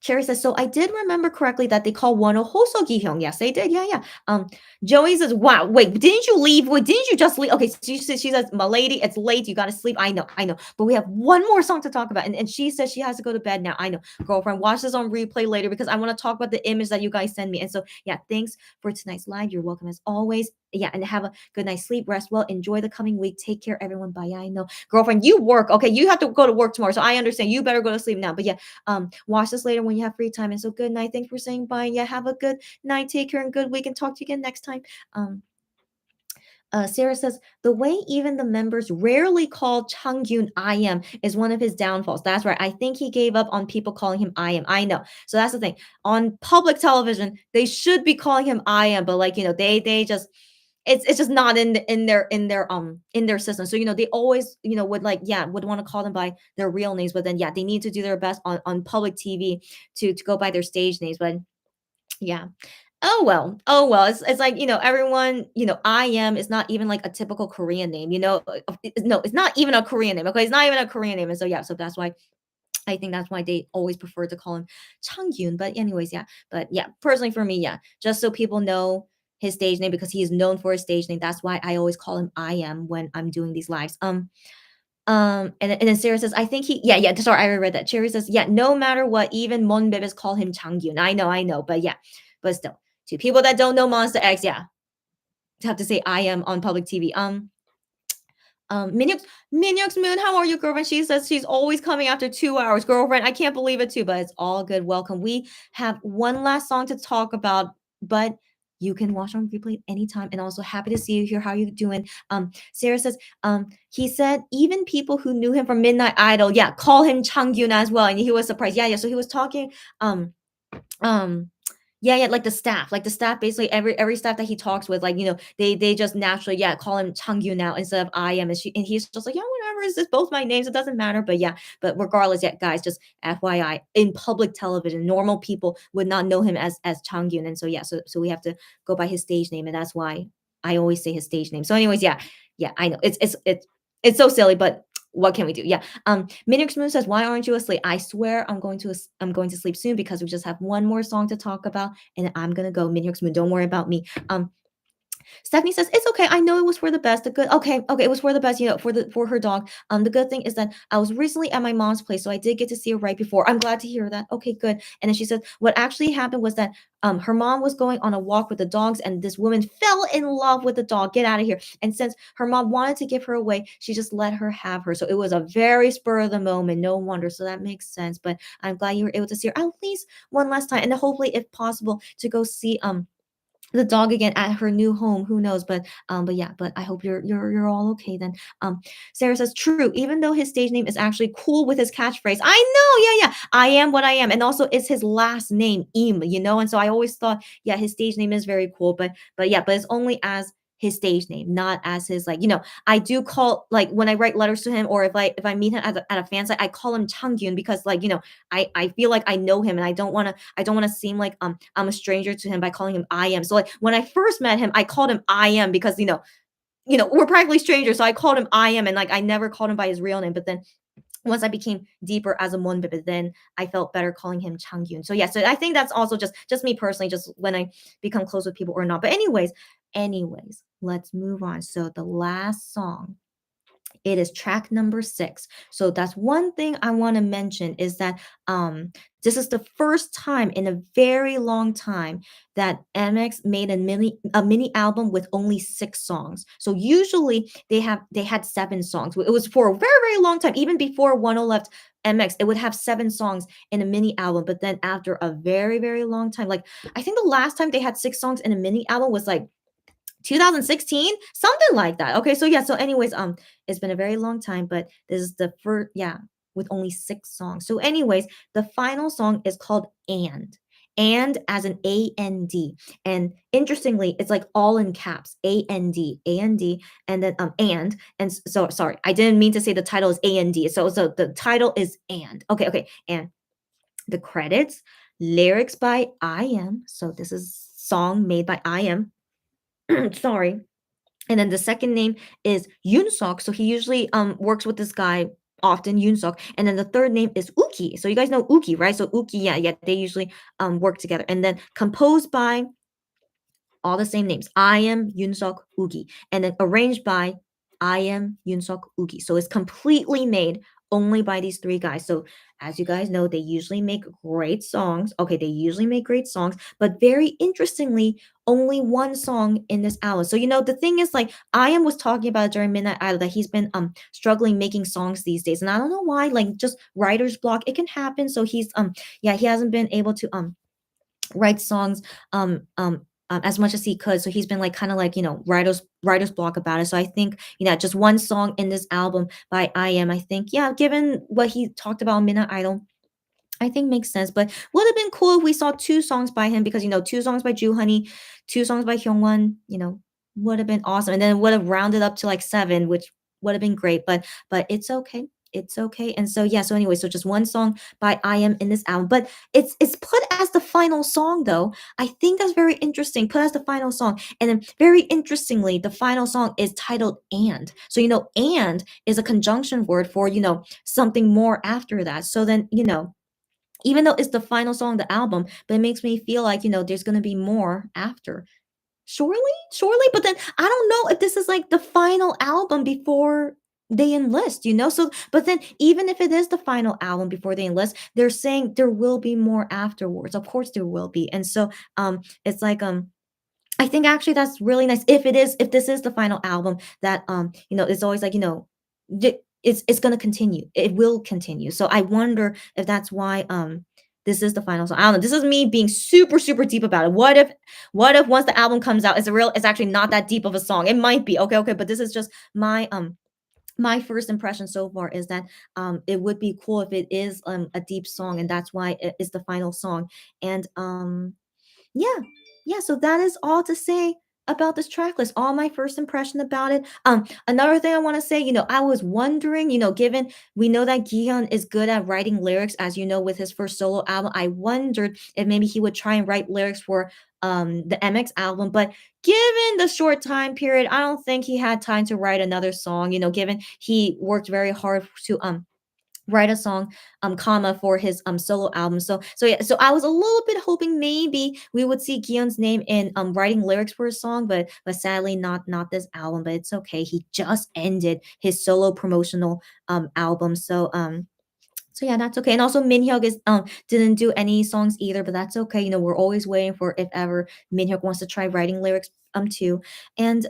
Cherry says, so I did remember correctly that they call Wano Hoso Gihyung. Yes, they did. Yeah. Joey says, wow, wait, didn't you leave? Wait, didn't you just leave? Okay, so she says, my lady, it's late. You got to sleep. I know. But we have one more song to talk about. And she says she has to go to bed now. I know. Girlfriend, watch this on replay later because I want to talk about the image that you guys send me. And so, yeah, thanks for tonight's live. You're welcome as always. Yeah, and have a good night's sleep. Rest well. Enjoy the coming week. Take care, everyone. Bye. Yeah, I know. Girlfriend, you work. Okay, you have to go to work tomorrow. So I understand. You better go to sleep now. But yeah, watch this later when you have free time. And so good night. Thanks for saying bye. Yeah, have a good night. Take care and good week and talk to you again next time. Um, Sarah says the way even the members rarely call Changyun I am is one of his downfalls. That's right. I think he gave up on people calling him I am. I know. So that's the thing. On public television, they should be calling him I am, but like they just it's just not in their system. So they always would would want to call them by their real names, but then yeah, they need to do their best on public TV to go by their stage names. But yeah. Oh well. It's like, everyone, I am is not even like a typical Korean name, no, it's not even a Korean name. Okay. It's not even a Korean name. And so, yeah, so that's why I think that's why they always prefer to call him Changyun. But anyways, yeah. But yeah, personally for me, yeah, just so people know his stage name because he is known for his stage name. That's why I always call him I am when I'm doing these lives. And then Sarah says, I think yeah. Sorry, I already read that. Cherry says, yeah, no matter what, even Mon Bebes call him Changyun. I know, but yeah, but still, to people that don't know Monster X, yeah, have to say I am on public TV. Minyox Moon, how are you, girlfriend? She says she's always coming after 2 hours, girlfriend. I can't believe it too, but it's all good. Welcome. We have one last song to talk about, but you can watch on replay anytime. And also happy to see you here. How are you doing? Sarah says, he said even people who knew him from Midnight Idol, yeah, call him Changyun as well. And he was surprised. Yeah. So he was talking, um yeah, like the staff basically every staff that he talks with, like they just naturally call him Changyu now instead of I am, and he's just like, yeah, whatever, is this both my names, it doesn't matter. But yeah, but regardless, yeah, guys, just FYI, in public television normal people would not know him as Changyun, and so yeah, so we have to go by his stage name, and that's why I always say his stage name. So anyways, yeah, I know it's so silly, but what can we do? Yeah. Minix Moon says, why aren't you asleep? I swear I'm going to sleep soon because we just have one more song to talk about and then I'm gonna go. Minix Moon, don't worry about me. Stephanie says, it's okay. I know it was for the best. The good, okay, it was for the best, for her dog. The good thing is that I was recently at my mom's place, so I did get to see her right before. I'm glad to hear that. Okay, good. And then she said, what actually happened was that her mom was going on a walk with the dogs, and this woman fell in love with the dog. Get out of here. And since her mom wanted to give her away, she just let her have her. So it was a very spur of the moment. No wonder. So that makes sense. But I'm glad you were able to see her at least one last time, and hopefully, if possible, to go see the dog again at her new home. Who knows? But yeah, but I hope you're all okay then. Sarah says, true, even though his stage name is actually cool with his catchphrase. I know, yeah. I am what I am. And also it's his last name, Im, and so I always thought, yeah, his stage name is very cool, but it's only as his stage name, not as his I do call, like, when I write letters to him, or if I meet him at a fan site, I call him Changyun because I feel like I know him and I don't want to seem like I'm a stranger to him by calling him I am. So like when I first met him, I called him I am because we're practically strangers. So I called him I am, and like I never called him by his real name. But then once I became deeper as a Monbebe, then I felt better calling him Changyun. So yeah, so I think that's also just me personally, just when I become close with people or not. But anyways, let's move on. So the last song It is track number 6. So that's one thing I want to mention is that this is the first time in a very long time that MX made a mini album with only 6 songs. So usually they had 7 songs. It was for a very very long time, even before 10 left MX, it would have 7 songs in a mini album. But then after a very very long time, like I think the last time they had 6 songs in a mini album was like 2016, something like that. Okay, so yeah, so anyways, it's been a very long time, but this is the first, yeah, with only 6 songs. So anyways, the final song is called and as an A-N-D. And interestingly, it's like all in caps, A-N-D, A-N-D, and then so sorry, I didn't mean to say the title is A-N-D. So the title is and. Okay, and the credits, lyrics by I.M. So this is song made by I.M. Sorry. And then the second name is Yoonsok. So he usually works with this guy often, Yoonsok. And then the third name is Uki. So you guys know Uki, right? So Uki, yeah, they usually work together. And then composed by all the same names. I am Yoonsok Ugi. And then arranged by I am Yoonsok Ugi. So it's completely made only by these 3 guys. So as you guys know, they usually make great songs. Okay, they usually make great songs, but very interestingly, only one song in this album. So the thing is, like, I am was talking about during Midnight Idol that he's been struggling making songs these days. And I don't know why, like just writer's block. It can happen. So he's yeah, he hasn't been able to write songs as much as he could. So he's been like kind of like writer's block about it. So I think just one song in this album by I.M. I think given what he talked about in Midnight Idol, I think makes sense. But would have been cool if we saw 2 songs by him because 2 songs by Ju Honey, 2 songs by Hyungwon, would have been awesome. And then would have rounded up to like 7, which would have been great. But it's okay. It's okay. And so yeah, so anyway, so just one song by I.M. in this album. But it's put as the final song though. I think that's very interesting. Put as the final song. And then very interestingly, the final song is titled and. So and is a conjunction word for, something more after that. So then, even though it's the final song of the album, but it makes me feel like, there's gonna be more after. Surely, but then I don't know if this is like the final album before they enlist. So but then even if it is the final album before they enlist, they're saying there will be more afterwards. Of course there will be. And so it's like I think actually that's really nice. If this is the final album that it's always like, it's gonna continue. It will continue. So I wonder if that's why this is the final song. I don't know. This is me being super, super deep about it. What if once the album comes out, it's actually not that deep of a song? It might be. Okay, but this is just my first impression so far is that it would be cool if it is a deep song, and that's why it is the final song. And yeah, yeah, so that is all to say about this track list. All my first impression about it. Another thing I want to say, I was wondering, given we know that Kihyun is good at writing lyrics, as you know, with his first solo album, I wondered if maybe he would try and write lyrics for the MX album. But given the short time period, I don't think he had time to write another song, given he worked very hard to write a song comma for his solo album. So yeah, so I was a little bit hoping maybe we would see Giun's name in writing lyrics for a song, but sadly not this album. But it's okay, he just ended his solo promotional album. So yeah, that's okay. And also Minhyuk is didn't do any songs either, but that's okay. We're always waiting for if ever Minhyuk wants to try writing lyrics too. And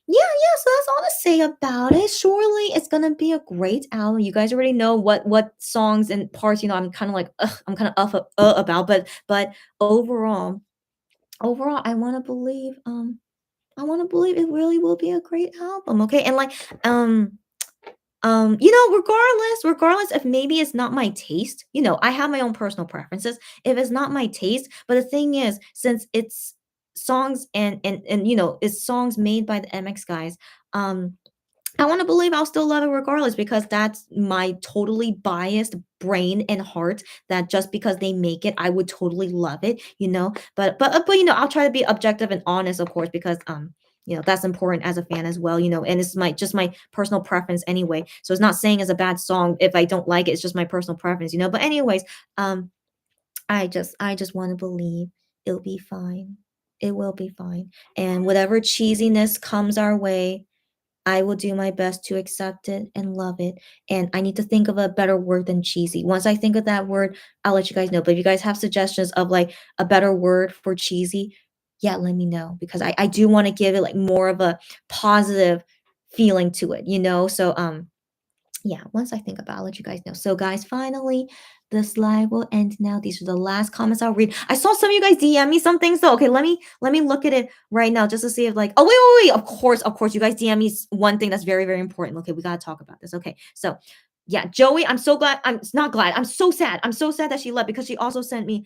yeah, so that's all to say about it. Surely it's gonna be a great album. You guys already know what songs and parts, I'm kind of like I'm kind of about, but overall, I want to believe it really will be a great album. Okay. And like regardless if maybe it's not my taste, I have my own personal preferences. If it's not my taste, but the thing is, since it's songs and it's songs made by the MX guys, I want to believe I'll still love it regardless, because that's my totally biased brain and heart, that just because they make it, I would totally love it. But I'll try to be objective and honest, of course, because that's important as a fan as well. And it's my personal preference anyway. So it's not saying it's a bad song if I don't like it. It's just my personal preference. But anyways, I just want to believe it'll be fine. It will be fine. And whatever cheesiness comes our way, I will do my best to accept it and love it. And I need to think of a better word than cheesy. Once I think of that word, I'll let you guys know. But if you guys have suggestions of like a better word for cheesy, yeah, let me know because I do want to give it like more of a positive feeling to it, you know? So yeah, once I think about it, I'll let you guys know. So guys, finally, this live will end now. These are the last comments I'll read. I saw some of you guys DM me some things. So okay, let me look at it right now just to see if like, oh wait. Of course, you guys DM me one thing that's very, very important. Okay, we gotta talk about this. Okay, so yeah, Joey, I'm so glad. I'm not glad. I'm so sad. I'm so sad that she left because she also sent me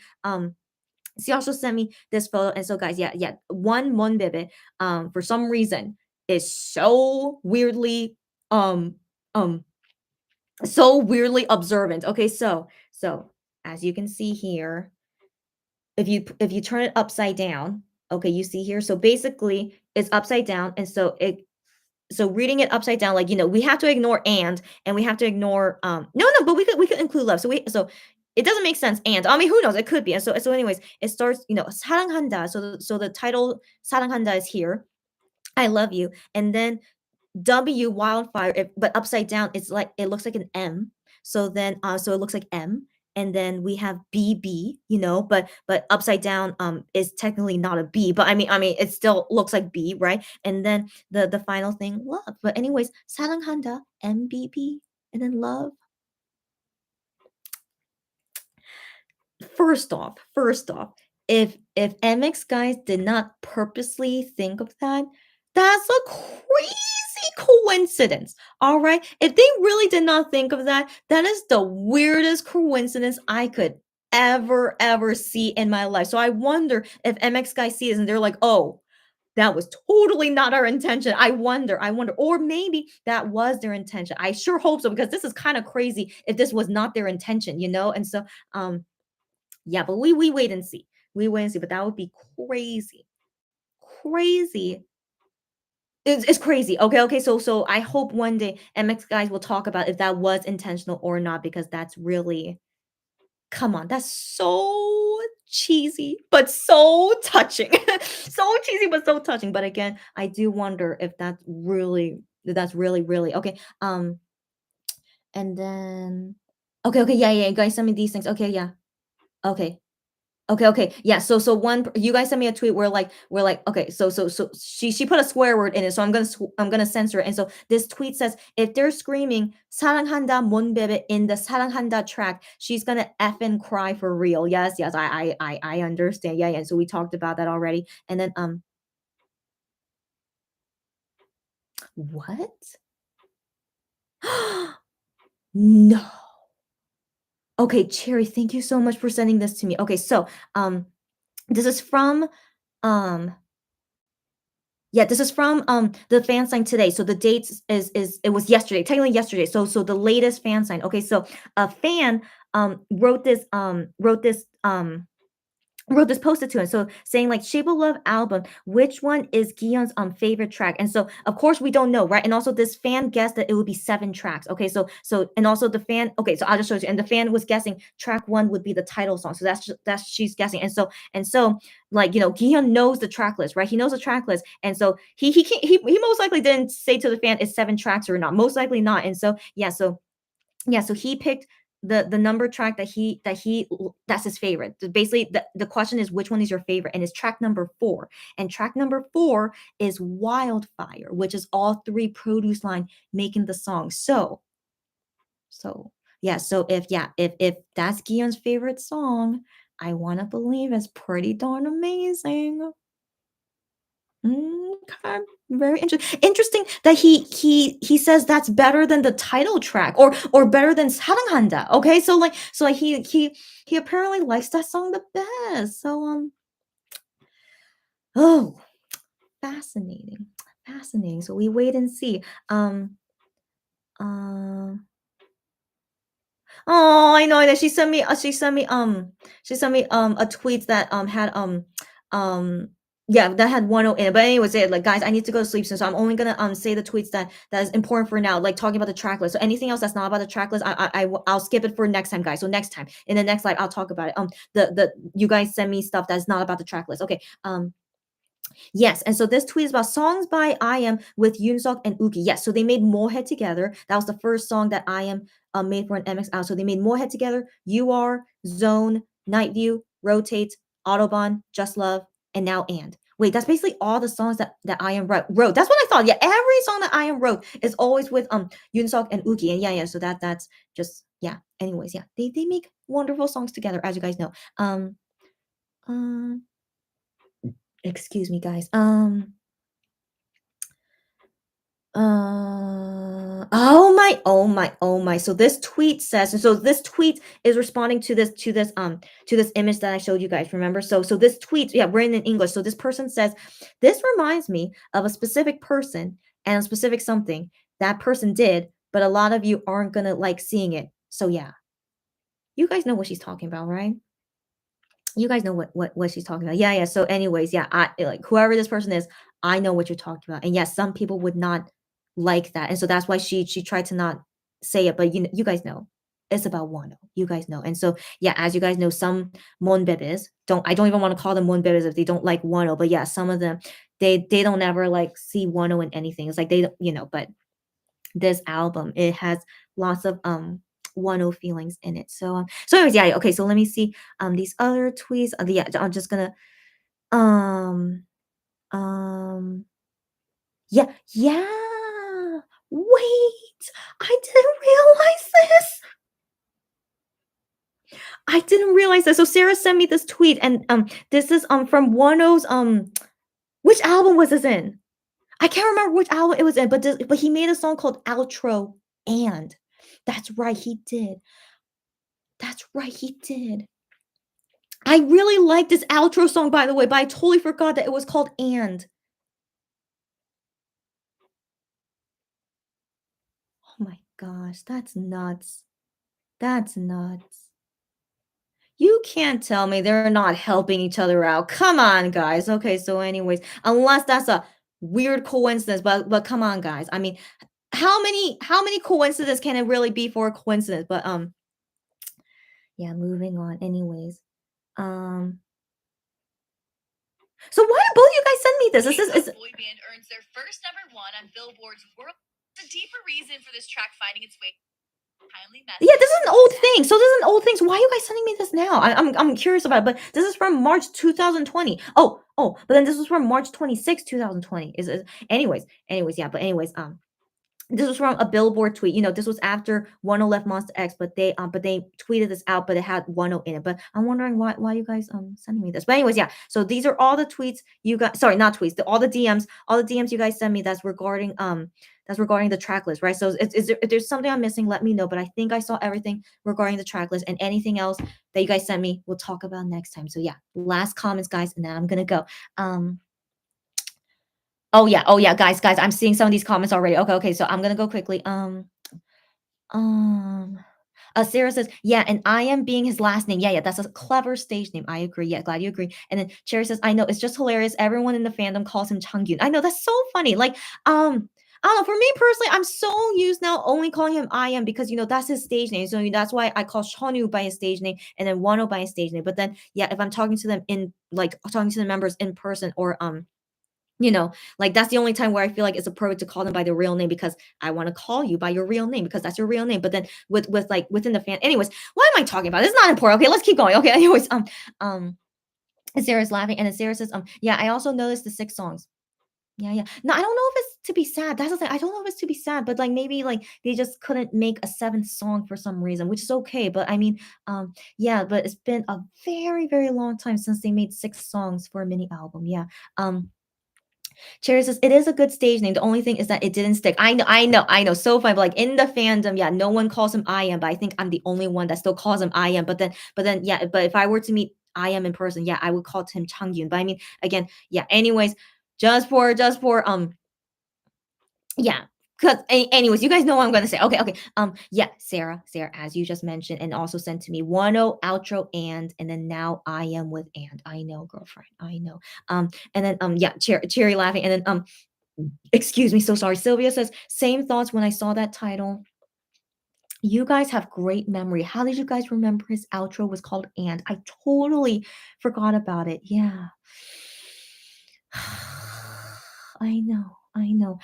this photo. And so guys, yeah, one Monbebe for some reason is um um so weirdly observant. Okay, so as you can see here, if you turn it upside down, okay, you see here. So basically, it's upside down, and so reading it upside down, like we have to ignore and we have to ignore no, but we could include love. So it doesn't make sense. And I mean, who knows? It could be. And so anyways, it starts 사랑한다. So the title 사랑한다 is here. I love you, and then W wildfire, but upside down, it looks like an M. So it looks like M, and then we have BB, but upside down is technically not a B, but I mean it still looks like B, right? And then the final thing, love. But anyways, 사랑한다, MBB, and then love. First off, if MX guys did not purposely think of that, that's a crazy coincidence. All right. If they really did not think of that, that is the weirdest coincidence I could ever see in my life. So I wonder if MX guys see this and they're like, oh, that was totally not our intention. I wonder, or maybe that was their intention. I sure hope so, because this is kind of crazy if this was not their intention. And so yeah, but we wait and see. We wait and see, but that would be crazy. Crazy. It's crazy. Okay. So I hope one day MX guys will talk about if that was intentional or not, because that's really, come on, that's so cheesy, but so touching. So cheesy, but so touching. But again, I do wonder if that's really okay. And then okay, yeah, you guys send me these things. Okay, yeah. Okay. Okay. Yeah. So you guys sent me a tweet where we're like, okay, so she put a swear word in it, so I'm gonna censor it. And so this tweet says, if they're screaming 사랑한다 몬베베 in the 사랑한다 track, she's gonna effing cry for real. Yes, I understand. Yeah. And so we talked about that already. And then what? No. Okay, Cherry, thank you so much for sending this to me. Okay, so this is from um yeah, this is from the fan sign today. So the dates is it was yesterday, technically yesterday. So the latest fan sign. Okay, so a fan wrote this posted to him, so saying like Shape of Love album, which one is Gihyun's favorite track? And so of course we don't know, right? And also this fan guessed that it would be 7 tracks. Okay, so and also the fan, okay, so I'll just show you. And the fan was guessing track 1 would be the title song. So that's she's guessing. And so like Gihyun knows the track list, right? He knows the track list. And so he most likely didn't say to the fan it's 7 tracks or not. Most likely not. And so so he picked the number track that's his favorite. Basically, the question is which one is your favorite, and it's track number 4. And track number 4 is Wildfire, which is all 3 produce line making the song. So yeah, so if that's Gihyun's favorite song, I want to believe it's pretty darn amazing. Okay, very interesting that he says that's better than the title track or better than 사랑한다. Okay, so like he apparently likes that song the best. So oh, fascinating. So we wait and see. Uh, Oh, I know that she sent me a tweet that had yeah, that had 10 in it. But anyways, like guys, I need to go to sleep soon, so I'm only gonna say the tweets that is important for now, like talking about the track list. So anything else that's not about the track list, I'll skip it for next time, guys. So next time in the next live, I'll talk about it. You guys send me stuff that's not about the track list. Okay. Yes, and so this tweet is about songs by I.M with Yoonsuk and Uki. Yes, so they made Morehead together. That was the first song that I.M made for an MX out. So they made Morehead together, You Are, Zone, Night View, Rotate, Autobahn, Just Love, and now And. Wait, that's basically all the songs that I.M wrote. That's what I thought. Yeah, every song that I.M wrote is always with Yoonsuk and Uki. And yeah, so that's just yeah. Anyways, yeah, they make wonderful songs together, as you guys know. Um excuse me, guys. Oh my. So this tweet says, and so this tweet is responding to this image that I showed you guys. Remember? So this tweet, yeah, written in English. So this person says, this reminds me of a specific person and a specific something that person did, but a lot of you aren't gonna like seeing it. So yeah, you guys know what she's talking about, right? You guys know what she's talking about. Yeah. So anyways, yeah, I like whoever this person is, I know what you're talking about. And yes, some people would not like that. And so that's why she tried to not say it, but you guys know. It's about Wano. You guys know. And so yeah, as you guys know, some monbebes don't even want to call them monbebes if they don't like Wano, but yeah, some of them they don't ever like see Wano in anything. It's like they don't, but this album. It has lots of one-o feelings in it. So anyways, yeah, okay. So let me see these other tweets. Yeah, I'm just gonna um um yeah. Wait, I didn't realize this. I didn't realize that. So Sarah sent me this tweet, and this is from Wano's which album was this in? I can't remember which album it was in, but he made a song called Outro and that's right, he did. That's right, he did. I really like this outro song, by the way, but I totally forgot that it was called And. Oh my gosh, that's nuts. That's nuts. You can't tell me they're not helping each other out. Come on, guys. Okay, so anyways, unless that's a weird coincidence, but come on, guys. I mean, how many coincidences can it really be for a coincidence? But yeah, moving on. Anyways, um, so why did both of you guys send me this? This is boy band earns their first #1 on Billboard's World. There's a deeper reason for this track finding its way. Kindly message. yeah, this is an old thing. So this is an old thing. So why are you guys sending me this now? I'm curious about it. But this is from March 2020. But then this was from March 26, 2020. Anyways, yeah. But anyways, this was from a Billboard tweet. This was after Wano left Monster X, but they tweeted this out, but it had Wano in it. But I'm wondering why you guys sending me this. But anyways, yeah. So these are all the tweets you guys. Sorry, not tweets. All the DMs you guys send me. That's regarding the track list, right? So if there's something I'm missing, let me know. But I think I saw everything regarding the track list, and anything else that you guys sent me, we'll talk about next time. So yeah, last comments, guys, and then I'm gonna go. Oh yeah, guys, I'm seeing some of these comments already. Okay, so I'm gonna go quickly. Sarah says, yeah, and I am being his last name. Yeah, that's a clever stage name. I agree. Yeah, glad you agree. And then Cherry says, I know, it's just hilarious. Everyone in the fandom calls him Changyun. I know, that's so funny. Like, I don't know. For me personally, I'm so used now only calling him I am because that's his stage name. So that's why I call Shonu by his stage name and then Wano by his stage name. But then yeah, if I'm talking to them talking to the members in person or like that's the only time where I feel like it's appropriate to call them by their real name because I want to call you by your real name because that's your real name. But then with like within the fan, anyways, what am I talking about? It's not important. Okay, let's keep going. Okay, anyways, and Sarah's laughing, and then Sarah says, yeah, I also noticed the 6 songs. Yeah. No, I don't know if it's to be sad. That's the thing. I don't know if it's to be sad, but like maybe like they just couldn't make a 7th song for some reason, which is okay. But I mean, yeah, but it's been a very, very long time since they made 6 songs for a mini album. Yeah. Cherry says it is a good stage name. The only thing is that it didn't stick. I know. So funny. But like in the fandom, yeah, no one calls him I am, but I think I'm the only one that still calls him I am. But then, yeah. But if I were to meet I am in person, yeah, I would call him Changyun. But I mean, again, yeah. Anyways, just for yeah. Because anyways, you guys know what I'm gonna say. Okay. Yeah, Sarah, as you just mentioned, and also sent to me 1-0 outro and then now I am with and. I know, girlfriend. I know. And then yeah, Cherry laughing, and then excuse me, so sorry. Sylvia says, same thoughts when I saw that title. You guys have great memory. How did you guys remember his outro was called And? I totally forgot about it. Yeah. I know, I know.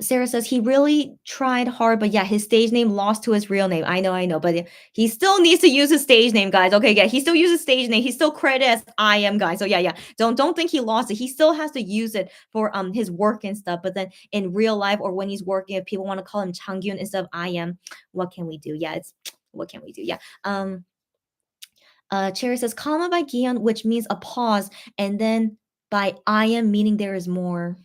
Sarah says he really tried hard, but yeah, his stage name lost to his real name. I know, but he still needs to use his stage name, guys. Okay, yeah, he still uses stage name. He's still credited as I am, guys. So yeah. Don't think he lost it. He still has to use it for his work and stuff. But then in real life or when he's working, if people want to call him Changyun instead of I am, what can we do? Yeah, it's what can we do? Yeah. Cherry says comma by Kihyun, which means a pause, and then by I am meaning there is more.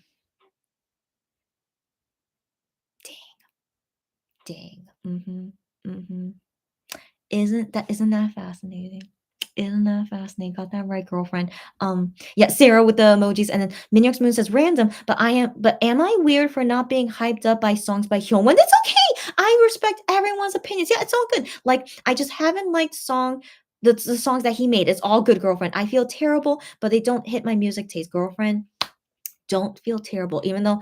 Dang. Isn't that fascinating? Isn't that fascinating? Got that right, girlfriend. Yeah, Sarah with the emojis, and then Minyox Moon says random, but am I weird for not being hyped up by songs by Hyunwon? It's okay. I respect everyone's opinions. Yeah, it's all good. Like I just haven't liked the songs that he made. It's all good, girlfriend. I feel terrible, but they don't hit my music taste, girlfriend. Don't feel terrible, even though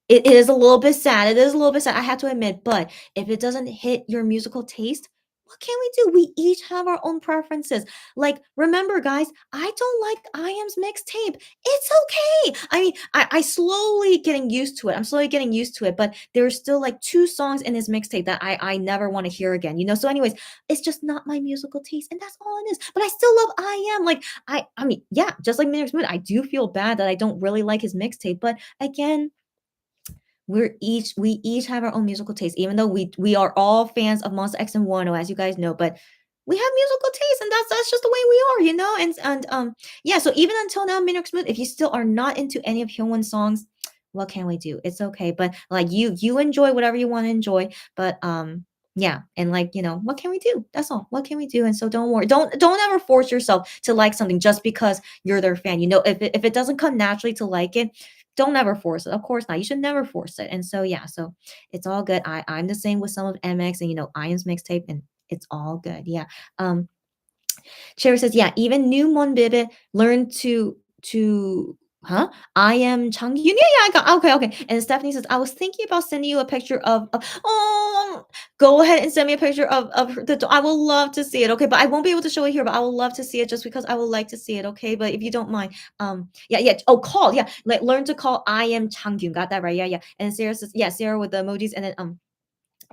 it is a little bit sad. It is a little bit sad, I have to admit, but if it doesn't hit your musical taste, what can we do? We each have our own preferences. Like, remember, guys, I don't like I.Am's mixtape. It's okay. I mean, I slowly getting used to it. I'm slowly getting used to it, but there's still like 2 songs in his mixtape that I never want to hear again, you know? So anyways, it's just not my musical taste, and that's all it is. But I still love I.Am. Like, I mean, yeah, just like Minix Moon, I do feel bad that I don't really like his mixtape, but again, we each have our own musical taste, even though we are all fans of Monster X and Wano, as you guys know, but we have musical taste, and that's just the way we are, you know. And yeah. So even until now, Minok Smooth, if you still are not into any of Hyunwon's songs, what can we do? It's okay, but like you enjoy whatever you want to enjoy, but yeah, and like what can we do? That's all. What can we do? And so don't worry, don't ever force yourself to like something just because you're their fan. You know, if it doesn't come naturally to like it, don't ever force it. Of course not. You should never force it. And so yeah, so it's all good. I'm the same with some of MX and Iam's mixtape, and it's all good. Yeah. Cherry says, yeah, even new Monbibe learned to huh? I am Changyun. Yeah, I got okay. And Stephanie says, I was thinking about sending you a picture of oh, go ahead and send me a picture of the I will love to see it. Okay, but I won't be able to show it here, but I will love to see it just because I would like to see it. Okay, but if you don't mind, yeah. Oh, call, yeah, like learn to call. I am Changyun. Got that right? Yeah. And Sarah says, yeah, Sarah with the emojis, and then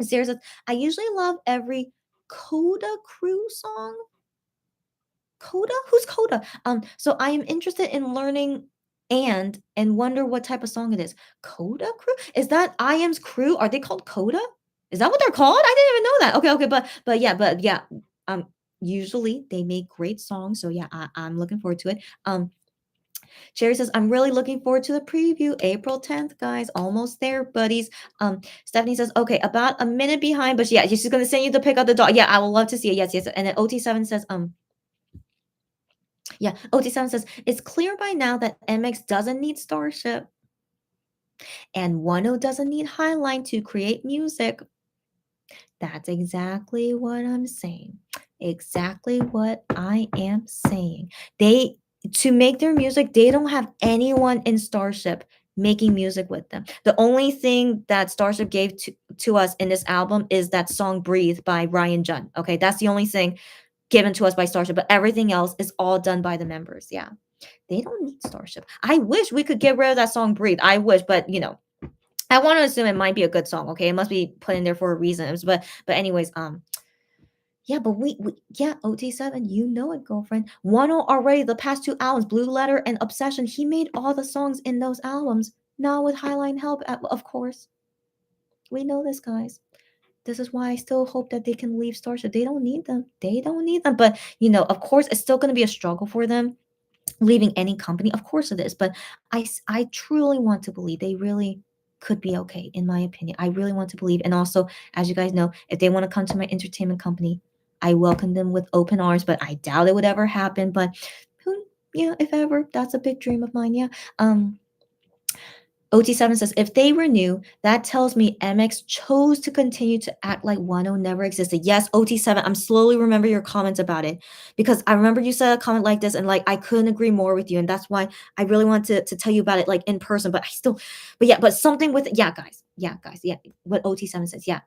Sarah says, I usually love every Coda Crew song. Coda? Who's Coda? So I am interested in learning and wonder what type of song it is. Coda Crew? Is that I.Am's crew? Are they called Coda? Is that what they're called? I didn't even know that. Okay, but yeah. Usually they make great songs. So yeah, I'm looking forward to it. Sherry says, I'm really looking forward to the preview. April 10th, guys. Almost there, buddies. Stephanie says, okay, about a minute behind, but yeah, she's gonna send you the pick of the dog. Yeah, I would love to see it. Yes. And then OT7 says, yeah, OT7 says, it's clear by now that MX doesn't need Starship and Wano doesn't need Highline to create music. That's exactly what I'm saying. Exactly what I am saying. To make their music, they don't have anyone in Starship making music with them. The only thing that Starship gave to us in this album is that song Breathe by Ryan Jun. Okay, that's the only thing given to us by Starship, but everything else is all done by the members. Yeah. They don't need Starship. I wish we could get rid of that song Breathe. I wish, but I want to assume it might be a good song. Okay, it must be put in there for a reason. But anyways, yeah, but we yeah, OT7, you know it, girlfriend. Wano already the past 2 albums, Blue Letter and Obsession, he made all the songs in those albums. Now with Highline help, of course. We know this, guys. This is why I still hope that they can leave Starship. They don't need them. They don't need them. But of course, it's still going to be a struggle for them leaving any company. Of course it is. But I truly want to believe they really could be okay, in my opinion. I really want to believe. And also, as you guys know, if they want to come to my entertainment company, I welcome them with open arms. But I doubt it would ever happen. But if ever, that's a big dream of mine. Yeah. OT7 says, if they renew, that tells me MX chose to continue to act like Wano never existed. Yes, OT7, I'm slowly remember your comments about it because I remember you said a comment like this and like I couldn't agree more with you. And that's why I really want to tell you about it like in person. But but something with, yeah, guys. What OT7 says, yeah.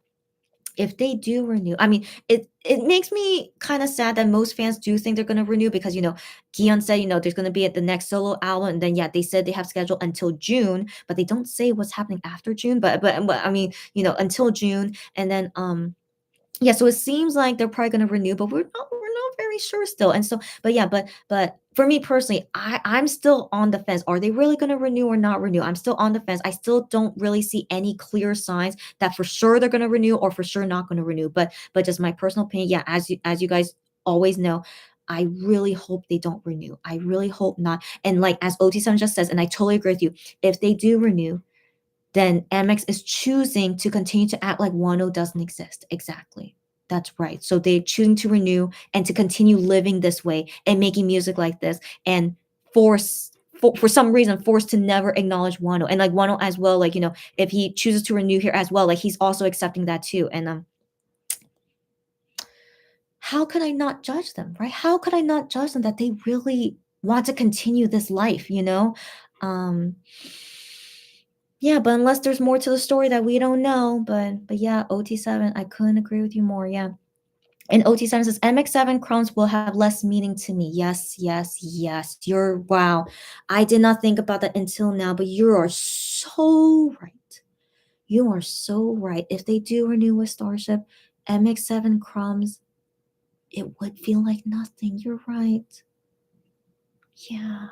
if they do renew, I mean, it makes me kind of sad that most fans do think they're gonna renew because Kihyun said there's gonna be at the next solo album, and then yeah, they said they have scheduled until June, but they don't say what's happening after June. But I mean, until June, and then yeah, so it seems like they're probably gonna renew, but we're not very sure still. And so, but yeah, but for me personally, I'm still on the fence. Are they really gonna renew or not renew? I'm still on the fence. I still don't really see any clear signs that for sure they're gonna renew or for sure not gonna renew. But just my personal opinion, yeah, as you guys always know, I really hope they don't renew. I really hope not. And like as OT7 just says, and I totally agree with you, if they do renew, then MX is choosing to continue to act like Wano doesn't exist. Exactly. That's right. So they're choosing to renew and to continue living this way and making music like this and for some reason forced to never acknowledge Wano. And like Wano as well, like, if he chooses to renew here as well, like he's also accepting that too. And how could I not judge them, right? How could I not judge them that they really want to continue this life, Um Yeah, but unless there's more to the story that we don't know, but yeah, OT7, I couldn't agree with you more. Yeah. And OT7 says MX7 crumbs will have less meaning to me. Yes, yes, yes. You're wow. I did not think about that until now, but you are so right. You are so right. If they do renew with Starship, MX7 crumbs, it would feel like nothing. You're right. Yeah.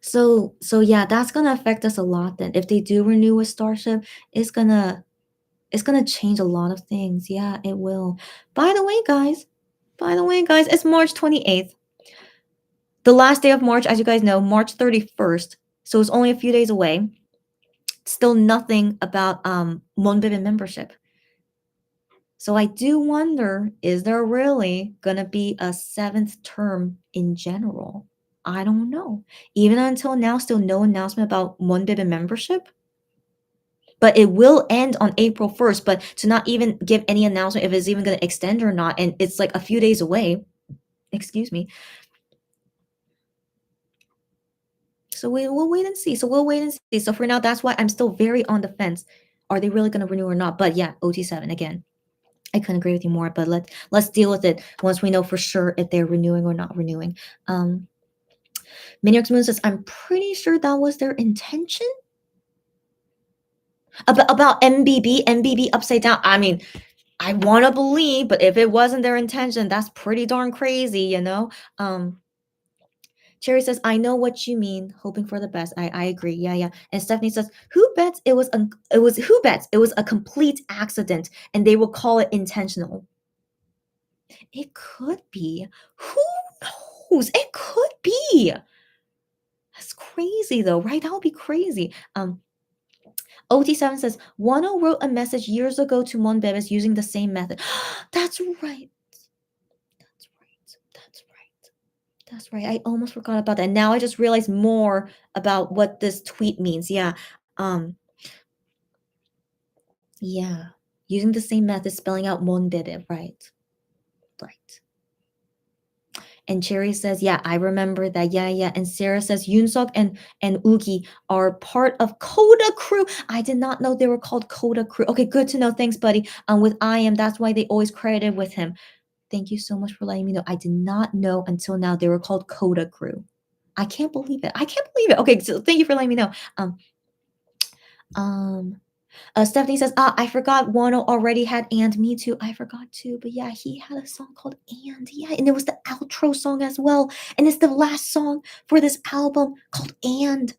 So yeah, that's gonna affect us a lot then. If they do renew with Starship, it's gonna change a lot of things. Yeah, it will. By the way, guys, it's March 28th. The last day of March, as you guys know, March 31st. So it's only a few days away. Still nothing about Monbibin membership. So I do wonder, is there really gonna be a 7th term in general? I don't know. Even until now, still no announcement about Monbibin membership. But it will end on April 1st, but to not even give any announcement if it's even going to extend or not, and it's like a few days away. Excuse me. So we'll wait and see. So for now, that's why I'm still very on the fence. Are they really going to renew or not? But yeah, OT7 again. I couldn't agree with you more, but let's deal with it once we know for sure if they're renewing or not renewing. Miniox Moon says, I'm pretty sure that was their intention. About MBB upside down. I mean, I want to believe, but if it wasn't their intention, that's pretty darn crazy. Cherry says, I know what you mean, hoping for the best. I agree. Yeah. And Stephanie says, who bets it was a complete accident and they will call it intentional? It could be. Who knows? It could be. That's crazy though, right? That would be crazy. OT7 says, Wano wrote a message years ago to Monbebes using the same method. That's right. That's right. I almost forgot about that. Now I just realized more about what this tweet means. Yeah. Yeah. Using the same method, spelling out Monbebe. Right. And Cherry says, yeah, I remember that. Yeah. And Sarah says, Yunsuk and Ugi are part of Coda Crew. I did not know they were called Coda Crew. Okay, good to know. Thanks, buddy. With I am, that's why they always credited with him. Thank you so much for letting me know. I did not know until now they were called Coda Crew. I can't believe it. Okay, so thank you for letting me know. Stephanie says, I forgot Wano already had And Me Too. I forgot too, but yeah, he had a song called And. Yeah, and it was the outro song as well. And it's the last song for this album called And.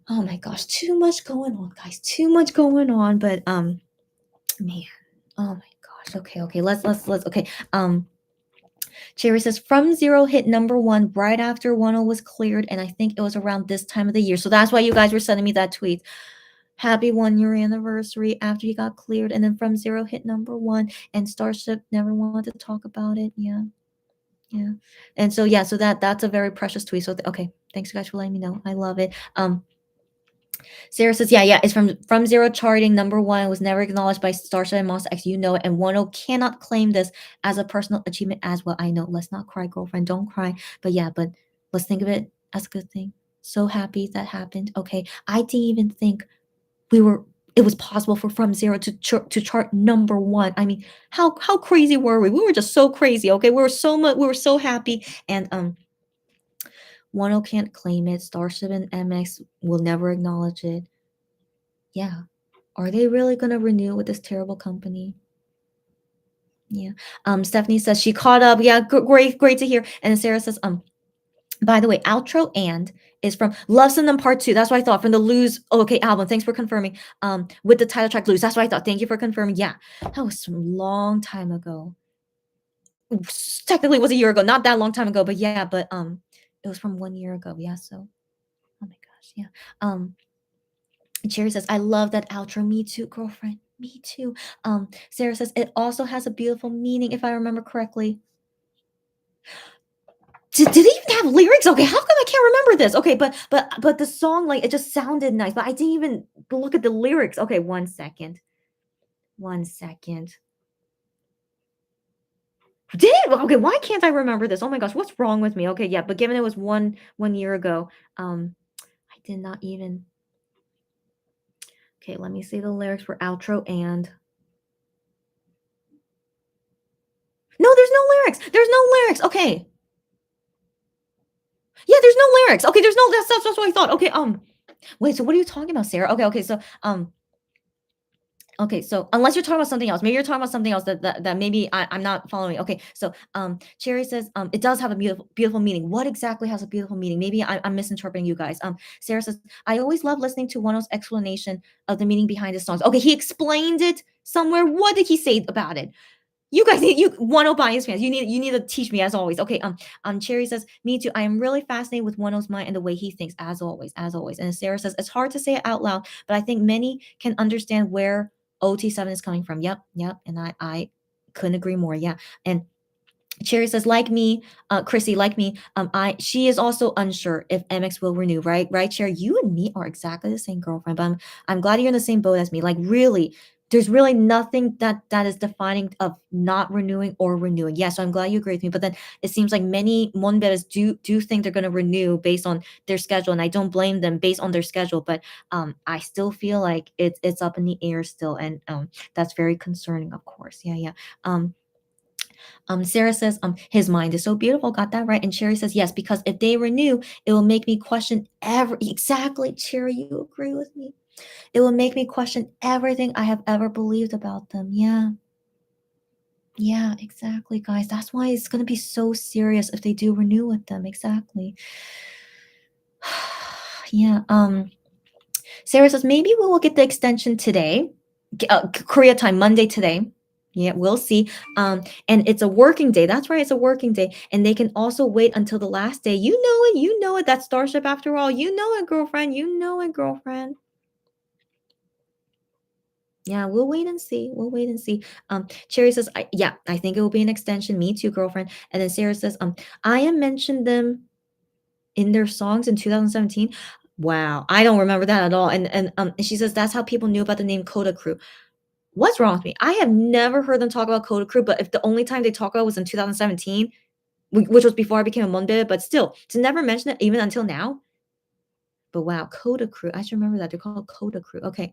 Oh my gosh, too much going on, guys. Too much going on, but man. Oh my gosh. Okay. Let's okay. Cherry says, From Zero hit #1 right after Wano was cleared, and I think it was around this time of the year. So that's why you guys were sending me that tweet. Happy 1-year anniversary after he got cleared, and then From Zero hit #1, and Starship never wanted to talk about it. Yeah. And so yeah, so that's a very precious tweet. So okay, thanks guys for letting me know. I love it. Sarah says, yeah, it's from Zero charting #1. Was never acknowledged by Starship and Monster X. You know it. And Wano cannot claim this as a personal achievement as well. I know. Let's not cry, girlfriend. Don't cry. But yeah, let's think of it as a good thing. So happy that happened. Okay. I didn't even think we were it was possible for From Zero to chart number one. I mean, how crazy were we? We were just so crazy. Okay, we were so happy, and 10 can't claim it. Starship and MX will never acknowledge it. Yeah, are they really gonna renew with this terrible company? Yeah. Stephanie says she caught up. Yeah, great to hear. And then Sarah says, by the way, outro and is from Love Syndrome Part 2. That's what I thought. From the Lose Okay album. Thanks for confirming. With the title track Lose. That's what I thought. Thank you for confirming. Yeah. That was some long time ago. Technically it was a year ago. Not that long time ago, but yeah, but it was from 1 year ago. Yeah, so oh my gosh, yeah. Cherry says, I love that outro. Me too, girlfriend. Me too. Sarah says it also has a beautiful meaning, if I remember correctly. Did it even have lyrics? Okay, how come I can't remember this? Okay, but the song, like, it just sounded nice, but I didn't even look at the lyrics. Okay, 1 second. 1 second. Did it? Okay, why can't I remember this? Oh my gosh, what's wrong with me? Okay, yeah, but given it was one year ago, I did not even. Okay, let me see the lyrics for outro and. No, there's no lyrics. There's no lyrics. Okay. Yeah, there's no lyrics. Okay, there's no. That's what I thought. Okay, wait. So what are you talking about, Sarah? Okay. So okay, so unless you're talking about something else, maybe you're talking about something else that maybe I'm not following. Okay, so Cherry says it does have a beautiful meaning. What exactly has a beautiful meaning? Maybe I'm misinterpreting you guys. Sarah says I always love listening to Wano's explanation of the meaning behind his songs. Okay, he explained it somewhere. What did he say about it? You guys need Wano bias fans. You need to teach me as always. Okay. Cherry says, me too. I am really fascinated with Wano's mind and the way he thinks, as always, as always. And Sarah says, it's hard to say it out loud, but I think many can understand where OT7 is coming from. Yep. And I couldn't agree more. Yeah. And Cherry says, like me, Chrissy, like me, she is also unsure if MX will renew, right? Right, Cherry? You and me are exactly the same, girlfriend, but I'm glad you're in the same boat as me. Like, really, there's really nothing that is defining of not renewing or renewing. Yeah, so I'm glad you agree with me. But then it seems like many Monbetas do think they're gonna renew based on their schedule, and I don't blame them based on their schedule. But I still feel like it's up in the air still, and that's very concerning, of course. Yeah. Sarah says, his mind is so beautiful. Got that right. And Cherry says, yes, because if they renew, it will make me question exactly. Cherry, you agree with me? It will make me question everything I have ever believed about them. Yeah, exactly, guys. That's why it's gonna be so serious if they do renew with them. Exactly. Yeah. Sarah says maybe we will get the extension today. Korea time, Monday today. Yeah, we'll see. And it's a working day. That's right, it's a working day. And they can also wait until the last day. You know it. That's Starship after all. You know it, girlfriend. You know it, girlfriend. Yeah, we'll wait and see. Cherry says, I think it will be an extension. Me too, girlfriend. And then Sarah says, I am mentioned them in their songs in 2017. Wow, I don't remember that at all. And she says that's how people knew about the name Coda Crew. What's wrong with me? I have never heard them talk about Coda Crew, but if the only time they talk about was in 2017, which was before I became a Monbebe, but still, to never mention it even until now. But wow, Coda Crew. I should remember that. They're called Coda Crew. Okay.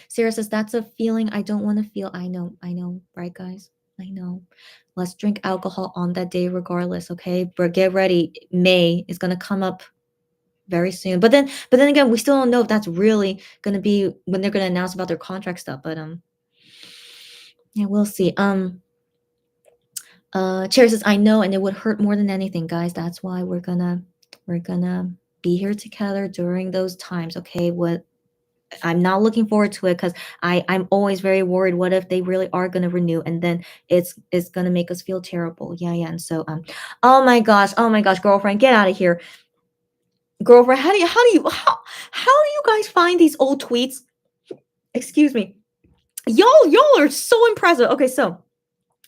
Sarah says that's a feeling I don't want to feel. I know, right, guys? I know. Let's drink alcohol on that day regardless, okay? But get ready. May is gonna come up very soon. But then again, we still don't know if that's really gonna be when they're gonna announce about their contract stuff. But yeah, we'll see. Cherry says, I know, and it would hurt more than anything, guys. That's why we're gonna be here together during those times, okay? I'm not looking forward to it because I'm always very worried. What if they really are gonna renew and then it's gonna make us feel terrible? Yeah. And so oh my gosh, girlfriend, get out of here. Girlfriend, how do you guys find these old tweets? Excuse me. Y'all are so impressive. Okay, so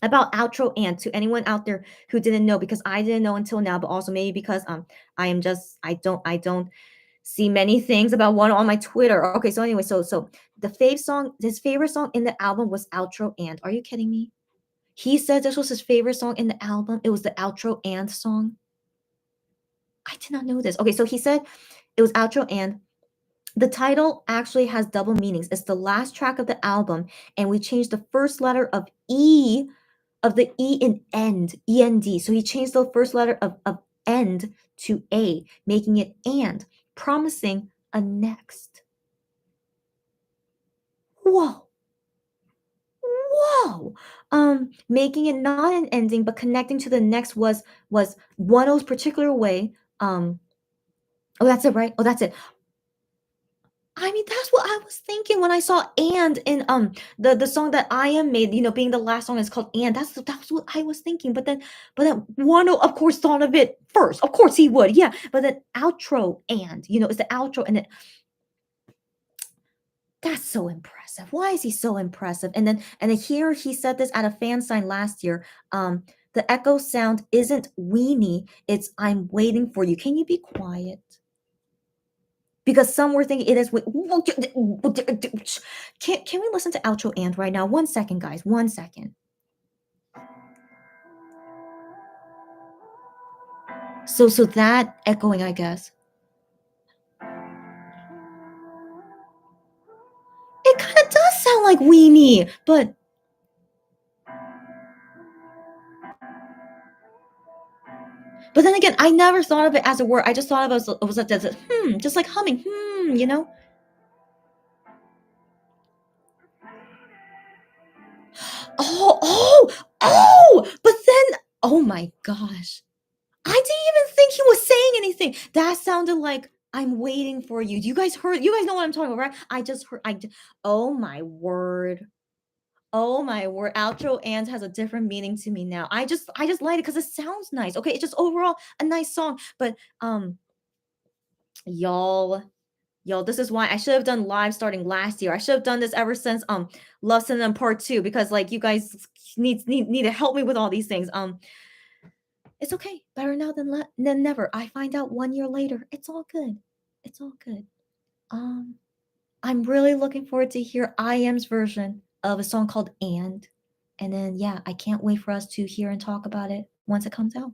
about outro and to anyone out there who didn't know, because I didn't know until now, but also maybe because I don't see many things about one on my Twitter. Okay, so anyway, so his favorite song in the album was outro and. Are you kidding me? He said this was his favorite song in the album. It was the outro and song. I did not know this. Okay, so he said it was outro and The title actually has double meanings. It's the last track of the album, and we changed the first letter of E of the E in end, END. So he changed the first letter of end to A, making it and, promising a next. Whoa. Whoa. Making it not an ending, but connecting to the next was Wano's particular way. Oh, that's it, right? Oh, that's it. I mean, that's what I was thinking when I saw "And" in the song that I Am made, being the last song is called "And." That's what I was thinking. But then Wano, of course, thought of it first. Of course he would, yeah. But then outro "And," it's the outro, and that's so impressive. Why is he so impressive? And then here he said this at a fan sign last year. The echo sound isn't weenie, it's I'm waiting for you. Can you be quiet? Because some were thinking it is. Can we listen to outro and right now? 1 second, guys. 1 second. So that echoing, I guess. It kind of does sound like weenie, but then again, I never thought of it as a word. I just thought of it was like just like humming, Oh, but then, oh my gosh. I didn't even think he was saying anything. That sounded like I'm waiting for you. You guys know what I'm talking about, right? I just heard, oh my word. Oh my word. Outro and has a different meaning to me now. I just like it because it sounds nice. Okay, it's just overall a nice song. But y'all, this is why I should have done live starting last year. I should have done this ever since Love Synonym Part 2, because like you guys need to help me with all these things. It's okay. Better now than never. I find out 1 year later. It's all good. It's all good. I'm really looking forward to hear IM's version of a song called And. And then yeah, I can't wait for us to hear and talk about it once it comes out.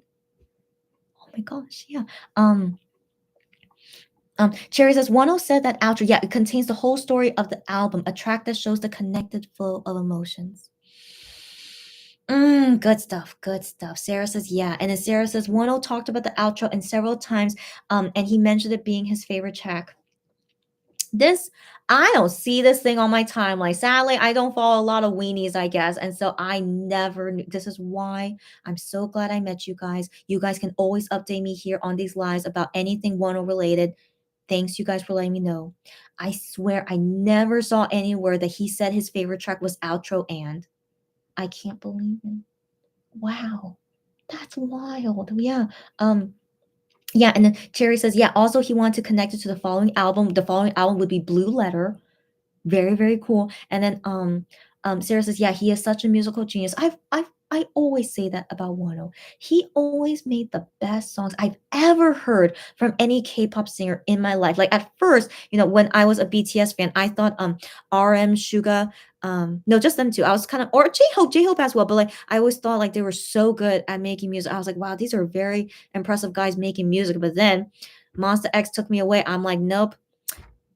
Oh my gosh, yeah. Cherry says, Wano said that outro, yeah, it contains the whole story of the album, a track that shows the connected flow of emotions. Good stuff, good stuff. Sarah says, yeah. And then Sarah says, Wano talked about the outro and several times, and he mentioned it being his favorite track. I don't see this thing on my timeline. Sadly, I don't follow a lot of weenies, I guess. And so I never knew. This is why I'm so glad I met you guys. You guys can always update me here on these lives about anything Wano related. Thanks, you guys, for letting me know. I swear I never saw anywhere that he said his favorite track was outro and. I can't believe it. Wow. That's wild. Yeah. Yeah, and then Cherry says, yeah, also he wanted to connect it to the following album. The following album would be Blue Letter. Very, very cool. And then Sarah says, yeah, he is such a musical genius. I always say that about Wano. He always made the best songs I've ever heard from any K-pop singer in my life. Like at first, when I was a BTS fan, I thought RM, Suga, no, just them two. I was kind of, or J-Hope as well, but like I always thought like they were so good at making music. I was like, wow, these are very impressive guys making music. But then Monster X took me away. I'm like, nope.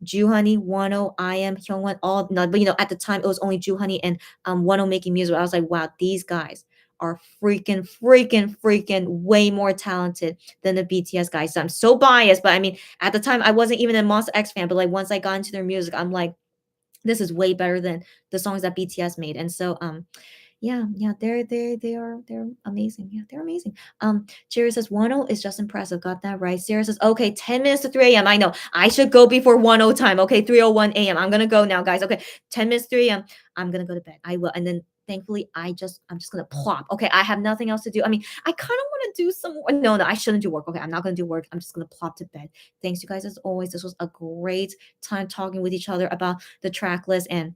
Honey, Wano, IM, Hyungwon, all no, but at the time it was only Honey and Wano making music. I was like, wow, these guys are freaking way more talented than the BTS guys. So I'm so biased, but I mean, at the time I wasn't even a Monster X fan, but like once I got into their music, I'm like, this is way better than the songs that BTS made. And so yeah, they're amazing. Yeah, they're amazing. Cherry says 10 is just impressive. Got that right. Sarah says, okay, 10 minutes to 3 a.m. I know I should go before 10 time. Okay, 3:01 a.m. I'm gonna go now, guys. Okay, 10 minutes 3 a.m. I'm gonna go to bed. I will. And then thankfully I'm just gonna plop. Okay, I have nothing else to do. I mean, I kind of want to do some no, I shouldn't do work. Okay, I'm not gonna do work. I'm just gonna plop to bed. Thanks, you guys, as always. This was a great time talking with each other about the track list, and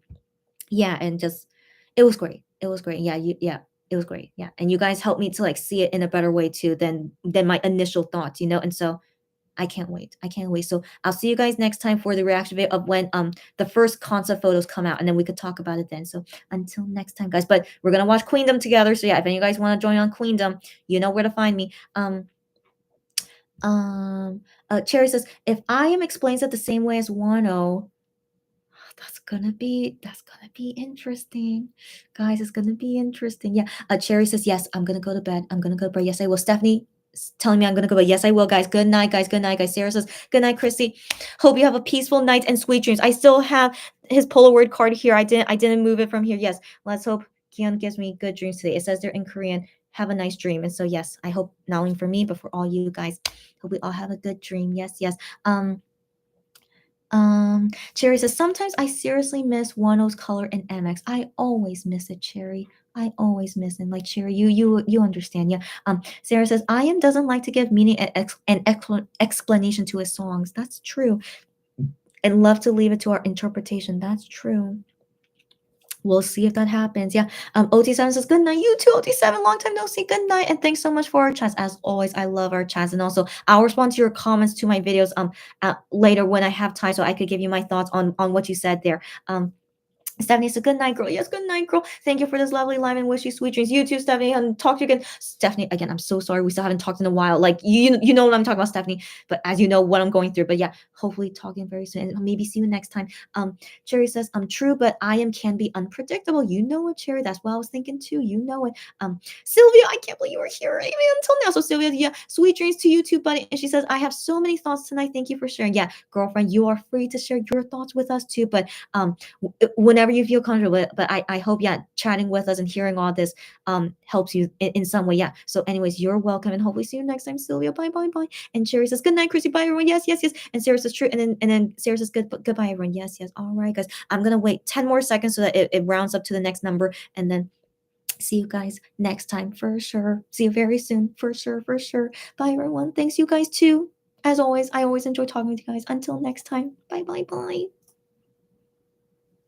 yeah, and just it was great. It was great. Yeah, it was great. Yeah. And you guys helped me to like see it in a better way too than my initial thoughts, And so I can't wait. I can't wait. So I'll see you guys next time for the reaction video of when the first concept photos come out, and then we could talk about it then. So until next time, guys. But we're gonna watch Queendom together. So yeah, if any of you guys want to join on Queendom, you know where to find me. Cherry says, if I am explains it the same way as Wano, that's gonna be interesting. Guys, it's gonna be interesting. Yeah. Cherry says, yes, I'm gonna go to bed. I'm gonna go to bed. Yes, I will. Stephanie telling me I'm gonna go to bed. Yes, I will, guys. Good night, guys. Good night, guys. Sarah says, good night, Chrissy. Hope you have a peaceful night and sweet dreams. I still have his Polaroid card here. I didn't move it from here. Yes. Let's hope Kihyun gives me good dreams today. It says they're in Korean. Have a nice dream. And so yes, I hope not only for me, but for all you guys. Hope we all have a good dream. Yes, yes. Cherry says, sometimes I seriously miss Wano's color in MX. I always miss it, Cherry. I always miss it. Like Cherry, you understand, yeah. Sarah says, I am doesn't like to give meaning and explanation to his songs. That's true. And love to leave it to our interpretation. That's true. We'll see if that happens. Yeah. OT7 says, good night. You too, OT7. Long time no see. Good night. And thanks so much for our chats. As always, I love our chats. And also, I'll respond to your comments to my videos later when I have time so I could give you my thoughts on what you said there. Stephanie said, good night, girl. Yes, good night, girl. Thank you for this lovely live and wish you sweet dreams. You too, Stephanie. And talk to you again. Stephanie, again, I'm so sorry. We still haven't talked in a while. Like, you know what I'm talking about, Stephanie. But as you know what I'm going through. But yeah, hopefully talking very soon. And maybe see you next time. Cherry says, I'm true, but I am can be unpredictable. You know it, Cherry. That's what I was thinking too. You know it. Sylvia, I can't believe you were here. I mean, until now. So Sylvia, yeah, sweet dreams to you too, buddy. And she says, I have so many thoughts tonight. Thank you for sharing. Yeah, girlfriend, you are free to share your thoughts with us too. But whenever you feel comfortable, but I hope, yeah, chatting with us and hearing all this helps you in some way. Yeah, so anyways, you're welcome, and hopefully see you next time, Sylvia. Bye, bye, bye. And Sherry says, good night, Chrissy. Bye, everyone. Yes, yes, yes. And Sarah says, true. And then Sarah says, goodbye, everyone. Yes, yes. All right, guys, I'm gonna wait 10 more seconds so that it rounds up to the next number, and then see you guys next time for sure. See you very soon for sure, for sure. Bye, everyone. Thanks, you guys too. As always, I always enjoy talking with you guys. Until next time, bye, bye, bye.